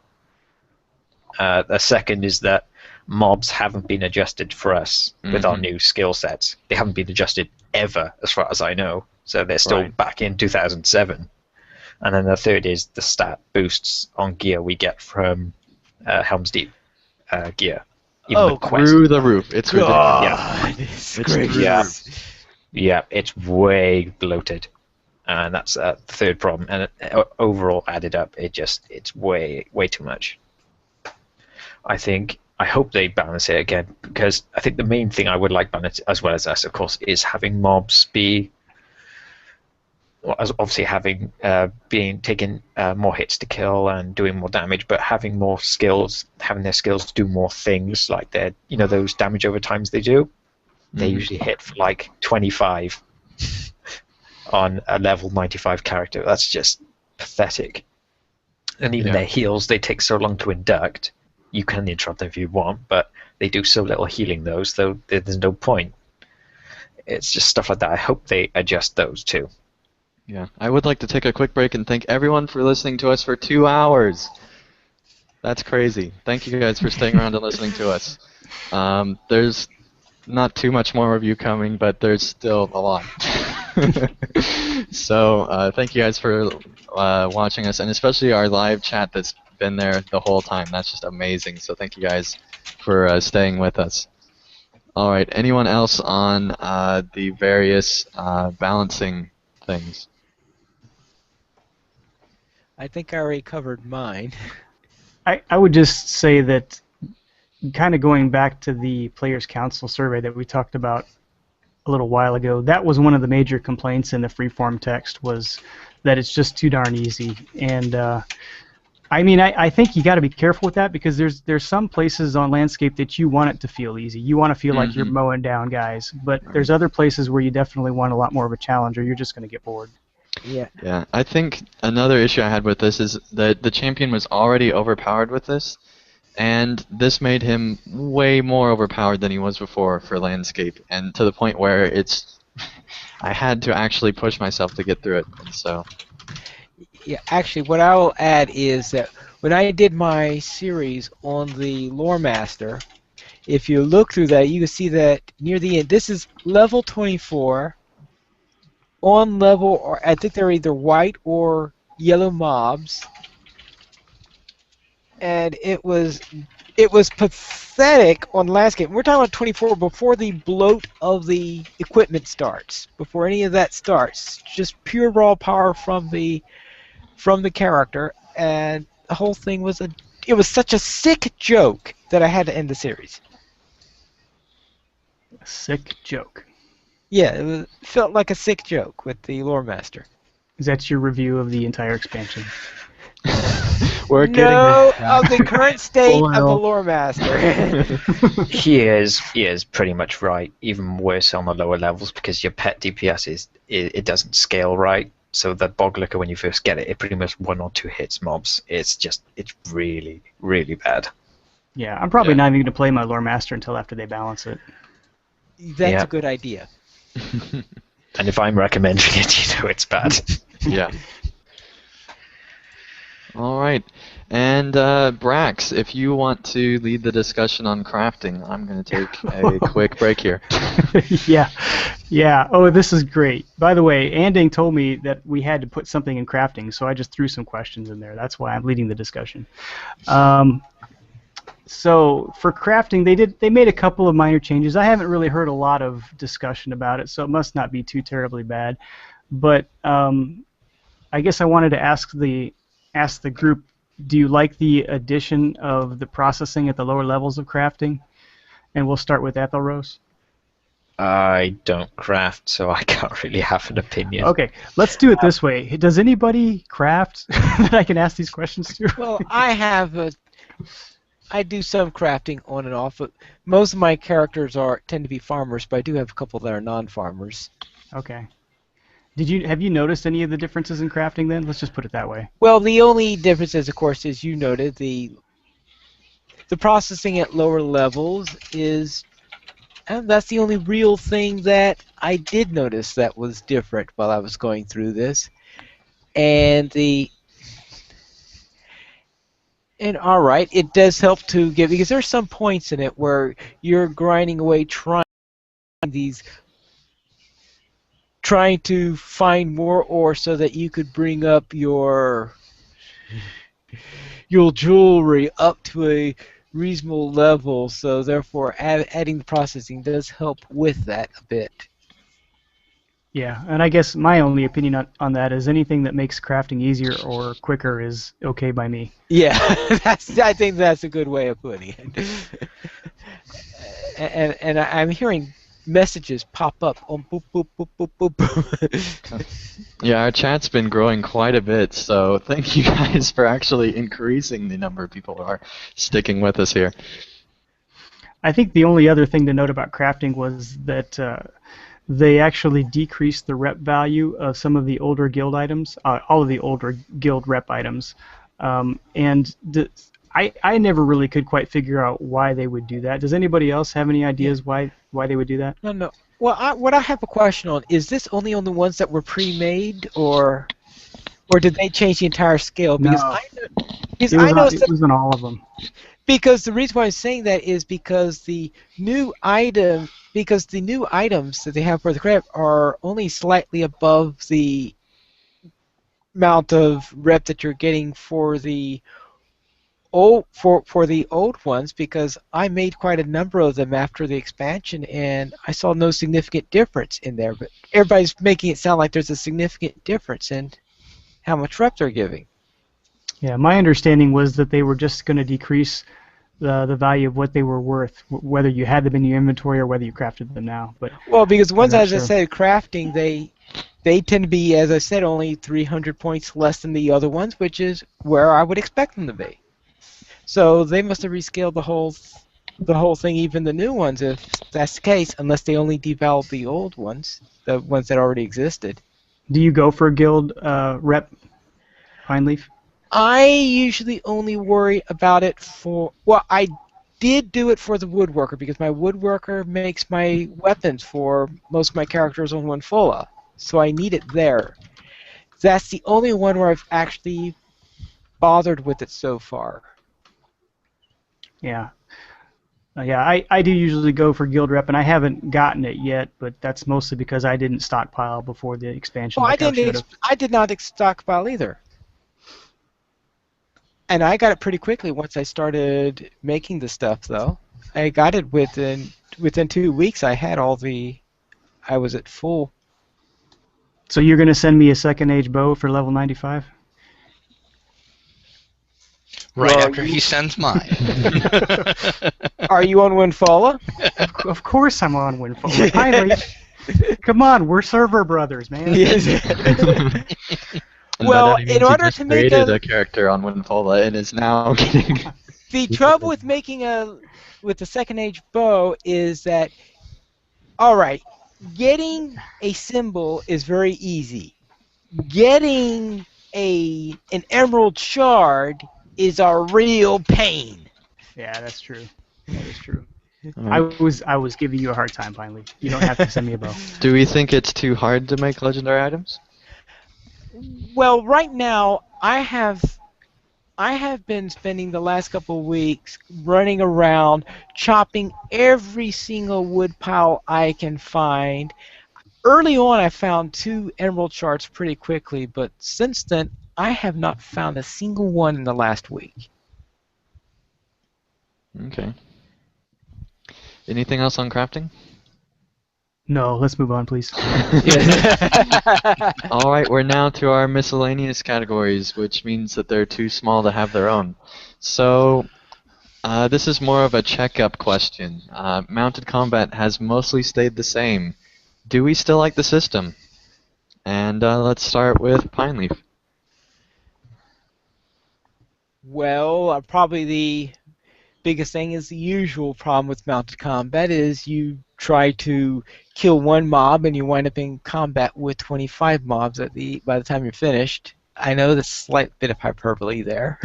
The second is that mobs haven't been adjusted for us with our new skill sets. They haven't been adjusted ever, as far as I know. So they're still back in 2007. And then the third is the stat boosts on gear we get from Helm's Deep gear. Even the quest. Through the roof. It's ridiculous. Yeah. It's It's great. Yeah, it's way bloated. And that's the third problem. And overall added up, it's way too much. I hope they balance it again, because I think the main thing I would like balance, as well as us, of course, is having mobs be, well, obviously having being taking more hits to kill and doing more damage, but having more skills, having their skills do more things, like their, those damage over times they do. They usually hit for like 25 on a level 95 character. That's just pathetic. And even their heals, they take so long to induct. You can interrupt them if you want, but they do so little healing those, so there's no point. It's just stuff like that. I hope they adjust those too. Yeah, I would like to take a quick break and thank everyone for listening to us for 2 hours. That's crazy. Thank you guys for staying around and listening to us. There's not too much more review coming, but there's still a lot. So thank you guys for watching us, and especially our live chat that's been there the whole time. That's just amazing. So thank you guys for staying with us. All right. Anyone else on the various balancing things? I think I already covered mine. I would just say that, kind of going back to the Players' Council survey that we talked about a little while ago, that was one of the major complaints in the freeform text, was that it's just too darn easy. And I mean, I think you got to be careful with that, because there's some places on landscape that you want it to feel easy. You want to feel like you're mowing down guys, but there's other places where you definitely want a lot more of a challenge, or you're just going to get bored. Yeah. Yeah, I think another issue I had with this is that the champion was already overpowered with this, and this made him way more overpowered than he was before for landscape, and to the point where it's I had to actually push myself to get through it. And so Yeah, actually, what I will add is that when I did my series on the Lore Master, if you look through that, you can see that near the end, this is level 24. On level, or I think they're either white or yellow mobs, and it was pathetic on landscape. We're talking about 24 before the bloat of the equipment starts, before any of that starts. Just pure raw power from the character, and the whole thing was it was such a sick joke that I had to end the series. A sick joke. Yeah, it felt like a sick joke with the Lore Master. Is that your review of the entire expansion? we're getting No, there. of the current state Full of the hell. Lore Master. He is pretty much right. Even worse on the lower levels, because your pet DPS it doesn't scale right. So the bog liquor, when you first get it, it pretty much 1 or 2 hits mobs. It's really, really bad. Yeah, I'm probably not even going to play my Lore Master until after they balance it. That's a good idea. And if I'm recommending it, it's bad. Yeah. All right. And Brax, if you want to lead the discussion on crafting, I'm going to take a quick break here. Yeah. Oh, this is great. By the way, Anding told me that we had to put something in crafting, so I just threw some questions in there. That's why I'm leading the discussion. So for crafting, they made a couple of minor changes. I haven't really heard a lot of discussion about it, so it must not be too terribly bad. But I guess I wanted to ask the group, do you like the addition of the processing at the lower levels of crafting? And we'll start with Ethelrose. I don't craft, so I can't really have an opinion. Okay, let's do it this way. Does anybody craft that I can ask these questions to? Well, I do some crafting on and off, but most of my characters tend to be farmers, but I do have a couple that are non-farmers. Okay. Have you noticed any of the differences in crafting then? Let's just put it that way. Well, the only difference is, of course, as you noted, the processing at lower levels is, and that's the only real thing that I did notice that was different while I was going through this. And all right, it does help to get, because there's some points in it where you're grinding away these trying to find more ore so that you could bring up your jewelry up to a reasonable level. So therefore, adding the processing does help with that a bit. Yeah, and I guess my only opinion on that is anything that makes crafting easier or quicker is okay by me. Yeah, I think that's a good way of putting it. And I'm hearing messages pop up on boop boop boop boop boop. Yeah, our chat's been growing quite a bit, so thank you guys for actually increasing the number of people who are sticking with us here. I think the only other thing to note about crafting was that they actually decreased the rep value of some of the older guild items, all of the older guild rep items. I never really could quite figure out why they would do that. Does anybody else have any ideas why they would do that? No. Well, what I have a question on is this only on the ones that were pre-made, or did they change the entire scale? Because No. I know It was on all of them. because the reason why I'm saying that is because the new items that they have for the craft are only slightly above the amount of rep that you're getting for the old ones, because I made quite a number of them after the expansion and I saw no significant difference in there, but everybody's making it sound like there's a significant difference in how much rep they're giving. Yeah, my understanding was that they were just going to decrease the value of what they were worth, whether you had them in your inventory or whether you crafted them now. But well, because the ones, not as I sure. said, crafting, they tend to be, as I said, only 300 points less than the other ones, which is where I would expect them to be. So they must have rescaled the whole thing, even the new ones, if that's the case, unless they only devalued the old ones, the ones that already existed. Do you go for guild rep, Pineleaf? I usually only worry about it I did do it for the woodworker, because my woodworker makes my weapons for most of my characters on Winfola, so I need it there. That's the only one where I've actually bothered with it so far. Yeah. I do usually go for guild rep, and I haven't gotten it yet, but that's mostly because I didn't stockpile before the expansion Well, like I should have. I did not stockpile either. And I got it pretty quickly once I started making the stuff, though. I got it within 2 weeks. I was at full. So you're going to send me a second age bow for level 95? Right Well, after he sends mine. Are you on Winfola? Of course I'm on Winfola. Pineleaf, come on, we're server brothers, man. Yes. And Well, by that he in means he order just to make created a character on Winfola and is now getting... the trouble with making with the second age bow is that, all right, getting a symbol is very easy. Getting an emerald shard is a real pain. Yeah, that's true. That is true. Alright. I was giving you a hard time, Pineleaf. You don't have to send me a bow. Do we think it's too hard to make legendary items? Well, right now I have been spending the last couple of weeks running around chopping every single wood pile I can find. Early on, I found 2 emerald shards pretty quickly, but since then, I have not found a single one in the last week. Okay. Anything else on crafting? No, let's move on, please. Alright, we're now to our miscellaneous categories, which means that they're too small to have their own. So, this is more of a checkup question. Mounted combat has mostly stayed the same. Do we still like the system? And let's start with Pineleaf. Well, probably the biggest thing is the usual problem with mounted combat is you try to kill one mob and you wind up in combat with 25 mobs by the time you're finished. I know that's a slight bit of hyperbole there.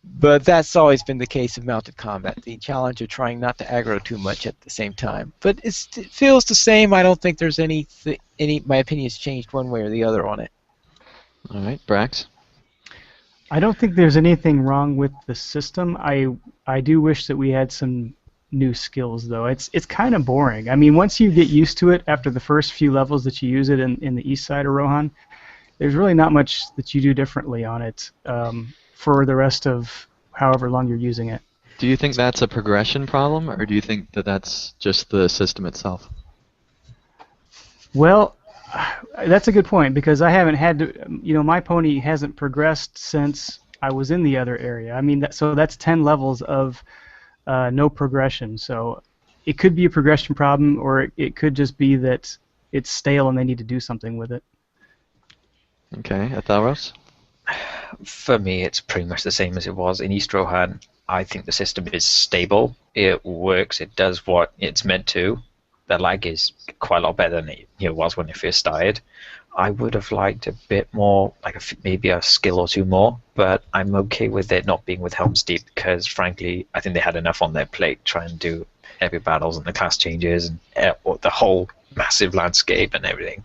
But that's always been the case of mounted combat, the challenge of trying not to aggro too much at the same time. But it feels the same. I don't think there's any my opinion's changed one way or the other on it. All right, Brax. I don't think there's anything wrong with the system. I do wish that we had some new skills though. It's kind of boring. I mean, once you get used to it after the first few levels that you use it in the east side of Rohan, there's really not much that you do differently on it for the rest of however long you're using it. Do you think that's a progression problem, or do you think that that's just the system itself? Well, that's a good point because I haven't had to, my pony hasn't progressed since I was in the other area. I mean, so that's 10 levels of no progression. So it could be a progression problem, or it could just be that it's stale and they need to do something with it. Okay, Atharos? For me, it's pretty much the same as it was in East Rohan. I think the system is stable. It works. It does what it's meant to. The lag is quite a lot better than it was when it first started. I would have liked a bit more, like maybe a skill or two more, but I'm okay with it not being with Helm's Deep because, frankly, I think they had enough on their plate trying to do epic battles and the class changes and the whole massive landscape and everything.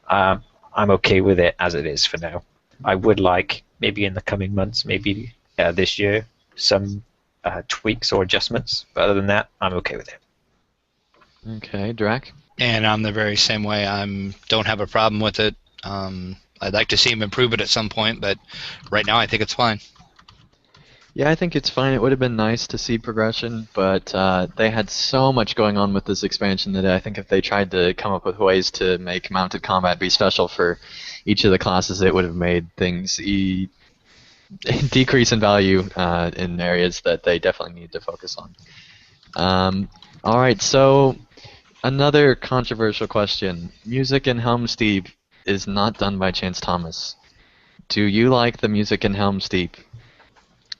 I'm okay with it as it is for now. I would like, maybe in the coming months, maybe this year, some tweaks or adjustments, but other than that, I'm okay with it. Okay, Drac? And I'm the very same way. Don't have a problem with it. I'd like to see him improve it at some point, but right now I think it's fine. Yeah, I think it's fine. It would have been nice to see progression, but they had so much going on with this expansion that I think if they tried to come up with ways to make mounted combat be special for each of the classes, it would have made things decrease in value in areas that they definitely need to focus on. All right, so another controversial question. Music in Helm's Deep is not done by Chance Thomas. Do you like the music in Helm's Deep?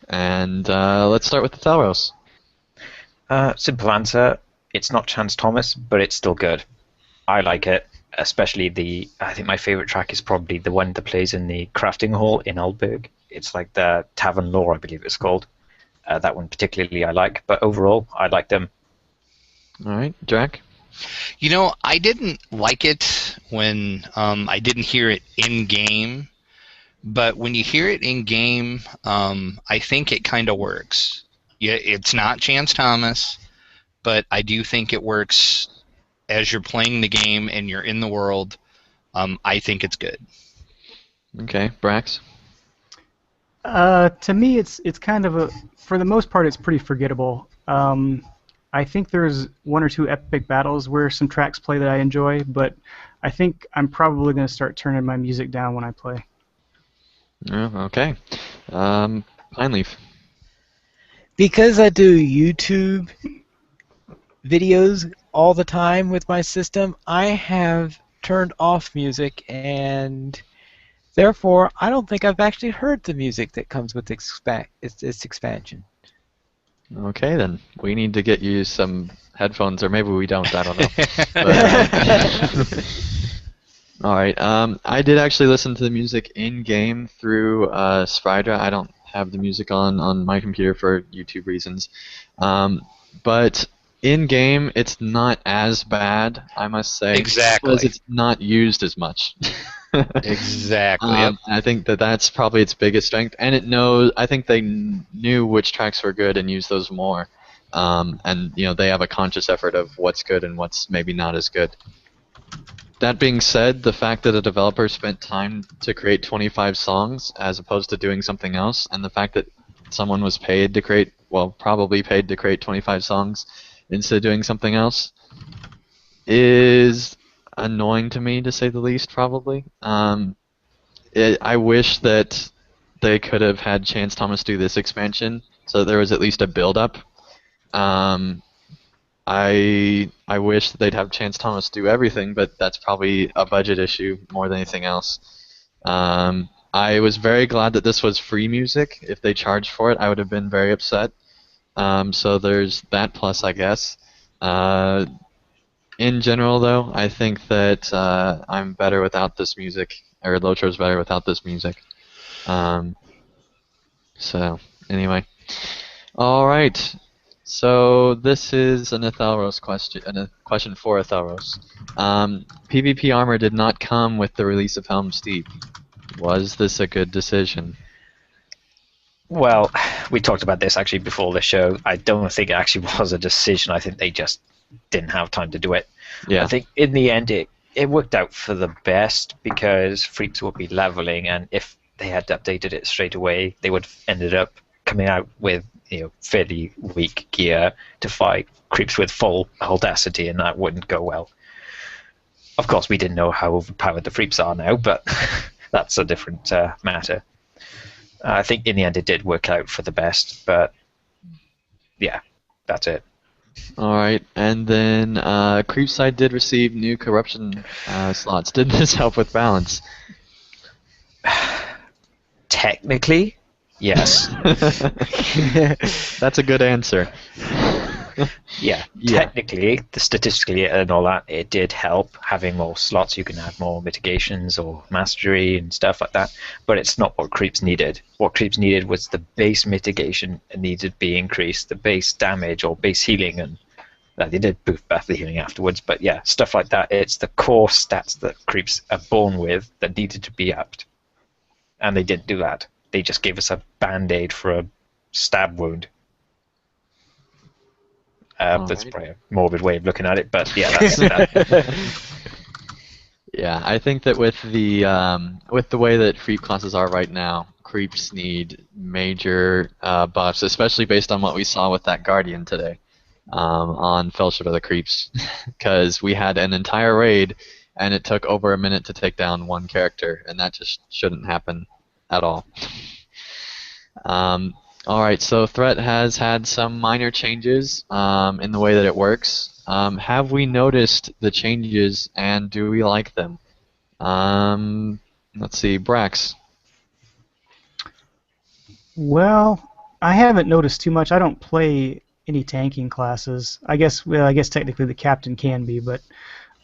And let's start with the Thalros. Simple answer, it's not Chance Thomas, but it's still good. I like it, especially I think my favorite track is probably the one that plays in the crafting hall in Aldberg. It's like the Tavern Lore, I believe it's called. That one particularly I like, but overall, I like them. All right, Jack? I didn't like it when I didn't hear it in-game. But when you hear it in game, I think it kind of works. Yeah, it's not Chance Thomas, but I do think it works as you're playing the game and you're in the world. I think it's good. Okay, Brax. To me, it's kind of for the most part, it's pretty forgettable. I think there's one or two epic battles where some tracks play that I enjoy, but I think I'm probably going to start turning my music down when I play. Okay. Pineleaf. Because I do YouTube videos all the time with my system, I have turned off music, and therefore I don't think I've actually heard the music that comes with its expansion. Okay, then. We need to get you some headphones, or maybe we don't, I don't know. But, all right. I did actually listen to the music in-game through Spydra. I don't have the music on my computer for YouTube reasons. But in-game, it's not as bad, I must say. Exactly. Because it's not used as much. Exactly. Yep. I think that's probably its biggest strength. And I think they knew which tracks were good and used those more. And they have a conscious effort of what's good and what's maybe not as good. That being said, the fact that a developer spent time to create 25 songs as opposed to doing something else, and the fact that someone was probably paid to create 25 songs instead of doing something else, is annoying to me, to say the least, probably. I wish that they could have had Chance Thomas do this expansion so that there was at least a build-up. I wish that they'd have Chance Thomas do everything, but that's probably a budget issue more than anything else. I was very glad that this was free music. If they charged for it, I would have been very upset. So there's that plus, I guess. In general, though, I think that I'm better without this music, or LOTRO's better without this music. Um, so, anyway. All right. So this is an Ethelros question, a question for Ethelros. PvP armor did not come with the release of Helm Steep. Was this a good decision? Well, we talked about this actually before the show. I don't think it actually was a decision. I think they just didn't have time to do it. Yeah. I think in the end it worked out for the best because Freeps would be leveling, and if they had updated it straight away, they would have ended up coming out with fairly weak gear to fight creeps with full audacity, and that wouldn't go well. Of course, we didn't know how overpowered the Freeps are now, but that's a different matter. I think in the end it did work out for the best, but yeah, that's it. All right, and then Creepside did receive new corruption slots. Did this help with balance? Technically, yes. That's a good answer. Yeah, Yeah. technically, statistically and all that, it did help having more slots. You can add more mitigations or mastery and stuff like that, but it's not what creeps needed. What creeps needed was the base mitigation needed to be increased, the base damage or base healing, and they did boost back the healing afterwards, but yeah, stuff like that. It's the core stats that creeps are born with that needed to be upped, and they didn't do that. They just gave us a band-aid for a stab wound. That's right. probably a morbid way of looking at it, but yeah, that's that. Yeah, I think that with the way that creep classes are right now, creeps need major buffs, especially based on what we saw with that Guardian today on Fellowship of the Creeps, because we had an entire raid and it took over a minute to take down one character, and that just shouldn't happen at all. All right, so Threat has had some minor changes in the way that it works. Have we noticed the changes, and do we like them? Let's see, Brax. Well, I haven't noticed too much. I don't play any tanking classes. I guess technically the captain can be, but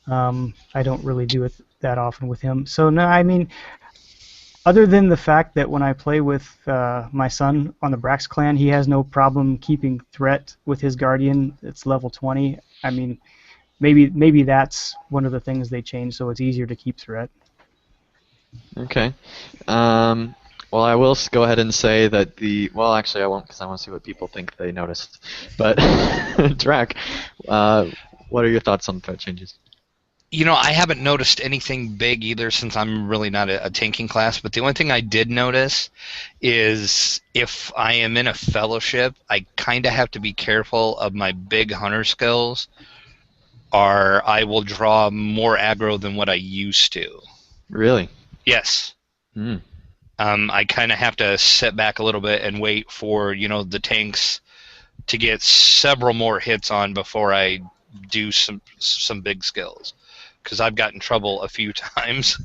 I don't really do it that often with him. So no, I mean, other than the fact that when I play with my son on the Brax clan, he has no problem keeping Threat with his Guardian. It's level 20. I mean, maybe that's one of the things they changed, so it's easier to keep Threat. Okay. Well, I will go ahead and say that well, actually, I won't, because I want to see what people think they noticed. But Drac, what are your thoughts on Threat changes? I haven't noticed anything big either, since I'm really not a tanking class, but the only thing I did notice is if I am in a fellowship, I kind of have to be careful of my big hunter skills, or I will draw more aggro than what I used to. Really? Yes. Hmm. I kind of have to sit back a little bit and wait for, the tanks to get several more hits on before I do some big skills, because I've gotten in trouble a few times.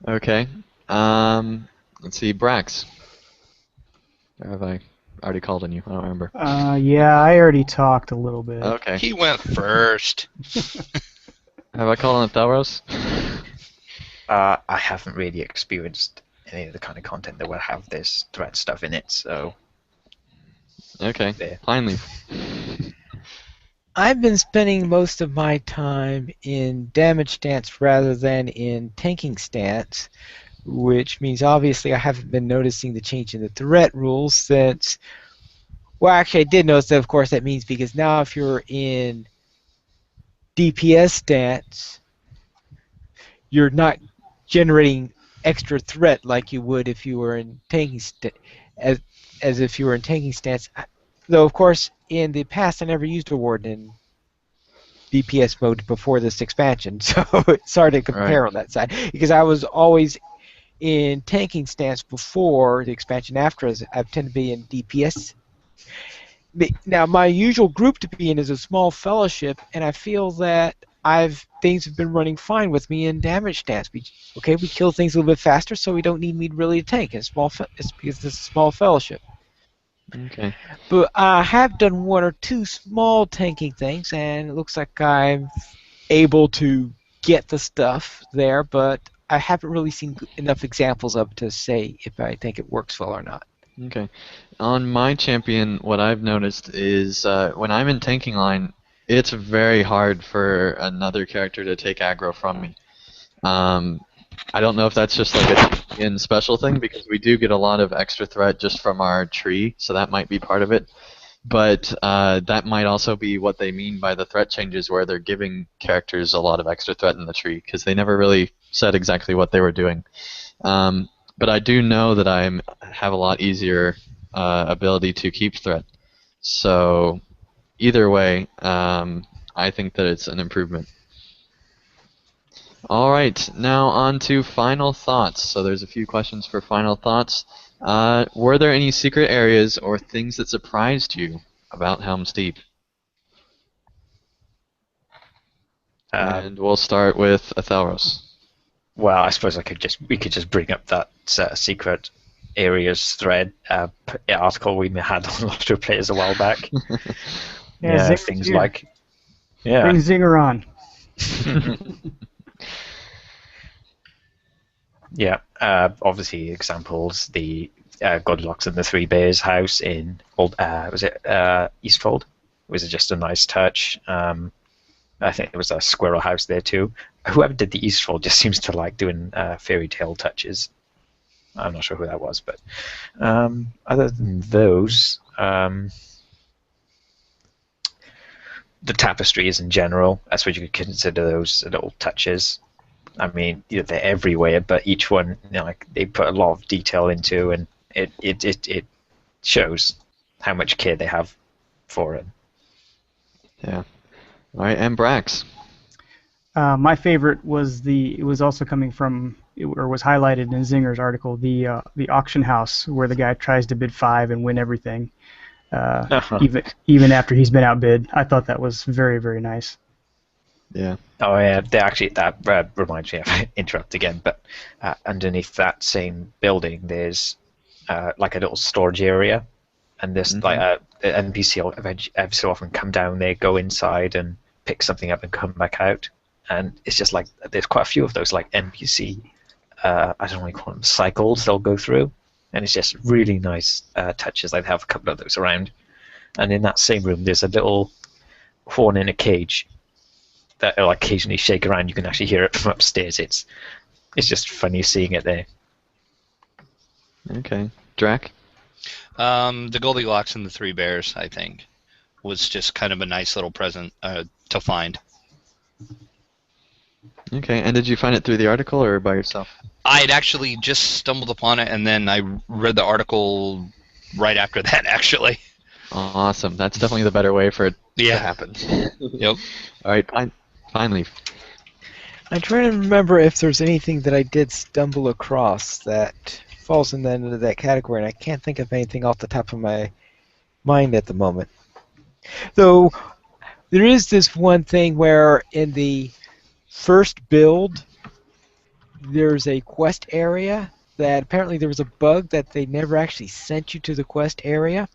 Okay. Let's see, Brax. Or have I already called on you? I don't remember. Yeah, I already talked a little bit. Okay. He went first. Have I called on Thelros? I haven't really experienced any of the kind of content that will have this threat stuff in it, so Okay. there. Finally. I've been spending most of my time in damage stance rather than in tanking stance, which means obviously I haven't been noticing the change in the threat rules since. Well, actually, I did notice that, of course, that means because now if you're in DPS stance, you're not generating extra threat like you would if you were in tanking as if you were in tanking stance. Though, of course, in the past, I never used a warden in DPS mode before this expansion, so it's hard to compare on that side. Because I was always in tanking stance before the expansion. After, I tend to be in DPS. Now, my usual group to be in is a small fellowship, and I feel that things have been running fine with me in damage stats. We kill things a little bit faster, so we don't need me really to tank. It's because this is a small fellowship. Okay. But I have done one or two small tanking things, and it looks like I'm able to get the stuff there, but I haven't really seen enough examples of it to say if I think it works well or not. Okay. On my champion, what I've noticed is when I'm in tanking line, it's very hard for another character to take aggro from me. I don't know if that's just like a champion special thing, because we do get a lot of extra threat just from our tree, so that might be part of it. But that might also be what they mean by the threat changes, where they're giving characters a lot of extra threat in the tree, because they never really said exactly what they were doing. But I do know that I have a lot easier ability to keep threat. So either way, I think that it's an improvement. All right, now on to final thoughts. So there's a few questions for final thoughts. Were there any secret areas or things that surprised you about Helm's Deep? And we'll start with Athelros. Well, I suppose we could just bring up that secret areas thread article we had on LOTRO Players a while back. Yeah, things here. like Bring Zinger on. Yeah, obviously examples, the Goldilocks and the Three Bears house in was it Eastfold? Was it just a nice touch? I think there was a squirrel house there too. Whoever did the Eastfold just seems to like doing fairy tale touches. I'm not sure who that was, but other than those, the tapestries in general, I suppose you could consider those little touches. I mean, they're everywhere, but each one, like they put a lot of detail into, and it shows how much care they have for it. Yeah. All right, and Brax. My favorite was it was also coming from, or was highlighted in Zinger's article, the auction house where the guy tries to bid 5 and win everything, even after he's been outbid. I thought that was very, very nice. Yeah. Oh yeah, that reminds me. I interrupt again, but underneath that same building, there's like a little storage area, and there's like an NPC will every so often come down there, go inside, and pick something up and come back out. And it's just like there's quite a few of those like NPC. I don't know what you call them, cycles they'll go through, and it's just really nice touches. I'd have a couple of those around, and in that same room, there's a little horn in a cage that will occasionally shake around. You can actually hear it from upstairs. It's just funny seeing it there. Okay. Drac? The Goldilocks and the Three Bears, I think, was just kind of a nice little present to find. Okay, and did you find it through the article or by yourself? I had actually just stumbled upon it, and then I read the article right after that, actually. Awesome. That's definitely the better way for it to happen. Yep. All right, finally. I'm trying to remember if there's anything that I did stumble across that falls into that category, and I can't think of anything off the top of my mind at the moment. Though there is this one thing where in the first build, there's a quest area that apparently there was a bug that they never actually sent you to the quest area.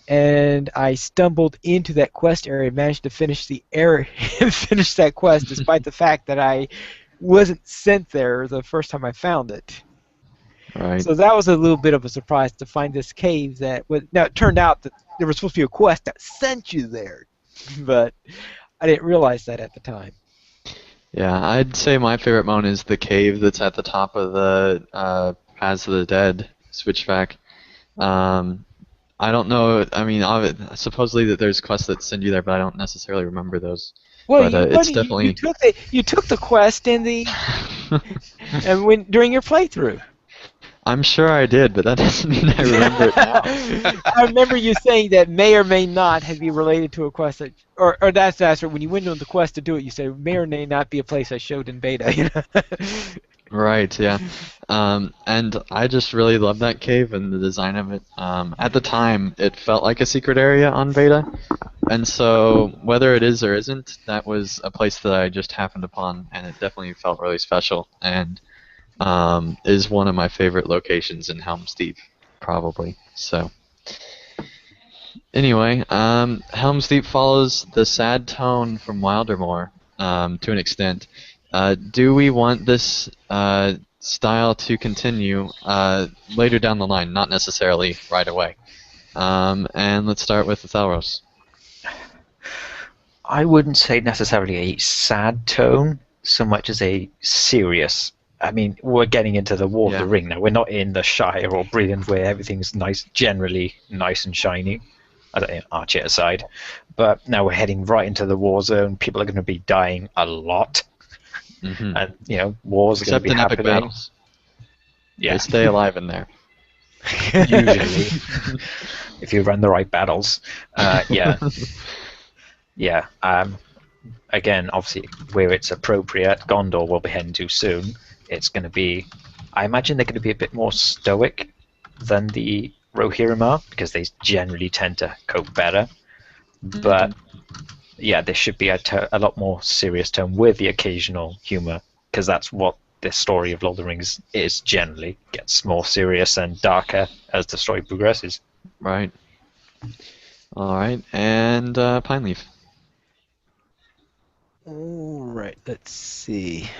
And I stumbled into that quest area, managed to finish finish that quest, despite the fact that I wasn't sent there the first time I found it. Right. So that was a little bit of a surprise to find this cave that was. Now it turned out that there was supposed to be a quest that sent you there, but I didn't realize that at the time. Yeah, I'd say my favorite moment is the cave that's at the top of the Paths of the Dead switchback. I don't know. I mean, supposedly that there's quests that send you there, but I don't necessarily remember those. Well, but it's definitely you took the quest in the and during your playthrough. I'm sure I did, but that doesn't mean I remember it now. I remember you saying that may or may not be related to a quest, or that's right. When you went on the quest to do it, you said may or may not be a place I showed in beta. You know? Right, yeah. And I just really love that cave and the design of it. At the time, it felt like a secret area on beta, And so, whether it is or isn't, that was a place that I just happened upon, and it definitely felt really special, and is one of my favorite locations in Helm's Deep, probably. So, anyway, Helm's Deep follows the sad tone from Wildermore to an extent. Do we want this style to continue later down the line, not necessarily right away? And let's start with Thelros. I wouldn't say necessarily a sad tone so much as a serious. I mean, we're getting into the War of the Ring now. We're not in the Shire or Brilliant where everything's nice, generally nice and shiny. I don't know, Archer aside. But now we're heading right into the war zone. People are going to be dying a lot. Mm-hmm. And, wars are going to be Except in epic happening. battles. Yeah. They stay alive in there. Usually. If you run the right battles. Yeah. Yeah. Again, obviously, where it's appropriate, Gondor will be heading to soon. It's going to be... I imagine they're going to be a bit more stoic than the Rohirrim are, because they generally tend to cope better. But, yeah, there should be a lot more serious tone with the occasional humor, because that's what the story of Lord of the Rings is generally. Gets more serious and darker as the story progresses. Right. All right, and Pineleaf. All right, let's see.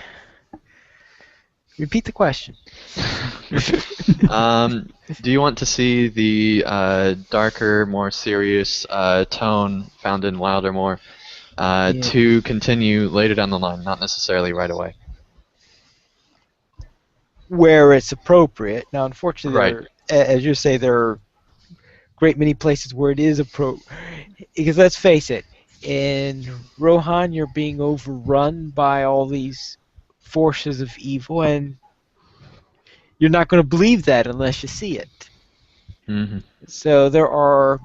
Repeat the question. Do you want to see the darker, more serious tone found in Wildermore to continue later down the line, not necessarily right away? Where it's appropriate. Now, unfortunately, Right. As you say, there are a great many places where it is appropriate. Because let's face it, in Rohan, you're being overrun by all these forces of evil, and you're not going to believe that unless you see it. Mm-hmm. So there are...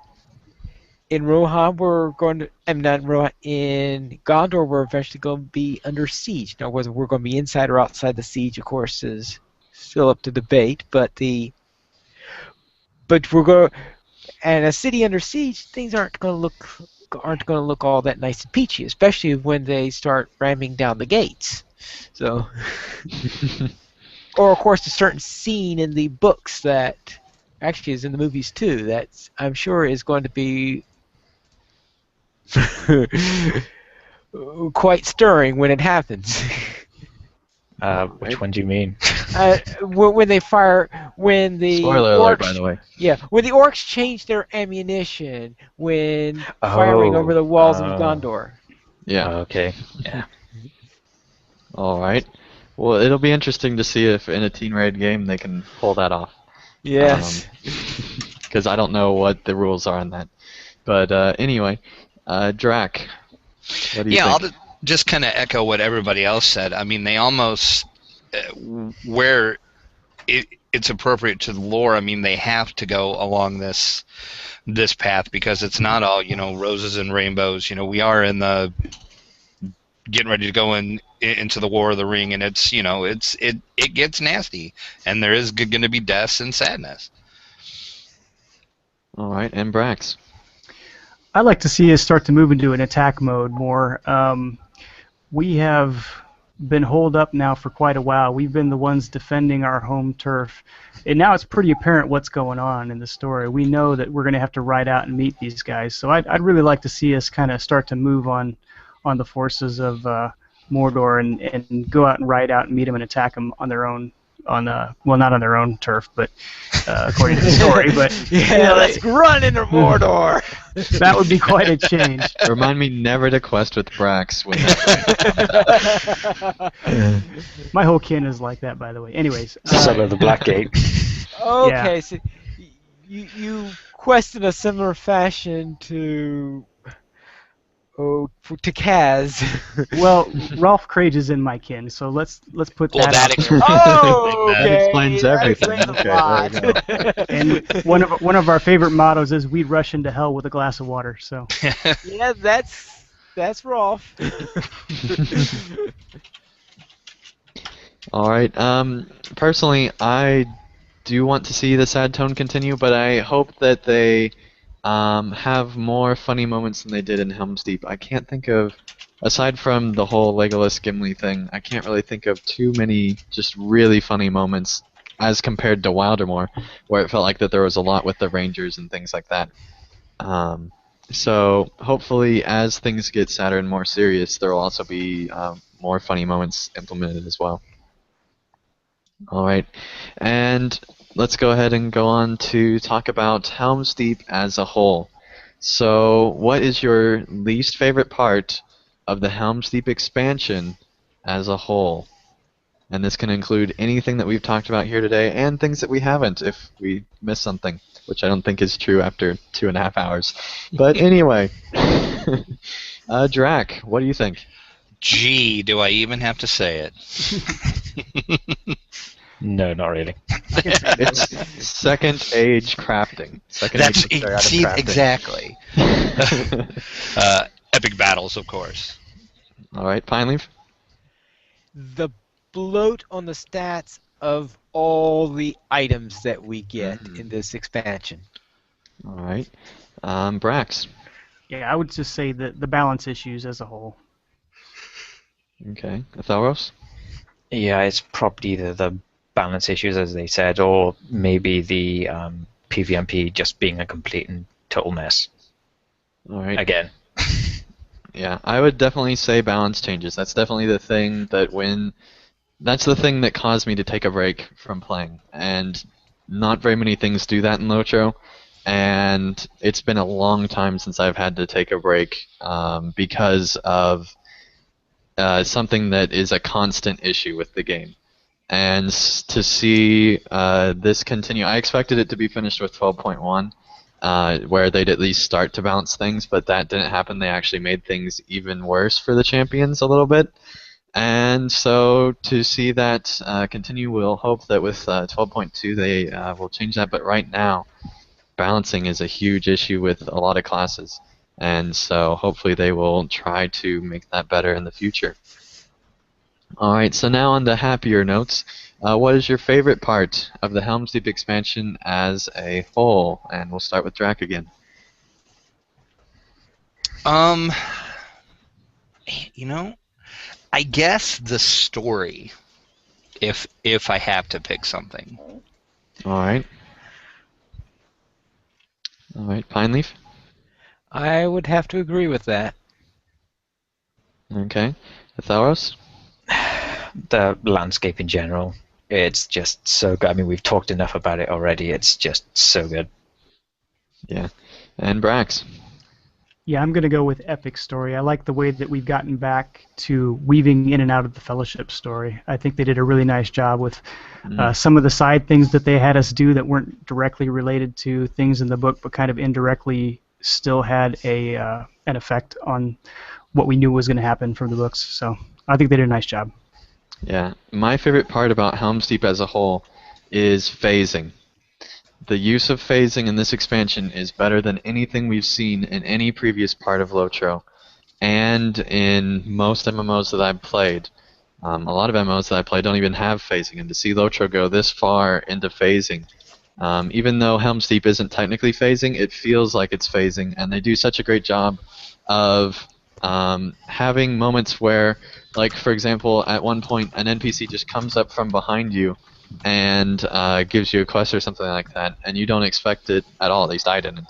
In Rohan, we're going to... I'm not in Rohan. In Gondor, we're eventually going to be under siege. Now, whether we're going to be inside or outside the siege, of course, is still up to debate. But we're going... And a city under siege, things aren't going to look all that nice and peachy, especially when they start ramming down the gates. So, or of course, a certain scene in the books that actually is in the movies too. That I'm sure is going to be quite stirring when it happens. Which one do you mean? When they fire, when the Spoiler orcs, alert, by the way. Yeah, when the orcs change their ammunition when firing over the walls of Gondor. Yeah. Okay. Yeah. All right. Well, it'll be interesting to see if in a Teen Raid game they can pull that off. Yes. Because I don't know what the rules are on that. But anyway, Drac, what do you think? I'll just kind of echo what everybody else said. I mean, they almost, where it's appropriate to the lore, I mean, they have to go along this path because it's not all, roses and rainbows. We are in the getting ready to go into the War of the Ring, and it's, it gets nasty, and there is going to be deaths and sadness. All right, and Brax. I'd like to see us start to move into an attack mode more. We have been holed up now for quite a while. We've been the ones defending our home turf, and now it's pretty apparent what's going on in the story. We know that we're going to have to ride out and meet these guys. So I'd really like to see us kind of start to move on the forces of Mordor and go out and ride out and meet them and attack them on their own. Well, not on their own turf, but according to the story. But let's run into Mordor. That would be quite a change. Remind me never to quest with Brax. My whole kin is like that, by the way. Anyways, Son of the Blackgate. Okay, Yeah. so you quest in a similar fashion to Kaz. Well, Ralph Craig is in my kin, so let's put Well, that that out. explains Okay, That explains that everything. explains a Okay, lot. there you And one of our favorite mottos is "We'd rush into hell with a glass of water." So Yeah, that's Rolf. All right. Personally, I do want to see the sad tone continue, but I hope that they have more funny moments than they did in Helm's Deep. I can't think of, aside from the whole Legolas Gimli thing, I can't really think of too many just really funny moments as compared to Wildermore, where it felt like that there was a lot with the Rangers and things like that. Um, so hopefully, as things get sadder and more serious, there will also be more funny moments implemented as well. All right, and let's go ahead and go on to talk about Helm's Deep as a whole. So, what is your least favorite part of the Helm's Deep expansion as a whole? And this can include anything that we've talked about here today and things that we haven't if we missed something, which I don't think is true after 2.5 hours. But anyway, Drac, what do you think? Gee, do I even have to say it? No, not really. It's second age crafting. Second That's age crafting. exactly. Epic battles, of course. All right, Pineleaf. The bloat on the stats of all the items that we get in this expansion. All right, Brax. Yeah, I would just say the balance issues as a whole. Okay, Atharos. Yeah, it's probably the balance issues, as they said, or maybe the PvMP just being a complete and total mess. All right. Again. Yeah, I would definitely say balance changes. That's definitely the thing that's the thing that caused me to take a break from playing. And not very many things do that in LOTRO. And it's been a long time since I've had to take a break because of something that is a constant issue with the game. And to see this continue, I expected it to be finished with 12.1. Where they'd at least start to balance things, but that didn't happen. They actually made things even worse for the champions a little bit. And so to see that continue, we'll hope that with 12.2 they will change that. But right now, balancing is a huge issue with a lot of classes. And so hopefully they will try to make that better in the future. Alright, so now on to happier notes. What is your favorite part of the Helm's Deep expansion as a whole? And we'll start with Drac again. You know, I guess the story, if I have to pick something. Alright. Alright, Pineleaf? I would have to agree with that. Okay. Atharos? The landscape in general, it's just so good. I mean, we've talked enough about it already. It's just so good. Yeah. And Brax? Yeah, I'm going to go with Epic Story. I like the way that we've gotten back to weaving in and out of the Fellowship story. I think they did a really nice job with some of the side things that they had us do that weren't directly related to things in the book, but kind of indirectly still had an effect on what we knew was going to happen from the books. So I think they did a nice job. Yeah. My favorite part about Helm's Deep as a whole is phasing. The use of phasing in this expansion is better than anything we've seen in any previous part of LOTRO, and in most MMOs that I've played. A lot of MMOs that I play don't even have phasing, and to see LOTRO go this far into phasing, even though Helm's Deep isn't technically phasing, it feels like it's phasing, and they do such a great job of having moments where, like for example, at one point an NPC just comes up from behind you and gives you a quest or something like that, and you don't expect it at all. At least I didn't.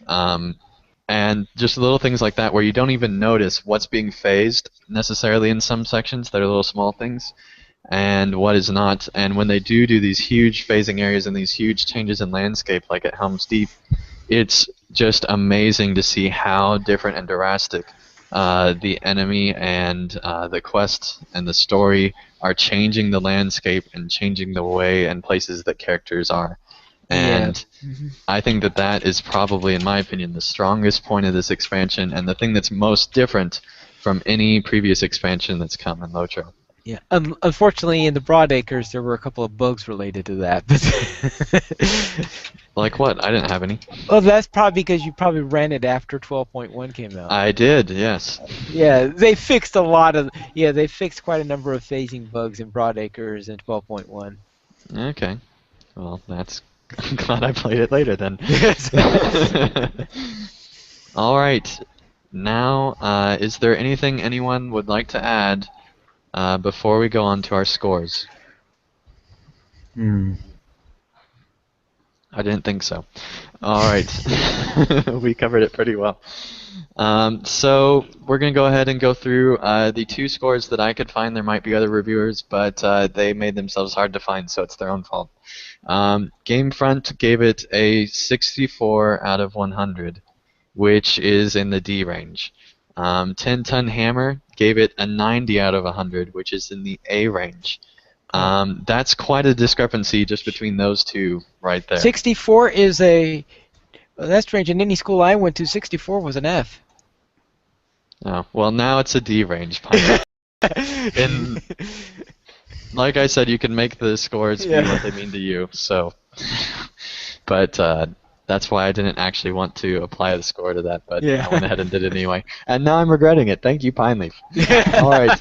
And just little things like that where you don't even notice what's being phased necessarily in some sections that are little small things, and what is not. And when they do these huge phasing areas and these huge changes in landscape, like at Helm's Deep, it's just amazing to see how different and drastic the enemy and the quest and the story are changing the landscape and changing the way and places that characters are. And I think that is probably, in my opinion, the strongest point of this expansion and the thing that's most different from any previous expansion that's come in LOTRO. Yeah. Unfortunately, in the Broadacres, there were a couple of bugs related to that. Like what? I didn't have any. Well, that's probably because you probably ran it after 12.1 came out. I did, yes. Yeah, they fixed they fixed quite a number of phasing bugs in Broadacres in 12.1. Okay. Well, that's I'm glad I played it later then. Yes. All right. Now, is there anything anyone would like to add before we go on to our scores? Hmm. I didn't think so. All right. We covered it pretty well. So we're going to go ahead and go through the 2 scores that I could find. There might be other reviewers, but they made themselves hard to find, so it's their own fault. Gamefront gave it a 64 out of 100, which is in the D range. 10 Ton Hammer gave it a 90 out of 100, which is in the A range. That's quite a discrepancy just between those two right there. 64 is a. Well, that's strange. In any school I went to, 64 was an F. Oh, well, now it's a D range. And like I said, you can make the scores be what they mean to you. So, but that's why I didn't actually want to apply the score to that, but I went ahead and did it anyway. And now I'm regretting it. Thank you, Pineleaf. All right.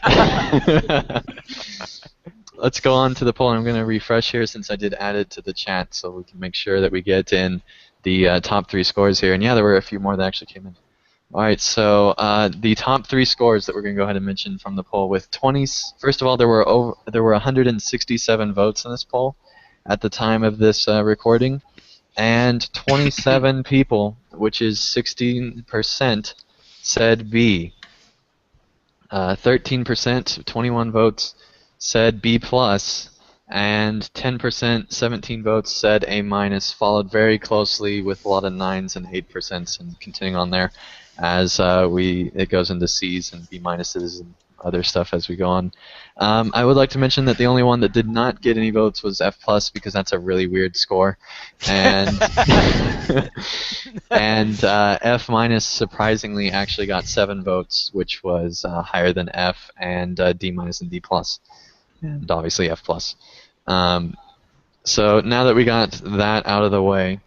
Let's go on to the poll. I'm going to refresh here since I did add it to the chat so we can make sure that we get in the top 3 scores here. And yeah, there were a few more that actually came in. All right, so the top 3 scores that we're going to go ahead and mention from the poll with 20. First of all, there were 167 votes in this poll at the time of this recording, and 27 people, which is 16%, said B. 13%, 21 votes, said B+, and 10%, 17 votes, said A-, followed very closely with a lot of 9s and 8% and continuing on there as it goes into C's and B- and other stuff as we go on. I would like to mention that the only one that did not get any votes was F+, because that's a really weird score. And and F- surprisingly actually got 7 votes, which was higher than F, and D- and D+, and obviously F+. So now that we got that out of the way,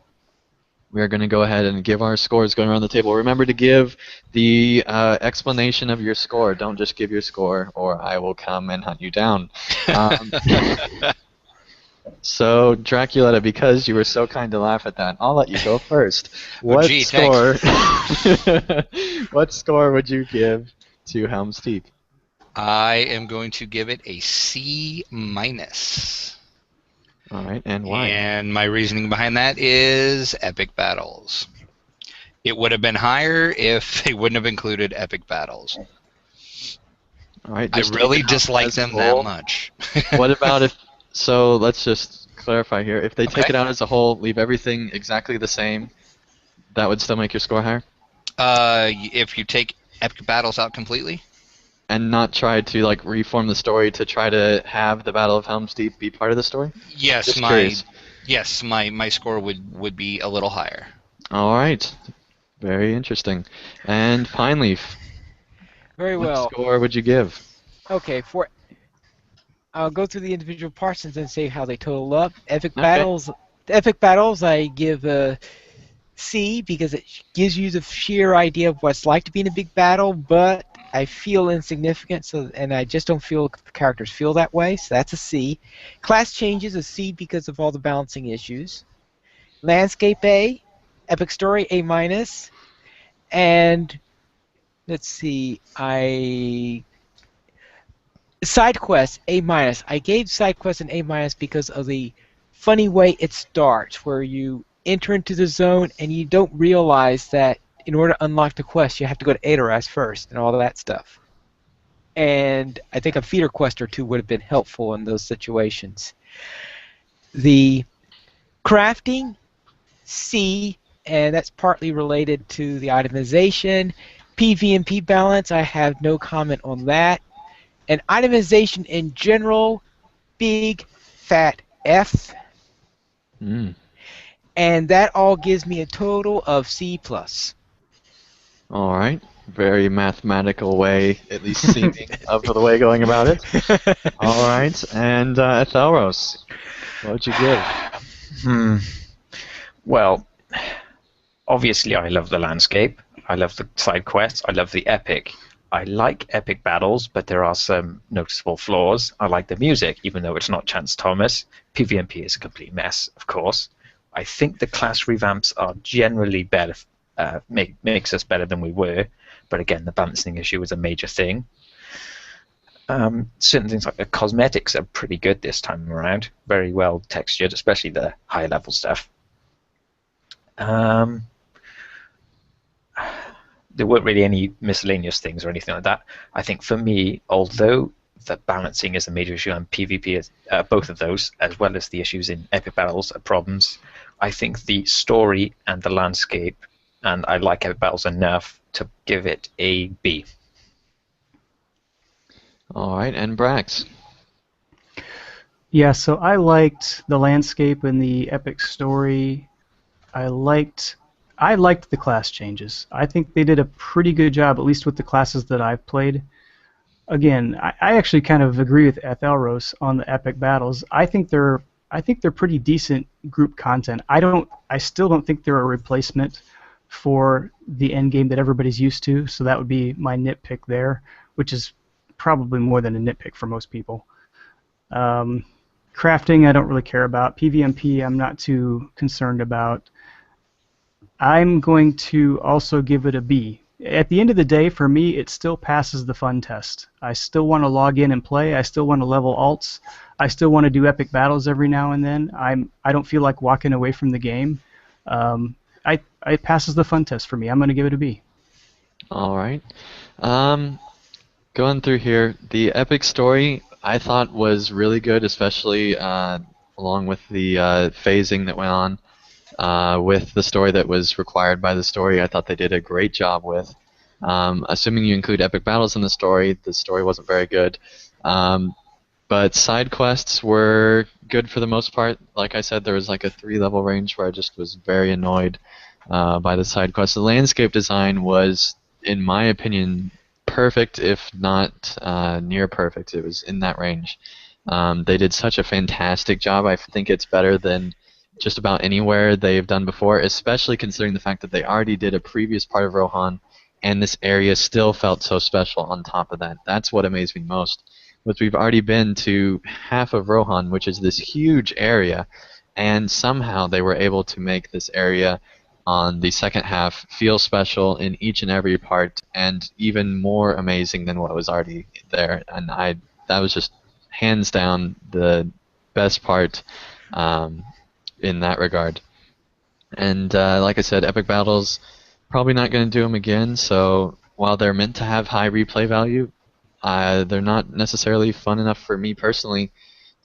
we are going to go ahead and give our scores going around the table. Remember to give the explanation of your score. Don't just give your score, or I will come and hunt you down. So, Draculetta, because you were so kind to laugh at that, I'll let you go first. What score? What score would you give to Helm's Deep? I am going to give it a C-. All right, and why? And my reasoning behind that is epic battles. It would have been higher if they wouldn't have included epic battles. All right, I really dislike them that much. What about if? So let's just clarify here. If they take it out as a whole, leave everything exactly the same, that would still make your score higher? If you take epic battles out completely? And not try to like reform the story to try to have the Battle of Helm's Deep be part of the story? Yes, my score would be a little higher. All right, very interesting. And Pineleaf, Very well. What score would you give? Okay, I'll go through the individual parts and then say how they total up. Epic battles, I give a C because it gives you the sheer idea of what it's like to be in a big battle, but I feel insignificant, and I just don't feel the characters feel that way, so that's a C. Class changes, a C because of all the balancing issues. Landscape A, epic story A-, and let's see, side quest A-. I gave side quest an A- because of the funny way it starts, where you enter into the zone and you don't realize that in order to unlock the quest, you have to go to Adoras first and all of that stuff. And I think a feeder quest or 2 would have been helpful in those situations. The crafting, C, and that's partly related to the itemization. PvP balance, I have no comment on that. And itemization in general, big fat F. And that all gives me a total of C+. All right. Very mathematical way, at least seeming, of the way going about it. All right. And Thalros, what would you give? Well, obviously I love the landscape. I love the side quests. I love the epic. I like epic battles, but there are some noticeable flaws. I like the music, even though it's not Chance Thomas. PvP is a complete mess, of course. I think the class revamps are generally better, makes us better than we were, but again, the balancing issue is a major thing. Certain things like the cosmetics are pretty good this time around, very well textured, especially the higher level stuff. There weren't really any miscellaneous things or anything like that. I think for me, although the balancing is a major issue on PvP, both of those, as well as the issues in epic battles, are problems. I think the story and the landscape, and I like epic battles enough to give it a B. All right, and Brax. Yeah, so I liked the landscape and the epic story. I liked the class changes. I think they did a pretty good job, at least with the classes that I've played. Again, I actually kind of agree with Ethelros on the epic battles. I think they're pretty decent group content. I still don't think they're a replacement for the end game that everybody's used to. So that would be my nitpick there, which is probably more than a nitpick for most people. Crafting, I don't really care about. PvMP, I'm not too concerned about. I'm going to also give it a B. At the end of the day, for me, it still passes the fun test. I still want to log in and play. I still want to level alts. I still want to do epic battles every now and then. I don't feel like walking away from the game. It passes the fun test for me. I'm going to give it a B. All right. Going through here, the epic story I thought was really good, especially along with the phasing that went on. With the story that was required by the story, I thought they did a great job with. Assuming you include epic battles in the story wasn't very good. But side quests were good for the most part. Like I said, there was like a 3-level range where I just was very annoyed by the side quests. The landscape design was, in my opinion, perfect, if not near perfect. It was in that range. They did such a fantastic job. I think it's better than just about anywhere they've done before, especially considering the fact that they already did a previous part of Rohan, and this area still felt so special on top of that. That's what amazed me most, was we've already been to half of Rohan, which is this huge area, and somehow they were able to make this area on the second half feel special in each and every part, and even more amazing than what was already there. And that was just hands down the best part in that regard. And like I said, epic battles, probably not going to do them again. So while they're meant to have high replay value, they're not necessarily fun enough for me personally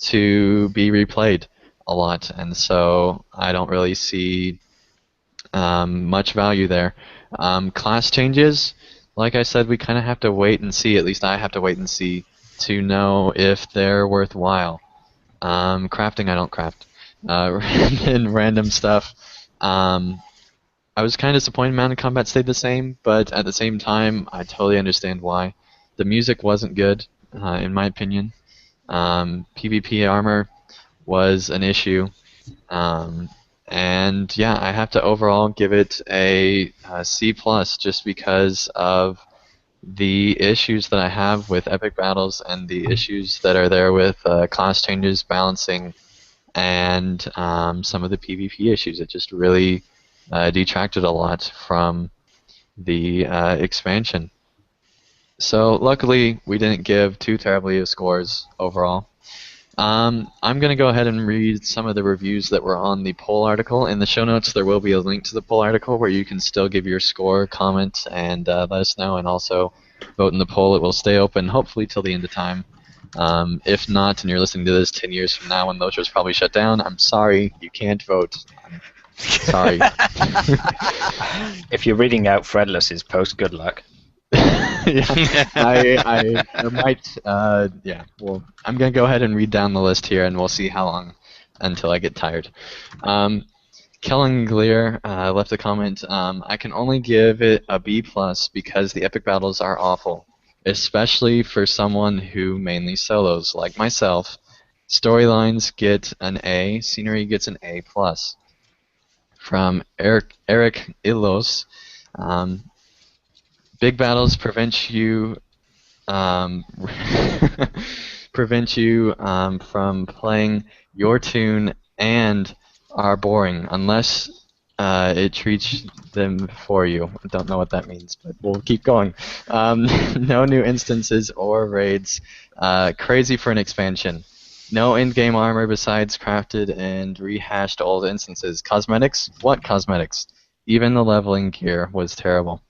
to be replayed a lot. And so I don't really see much value there. Class changes, like I said, we kind of have to wait and see. At least I have to wait and see to know if they're worthwhile. Crafting, I don't craft. And random stuff. I was kind of disappointed Mounted Combat stayed the same, but at the same time, I totally understand why. The music wasn't good, in my opinion. PvP armor was an issue. And yeah, I have to overall give it a C+, just because of the issues that I have with epic battles and the issues that are there with class changes, balancing, and some of the PvP issues. It just really detracted a lot from the expansion. So luckily, we didn't give too terribly of scores overall. I'm going to go ahead and read some of the reviews that were on the poll article. In the show notes, there will be a link to the poll article where you can still give your score, comment, and let us know, and also vote in the poll. It will stay open, hopefully, till the end of time. If not, and you're listening to this 10 years from now when LOTRO is probably shut down, I'm sorry, you can't vote. I'm sorry. If you're reading out Fredless's post, good luck. Yeah, I might, yeah, well, I'm going to go ahead and read down the list here, and we'll see how long until I get tired. Kellenglier left a comment, I can only give it a B+ because the epic battles are awful, especially for someone who mainly solos, like myself. Storylines get an A, scenery gets an A+. From Eric Illos, big battles prevent you prevent you from playing your tune and are boring unless it treats them for you. I don't know what that means, but we'll keep going. No new instances or raids. Crazy for an expansion. No in-game armor besides crafted and rehashed old instances. Cosmetics? What cosmetics? Even the leveling gear was terrible.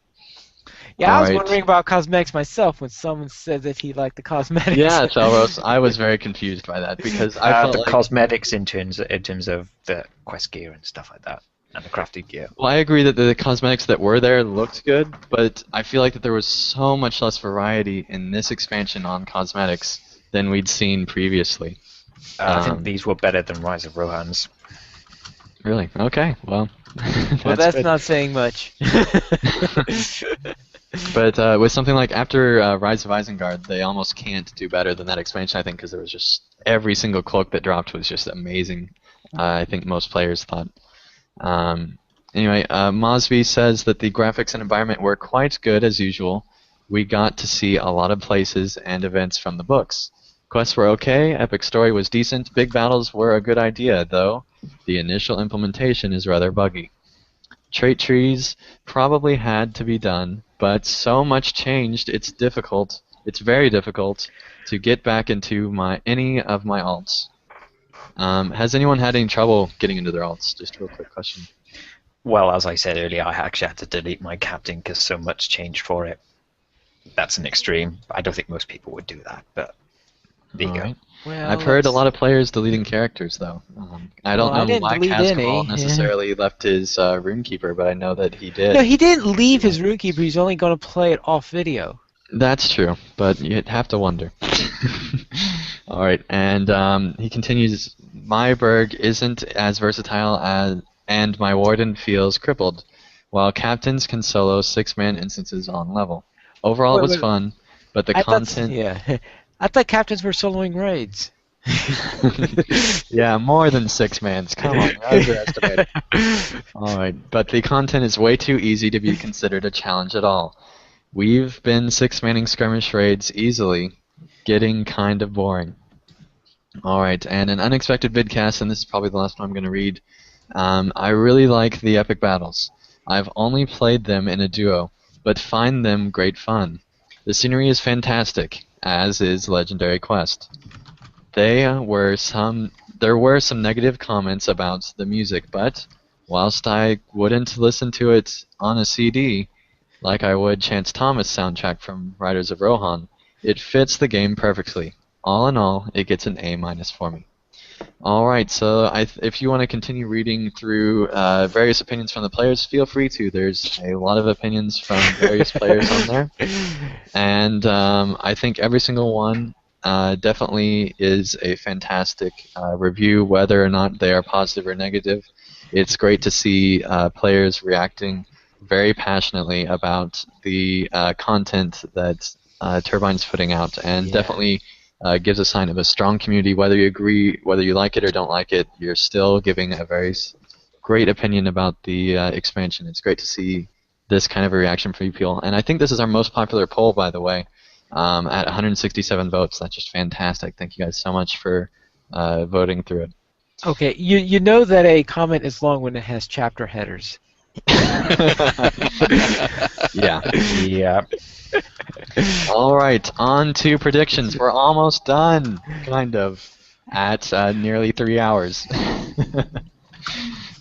Yeah, I All was right. wondering about cosmetics myself when someone said that he liked the cosmetics. Yeah, Telros, I was very confused by that because I felt The like, cosmetics in terms of the quest gear and stuff like that, and the crafted gear. well, I agree that the cosmetics that were there looked good, but I feel like that there was so much less variety in this expansion on cosmetics than we'd seen previously. I think these were better than Rise of Rohan's. Really? Okay, well, Well, that's that's good. not saying much. But with something like after Rise of Isengard, they almost can't do better than that expansion, I think, because there was just every single cloak that dropped was just amazing. I think most players thought. Anyway, Mosby says that the graphics and environment were quite good as usual. We got to see a lot of places and events from the books. Quests were okay, epic story was decent, big battles were a good idea, though the initial implementation is rather buggy. Trait trees probably had to be done, but so much changed it's difficult. It's very difficult to get back into any of my alts. Has anyone had any trouble getting into their alts? Just a real quick question. Well, as I said earlier, I actually had to delete my captain because so much changed for it. That's an extreme. I don't think most people would do that, but there you go. Alright. Well, I've heard a lot of players deleting characters, though. I Well, don't I know didn't why delete Cascabel any. necessarily left his Runekeeper, but I know that he did. No, he didn't leave his Runekeeper. He's only going to play it off video. That's true, but you'd have to wonder. Alright, and he continues, my Berg isn't as versatile and my Warden feels crippled, while captains can solo 6-man instances on level. Overall it was Wait, fun, but the I thought, content... yeah, I thought captains were soloing raids. Yeah, more than 6-mans. Come on, you're underestimating. Alright, but the content is way too easy to be considered a challenge at all. We've been 6-manning skirmish raids easily, getting kind of boring. Alright, and an unexpected vidcast, and this is probably the last one I'm going to read. I really like the epic battles. I've only played them in a duo, but find them great fun. The scenery is fantastic, as is Legendary Quest. There were some negative comments about the music, but whilst I wouldn't listen to it on a CD, like I would Chance Thomas soundtrack from Riders of Rohan, it fits the game perfectly. All in all, it gets an A- for me. Alright, so if you want to continue reading through various opinions from the players, feel free to. There's a lot of opinions from various players on there. And I think every single one definitely is a fantastic review, whether or not they are positive or negative. It's great to see players reacting very passionately about the content that Turbine's putting out, and Yeah. definitely gives a sign of a strong community. Whether you agree, whether you like it or don't like it, you're still giving a very great opinion about the expansion. It's great to see this kind of a reaction from people, and I think this is our most popular poll, by the way, at 167 votes. That's just fantastic. Thank you guys so much for voting through it. Okay, you know that a comment is long when it has chapter headers. Yeah. Yeah. All right, on to predictions. We're almost done, kind of, at nearly 3 hours.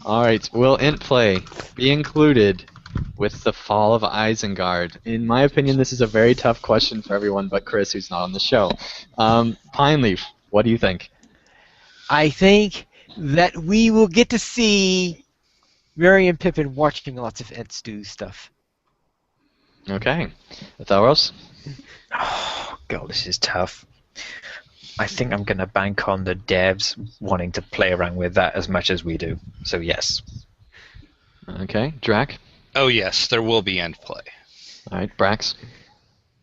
All right, will int play be included with the fall of Isengard? In my opinion, this is a very tough question for everyone but Chris, who's not on the show. Pineleaf, what do you think? I think that we will get to see Merry and Pippin watching lots of Ents do stuff. Okay, Tharos? Oh, God, this is tough. I think I'm going to bank on the devs wanting to play around with that as much as we do. So, yes. Okay, Drac? Oh yes, there will be end play. All right, Brax?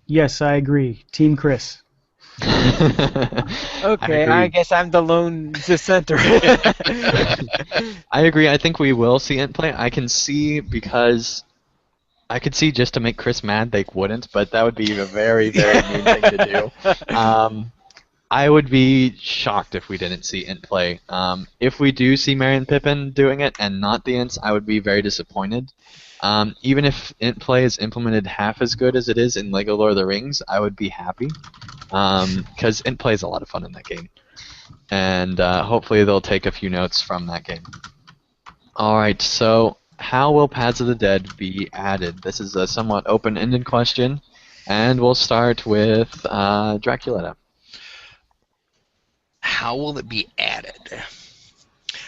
Yes, I agree. Team Chris. Okay, I agree. guess I'm the lone dissenter. I agree. I think we will see int play. I can see because I could see just to make Chris mad they wouldn't, but that would be a very, very mean thing to do. I would be shocked if we didn't see int play. If we do see Merry and Pippin doing it and not the ints, I would be very disappointed. Even if int play is implemented half as good as it is in LEGO Lord of the Rings, I would be happy. Because int play is a lot of fun in that game. And hopefully they'll take a few notes from that game. Alright, so how will Paths of the Dead be added? This is a somewhat open-ended question. And we'll start with Draculetta. How will it be added?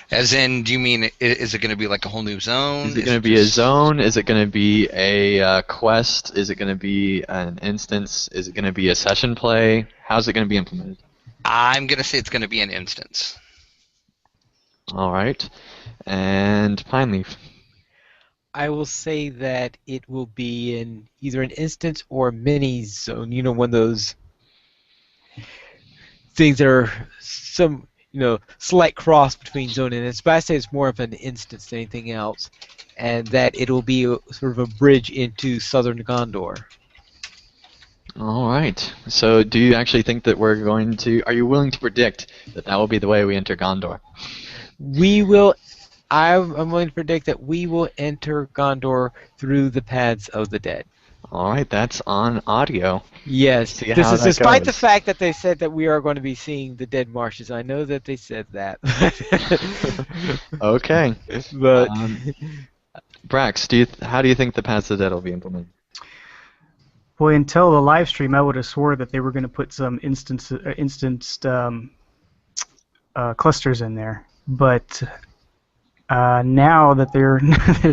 As in, do you mean, is it going to be like a whole new zone? Is it going to be a zone? Is it going to be a quest? Is it going to be an instance? Is it going to be a session play? How's it going to be implemented? I'm going to say it's going to be an instance. All right. And Pineleaf. I will say that it will be in either an instance or a mini zone. You know, one of those things that are some, slight cross between zone and instance. But I say it's more of an instance than anything else, and that it'll be sort of a bridge into southern Gondor. All right. So do you actually think that we're going to... Are you willing to predict that that will be the way we enter Gondor? We will... I'm willing to predict that we will enter Gondor through the Paths of the Dead. All right, that's on audio. Yes, See this how is that despite goes. the fact that they said that we are going to be seeing the dead marshes. I know that they said that. Okay. But Brax, how do you think the Paths of the Dead will be implemented? Boy, until the live stream, I would have swore that they were going to put some instanced clusters in there. But now that they're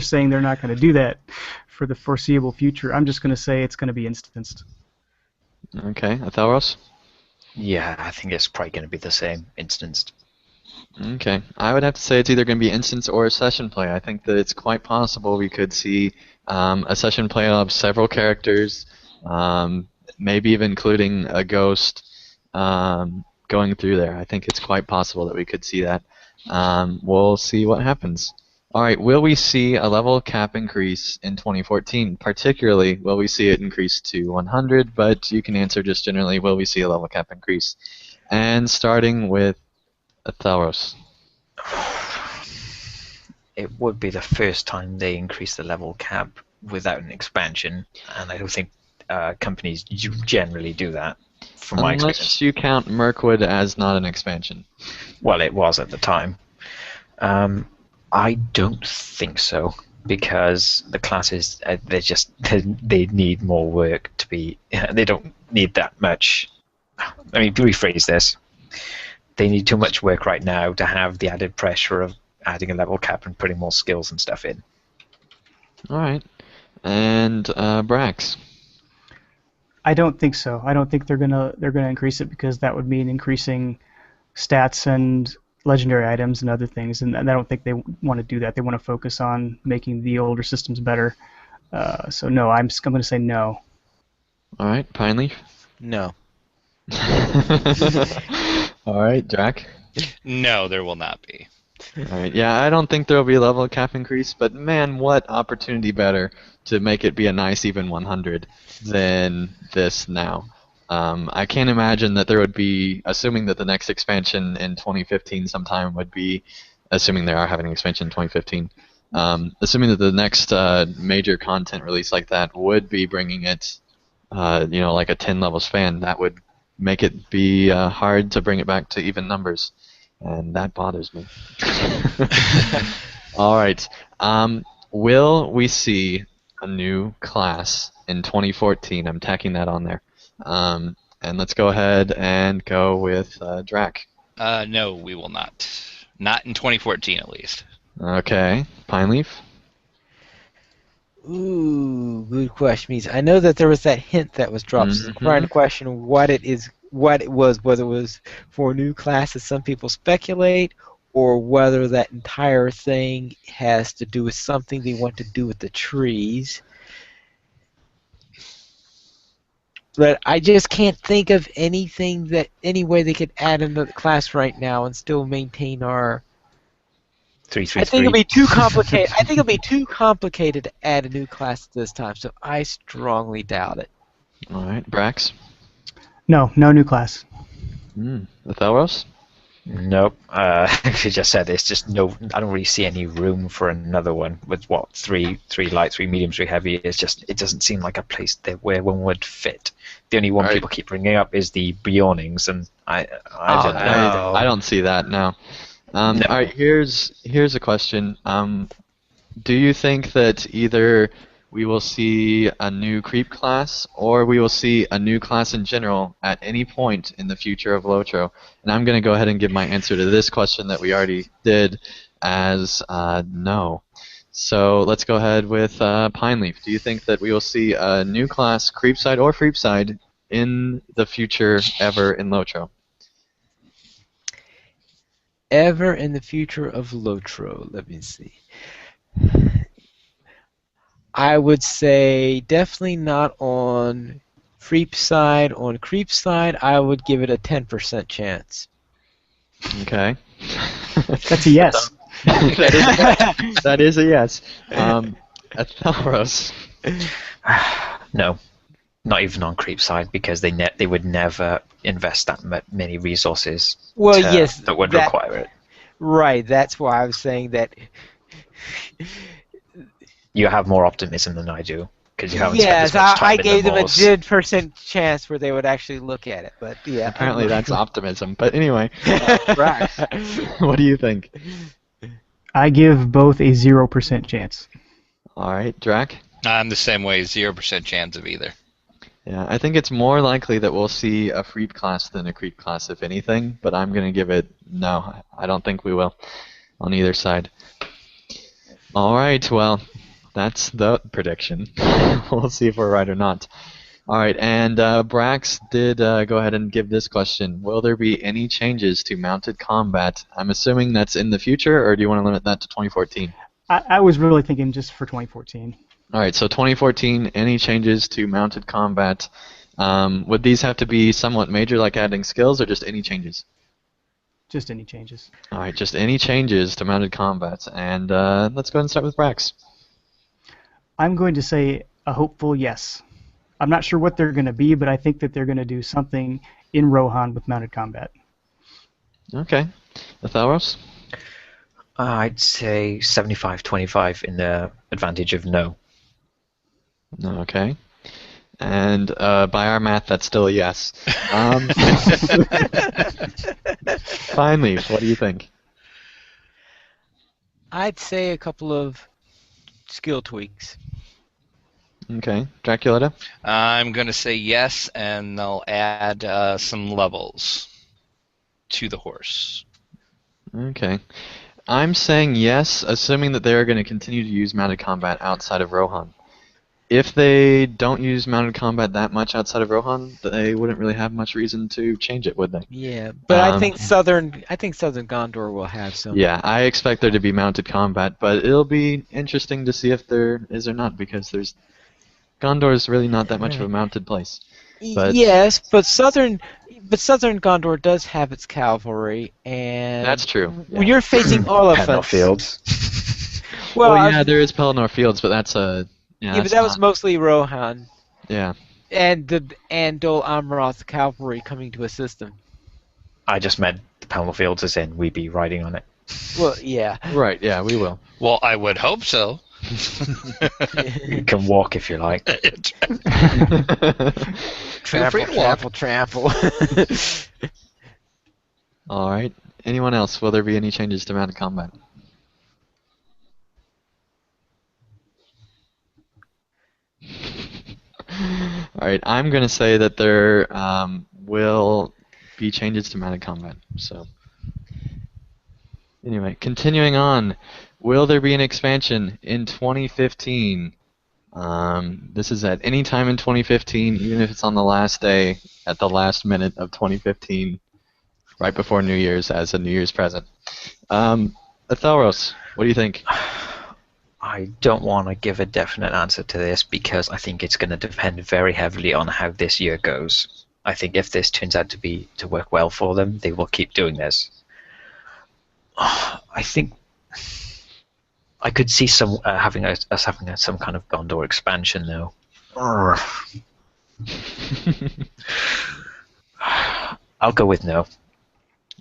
saying they're not going to do that for the foreseeable future, I'm just going to say it's going to be instanced. Okay, Athelros? Yeah, I think it's probably going to be the same, instanced. Okay, I would have to say it's either going to be instance or a session play. I think that it's quite possible we could see a session play of several characters, maybe even including a ghost going through there. I think it's quite possible that we could see that. We'll see what happens. All right, will we see a level cap increase in 2014? Particularly, will we see it increase to 100? But you can answer just generally, will we see a level cap increase? And starting with Athelros. It would be the first time they increase the level cap without an expansion, and I don't think companies generally do that, from my experience. Unless you count Mirkwood as not an expansion. Well, it was at the time. I don't think so, because the classes, they need more work to be. They don't need that much. Let me rephrase this. They need too much work right now to have the added pressure of adding a level cap and putting more skills and stuff in. All right. And Brax. I don't think so. I don't think they're gonna increase it, because that would mean increasing stats and legendary items and other things, and I don't think they want to do that. They want to focus on making the older systems better. So no, I'm going to say no. All right, Pineleaf. no. All right, Jack. No, there will not be. All right, yeah, I don't think there will be a level cap increase, but man, what opportunity better to make it be a nice even 100 than this now. I can't imagine that there would be, assuming that the next expansion in 2015 sometime would be, assuming they are having an expansion in 2015, assuming that the next major content release like that would be bringing it, like a 10 level span, that would make it be hard to bring it back to even numbers, and that bothers me. All right, will we see a new class in 2014? I'm tacking that on there. And let's go ahead and go with Drac. No, we will not. Not in 2014, at least. Okay, Pineleaf. Ooh, good question. I know that there was that hint that was dropped. So I'm trying to question what it was, whether it was for a new class, as some people speculate, or whether that entire thing has to do with something they want to do with the trees. But I just can't think of any way they could add another class right now and still maintain our. 333. I think it'll be too complicated. I think it'll be too complicated to add a new class this time. So I strongly doubt it. All right, Brax. No new class. Athelros? Nope. As you just said, it's just no. I don't really see any room for another one with what three light, three medium, three heavy. It's just it doesn't seem like a place where one would fit. The only one Right. people keep bringing up is the Bjornings, and I Oh, don't I, know. I don't see that, no. No. All right, here's a question. Do you think that either we will see a new creep class or we will see a new class in general at any point in the future of LOTRO? And I'm going to go ahead and give my answer to this question that we already did as no. So let's go ahead with Pineleaf. Do you think that we will see a new class, creepside or freepside, in the future ever in LOTRO? Ever in the future of LOTRO? Let me see. I would say definitely not on Freep side. On Creep side, I would give it a 10% chance. Okay. That's a yes. That is a yes. Athelros. No, not even on creep side because they would never invest that many resources. Well, yes, that would require it. Right, that's why I was saying that. You have more optimism than I do because you haven't Yes, spent as much time I in gave the them a Morse. 10% chance where they would actually look at it, but yeah. Apparently that's optimism. But anyway, Brax, what do you think? I give both a 0% chance. All right, Drac? I'm the same way, 0% chance of either. Yeah, I think it's more likely that we'll see a Freep class than a Creep class, if anything, but I'm going to give it no. I don't think we will on either side. All right, well, that's the prediction. We'll see if we're right or not. All right, and Brax did go ahead and give this question. Will there be any changes to mounted combat? I'm assuming that's in the future, or do you want to limit that to 2014? I was really thinking just for 2014. All right, so 2014, any changes to mounted combat? Would these have to be somewhat major, like adding skills, or just any changes? Just any changes. All right, just any changes to mounted combat. And let's go ahead and start with Brax. I'm going to say a hopeful yes. I'm not sure what they're going to be, but I think that they're going to do something in Rohan with mounted combat. Okay. Athelros? I'd say 75-25 in the advantage of no. Okay. And by our math, that's still a yes. Finally, what do you think? I'd say a couple of skill tweaks. Okay. Draculetta? I'm going to say yes, and they'll add some levels to the horse. Okay. I'm saying yes, assuming that they are going to continue to use mounted combat outside of Rohan. If they don't use mounted combat that much outside of Rohan, they wouldn't really have much reason to change it, would they? Yeah, but I think Southern Gondor will have some. Yeah, I expect there to be mounted combat, but it'll be interesting to see if there is or not, because Gondor is really not that much of a mounted place. But yes, but Southern Gondor does have its cavalry, and that's true. when you're facing elephants. Fields. Well, yeah, there is Pelennor Fields, but that's a Yeah, but that was mostly Rohan. Yeah. And Dol Amroth's cavalry coming to assist them. I just meant the Pelennor Fields as in we be riding on it. Well, yeah. Right, yeah, we will. Well, I would hope so. You can walk if you like. Trample. All right. Anyone else? Will there be any changes to mounted combat? All right. I'm going to say that there will be changes to mounted combat. So, anyway, continuing on. Will there be an expansion in 2015? This is at any time in 2015, even if it's on the last day, at the last minute of 2015, right before New Year's as a New Year's present. Athelros, what do you think? I don't want to give a definite answer to this because I think it's going to depend very heavily on how this year goes. I think if this turns out to work well for them, they will keep doing this. I think I could see some having some kind of Gondor expansion though. I'll go with no.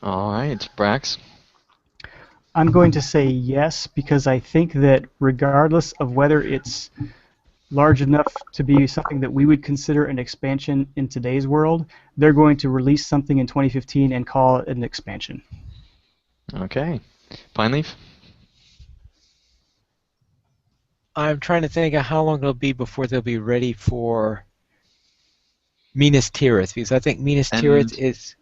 All right, Brax. I'm going to say yes because I think that regardless of whether it's large enough to be something that we would consider an expansion in today's world, they're going to release something in 2015 and call it an expansion. Okay. Pineleaf? I'm trying to think of how long it'll be before they'll be ready for Minas Tirith, because I think Minas Tirith And is.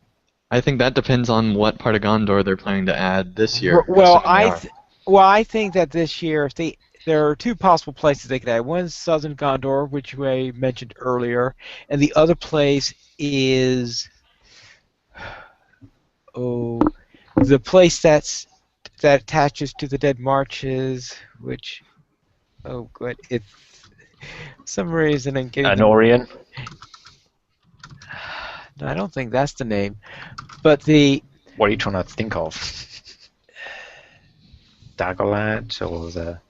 I think that depends on what part of Gondor they're planning to add this year, Well, assuming they are. I think that this year, if there are two possible places they could add. One is Southern Gondor, which we mentioned earlier, and the other place is the place that attaches to the Dead Marches, which good, it's for some reason I'm getting An them. Orient? No, I don't think that's the name, but the. What are you trying to think of? Daggerlad or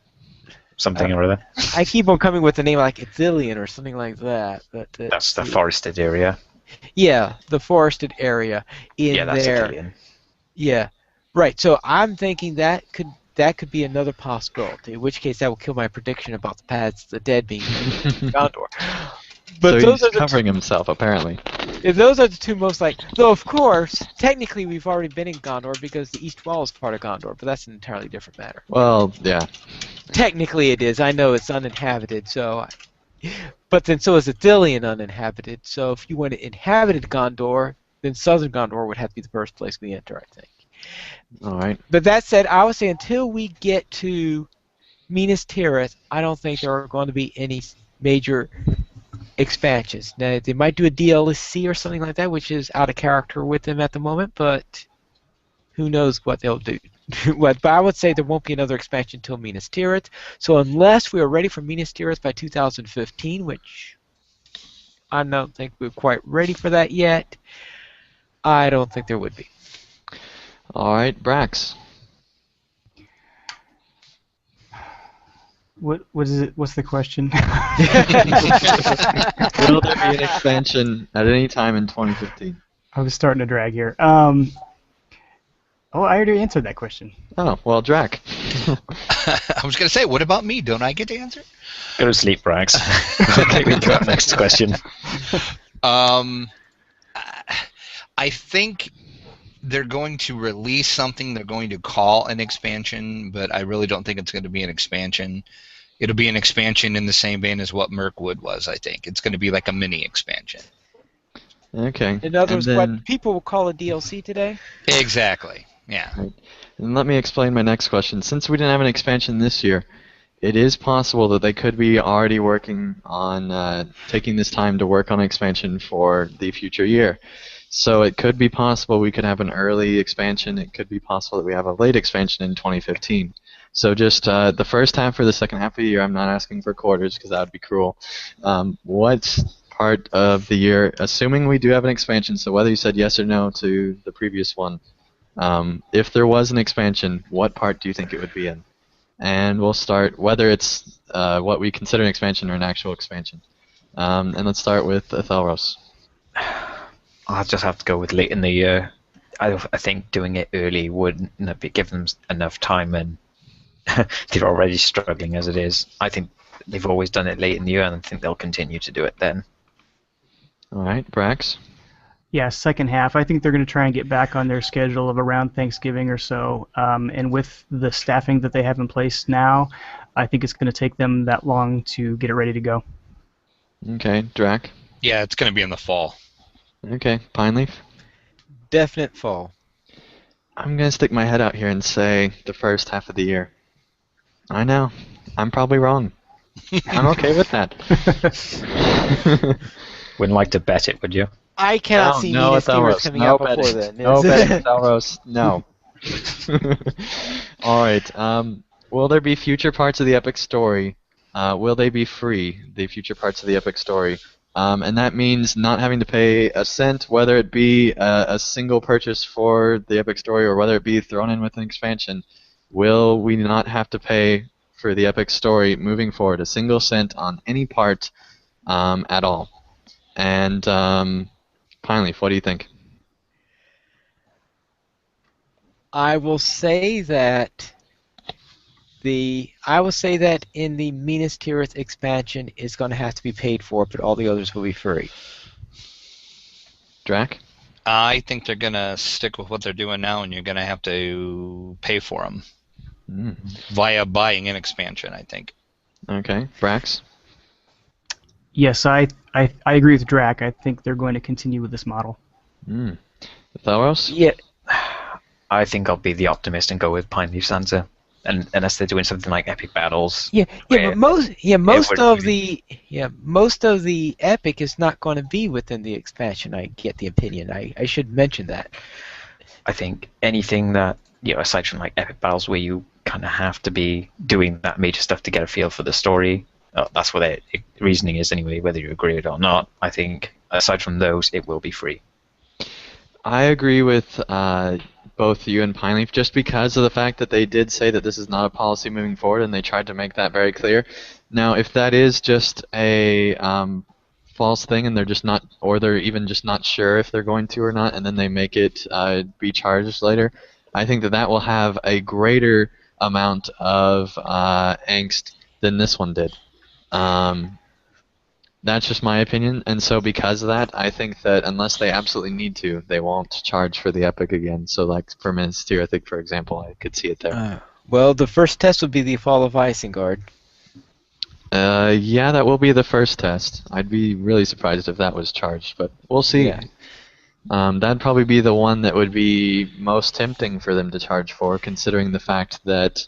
something or other? I keep on coming with the name like Ithilien or something like that, but That's the forested area. Yeah, the forested area in Yeah, that's there. Ithilien. Yeah, right. So I'm thinking that could be another possibility. In which case, that will kill my prediction about the paths, the dead being Gondor. But So those he's are the covering himself, apparently. those are the two most like. Though of course, technically we've already been in Gondor because the East Wall is part of Gondor, but that's an entirely different matter. Well, yeah. Technically, it is. I know it's uninhabited, so. But then so is Ithilien uninhabited. So if you want to inhabited Gondor, then Southern Gondor would have to be the first place we enter, I think. All right. But that said, I would say until we get to Minas Tirith, I don't think there are going to be any major expansions. Now, they might do a DLC or something like that, which is out of character with them at the moment, but who knows what they'll do. But I would say there won't be another expansion until Minas Tirith. So unless we are ready for Minas Tirith by 2015, which I don't think we're quite ready for that yet, I don't think there would be. All right, Brax. What is it? What's the question? Will there be an expansion at any time in 2015? I was starting to drag here. Oh, I already answered that question. Oh, well, Drac. I was going to say, what about me? Don't I get to answer? Go to sleep, Brax. Okay, we got next question. I think they're going to release something they're going to call an expansion, but I really don't think it's going to be an expansion. It'll be an expansion in the same vein as what Mirkwood was, I think. It's going to be like a mini expansion. Okay. In other words, and then, what people will call a DLC today? Exactly. Yeah. right. And let me explain my next question. Since we didn't have an expansion this year, it is possible that they could be already working on taking this time to work on an expansion for the future year. So it could be possible we could have an early expansion. It could be possible that we have a late expansion in 2015. So just the first half or the second half of the year, I'm not asking for quarters because that would be cruel. What part of the year, assuming we do have an expansion, so whether you said yes or no to the previous one, if there was an expansion, what part do you think it would be in? And we'll start, whether it's what we consider an expansion or an actual expansion. And let's start with Athelros. I'll just have to go with late in the year. I think doing it early would give them enough time, and they're already struggling as it is. I think they've always done it late in the year, and I think they'll continue to do it then. All right, Brax. Yeah, second half. I think they're going to try and get back on their schedule of around Thanksgiving or so. And with the staffing that they have in place now, I think it's going to take them that long to get it ready to go. Okay, Drac. Yeah, it's going to be in the fall. Okay, Pineleaf. Definite fall. I'm going to stick my head out here and say the first half of the year. I know. I'm probably wrong. I'm okay with that. Wouldn't like to bet it, would you? I cannot see Minas Tirith coming out before then. No betting, Athelros. No. All right. Will there be future parts of the epic story? Will they be free, the future parts of the epic story? And that means not having to pay a cent, whether it be a single purchase for the epic story or whether it be thrown in with an expansion. Will we not have to pay for the epic story moving forward, a single cent on any part at all? And Pineleaf, what do you think? I will say that in the Minas Tirith expansion, it's going to have to be paid for, but all the others will be free. Drac? I think they're gonna stick with what they're doing now, and you're gonna have to pay for them via buying an expansion. I think. Okay. Brax? Yes, I agree with Drac. I think they're going to continue with this model. Tharos? Yeah, I think I'll be the optimist and go with Pine Leaf Sansa, and unless they're doing something like epic battles. But most would of really- the epic is not going to be within the expansion. I get the opinion. I should mention that. I think anything that, aside from like epic battles where you kind of have to be doing that major stuff to get a feel for the story, that's what their reasoning is anyway, whether you agree with it or not. I think aside from those, it will be free. I agree with both you and Pineleaf, just because of the fact that they did say that this is not a policy moving forward, and they tried to make that very clear. Now, if that is just a false thing, and they're just not, or they're even just not sure if they're going to or not, and then they make it be charged later, I think that will have a greater amount of angst than this one did. That's just my opinion, and so because of that, I think that unless they absolutely need to, they won't charge for the Epic again. So, like for Minas Tirith, I think, for example, I could see it there. Well, the first test would be the Fall of Isengard. Yeah, that will be the first test. I'd be really surprised if that was charged, but we'll see. Yeah. That'd probably be the one that would be most tempting for them to charge for, considering the fact that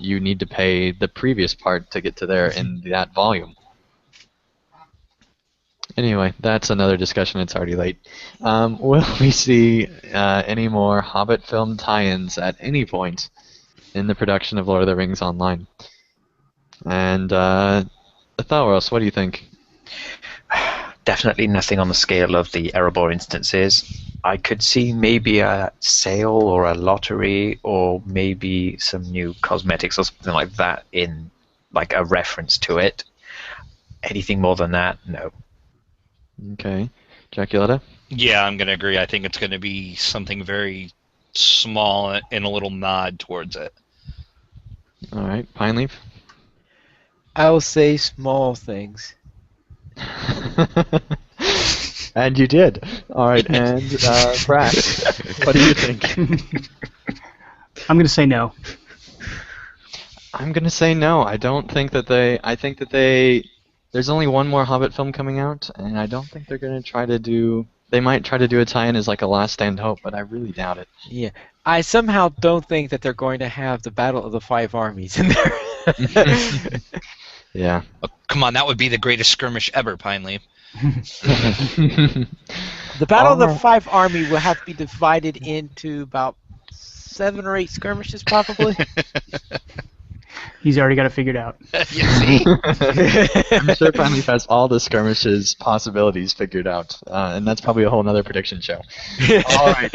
you need to pay the previous part to get to there in that volume. Anyway, that's another discussion. It's already late. Will we see any more Hobbit film tie-ins at any point in the production of Lord of the Rings Online? And Tharos, what do you think? Definitely nothing on the scale of the Erebor instances. I could see maybe a sale or a lottery or maybe some new cosmetics or something like that in like a reference to it. Anything more than that, no. Okay. Jaculetta? Yeah, I'm going to agree. I think it's going to be something very small and a little nod towards it. All right. Pineleaf? I will say small things. And you did. All right. And Brax, what do you think? I'm going to say no. I'm going to say no. I don't think that they... I think that they... There's only one more Hobbit film coming out, and I don't think they're going to try to do... They might try to do a tie-in as like a Last Stand Hope, but I really doubt it. Yeah. I somehow don't think that they're going to have the Battle of the Five Armies in there. Yeah. Oh, come on, that would be the greatest skirmish ever, Pineleaf. The Battle of the Five Army will have to be divided into about 7 or 8 skirmishes, probably. He's already got it figured out. You see? I'm sure Pineleaf has all the skirmishes possibilities figured out, and that's probably a whole other prediction show. All right.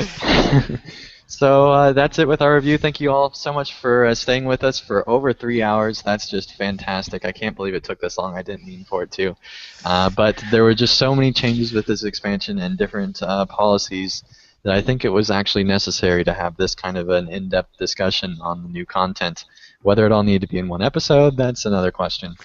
So that's it with our review. Thank you all so much for staying with us for over 3 hours. That's just fantastic. I can't believe it took this long. I didn't mean for it to. But there were just so many changes with this expansion and different policies that I think it was actually necessary to have this kind of an in-depth discussion on the new content. Whether it all needed to be in one episode, that's another question.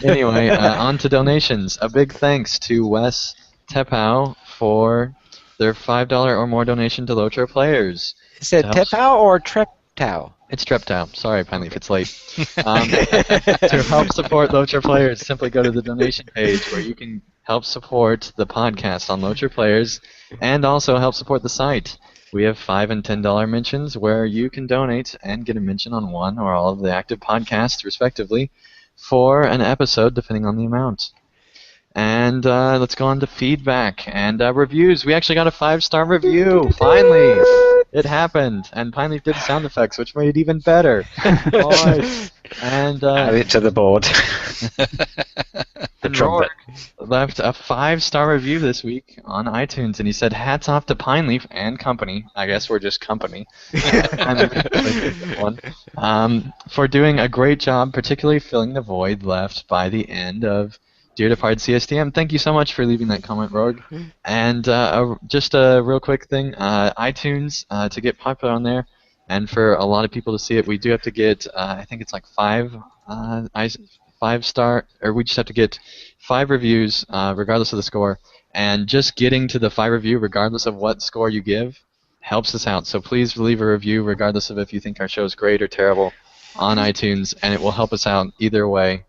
Anyway, on to donations. A big thanks to Wes Tepau for their $5 or more donation to LOTRO players. Is it Tepau or Treptau? It's Treptau. Sorry, Pineleaf, it's late. To help support LOTRO players, simply go to the donation page where you can help support the podcast on LOTRO players and also help support the site. We have $5 and $10 mentions where you can donate and get a mention on one or all of the active podcasts, respectively, for an episode, depending on the amount. And let's go on to feedback and reviews. We actually got a 5-star review. Finally, it happened. And Pineleaf did sound effects, which made it even better. All right. And Add it to the board. The trumpet. Left a 5-star review this week on iTunes, and he said, "Hats off to Pineleaf and company." I guess we're just company. For doing a great job, particularly filling the void left by the end of Dear Departed CSTM, thank you so much for leaving that comment, Rogue. And just a real quick thing, iTunes, to get popular on there, and for a lot of people to see it, we do have to get, I think it's like 5-star, or we just have to get 5 reviews, regardless of the score. And just getting to the 5 review, regardless of what score you give, helps us out. So please leave a review, regardless of if you think our show is great or terrible, on iTunes, and it will help us out either way.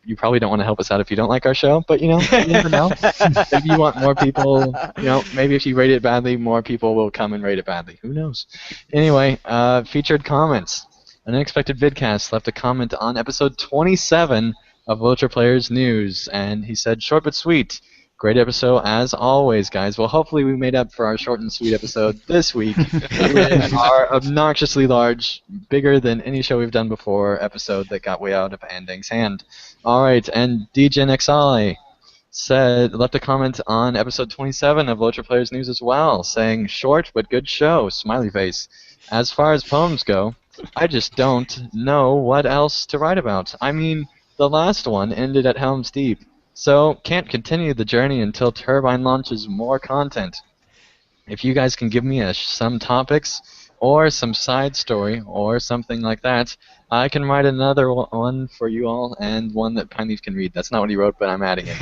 You probably don't want to help us out if you don't like our show, but you never know. Maybe you want more people, maybe if you rate it badly, more people will come and rate it badly. Who knows? Anyway, featured comments. An Unexpected Vidcast left a comment on episode 27 of LOTRO Players News, and he said, short but sweet. Great episode as always, guys. Well, hopefully we made up for our short and sweet episode this week with our obnoxiously large, bigger than any show we've done before episode that got way out of Andang's hand. All right, and DJ Nexali left a comment on episode 27 of LOTRO Players News as well, saying, short but good show, smiley face. As far as poems go, I just don't know what else to write about. I mean, the last one ended at Helm's Deep. So, can't continue the journey until Turbine launches more content. If you guys can give me some topics, or some side story, or something like that, I can write another one for you all, and one that Pineleaf can read. That's not what he wrote, but I'm adding it.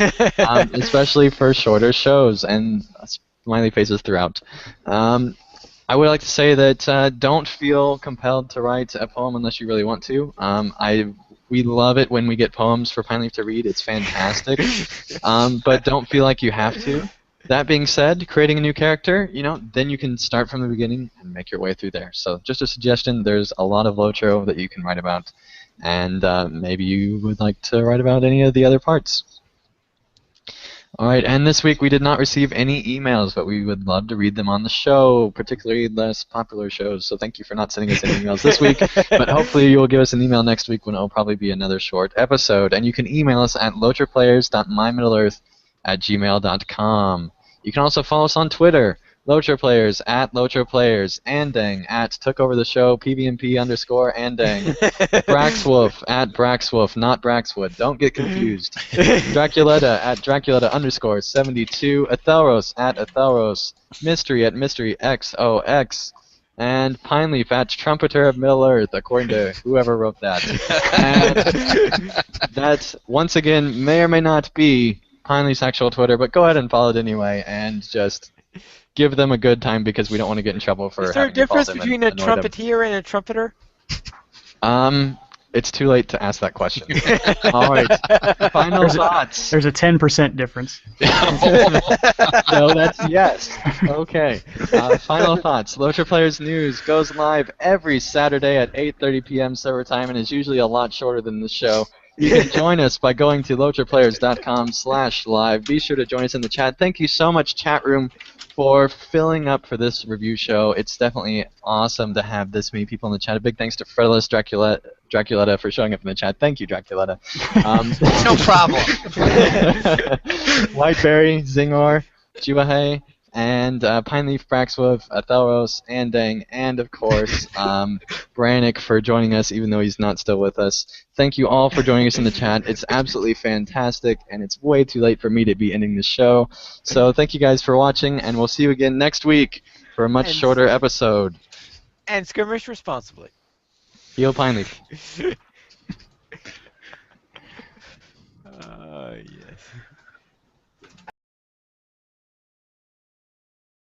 Especially for shorter shows, and smiley faces throughout. I would like to say that don't feel compelled to write a poem unless you really want to. We love it when we get poems for Pineleaf to read. It's fantastic. But don't feel like you have to. That being said, creating a new character, then you can start from the beginning and make your way through there. So just a suggestion, there's a lot of LOTRO that you can write about. And maybe you would like to write about any of the other parts. Alright, and this week we did not receive any emails, but we would love to read them on the show, particularly less popular shows. So thank you for not sending us any emails this week, but hopefully you will give us an email next week when it will probably be another short episode. And you can email us at lotraplayers.mymiddleearth@gmail.com. You can also follow us on Twitter, LOTROPlayers, @LOTROPlayers, Andang, @TookOverTheShow, PVMP_Andang, Braxwolf, @Braxwolf, not Braxwood, don't get confused, Draculetta, @Draculetta_72, Athelros, @Athelros, Mystery, @MysteryXOX, and Pineleaf, @Trumpeter of Middle Earth, according to whoever wrote that. And that, once again, may or may not be Pineleaf's actual Twitter, but go ahead and follow it anyway, and just give them a good time because we don't want to get in trouble for Is there a having to follow difference them between and a annoy them. trumpeter and a trumpeter? It's too late to ask that question. All right. Final thoughts. There's a 10% difference. No, that's yes. Okay. Final thoughts. LOTRO Players News goes live every Saturday at 8:30 p.m. server time and is usually a lot shorter than the show. You can join us by going to LOTROPlayers.com/live. Be sure to join us in the chat. Thank you so much, chat room, for filling up for this review show. It's definitely awesome to have this many people in the chat. A big thanks to Fredless Draculetta for showing up in the chat. Thank you, Draculetta. No problem. Whiteberry, Zingor, Jiwahe, and Pineleaf, Braxwolf, Athelros, Andang, and of course, Brannick for joining us even though he's not still with us. Thank you all for joining us in the chat. It's absolutely fantastic, and it's way too late for me to be ending the show. So thank you guys for watching, and we'll see you again next week for a much shorter episode. And skirmish responsibly. Heal Pineleaf. Yes.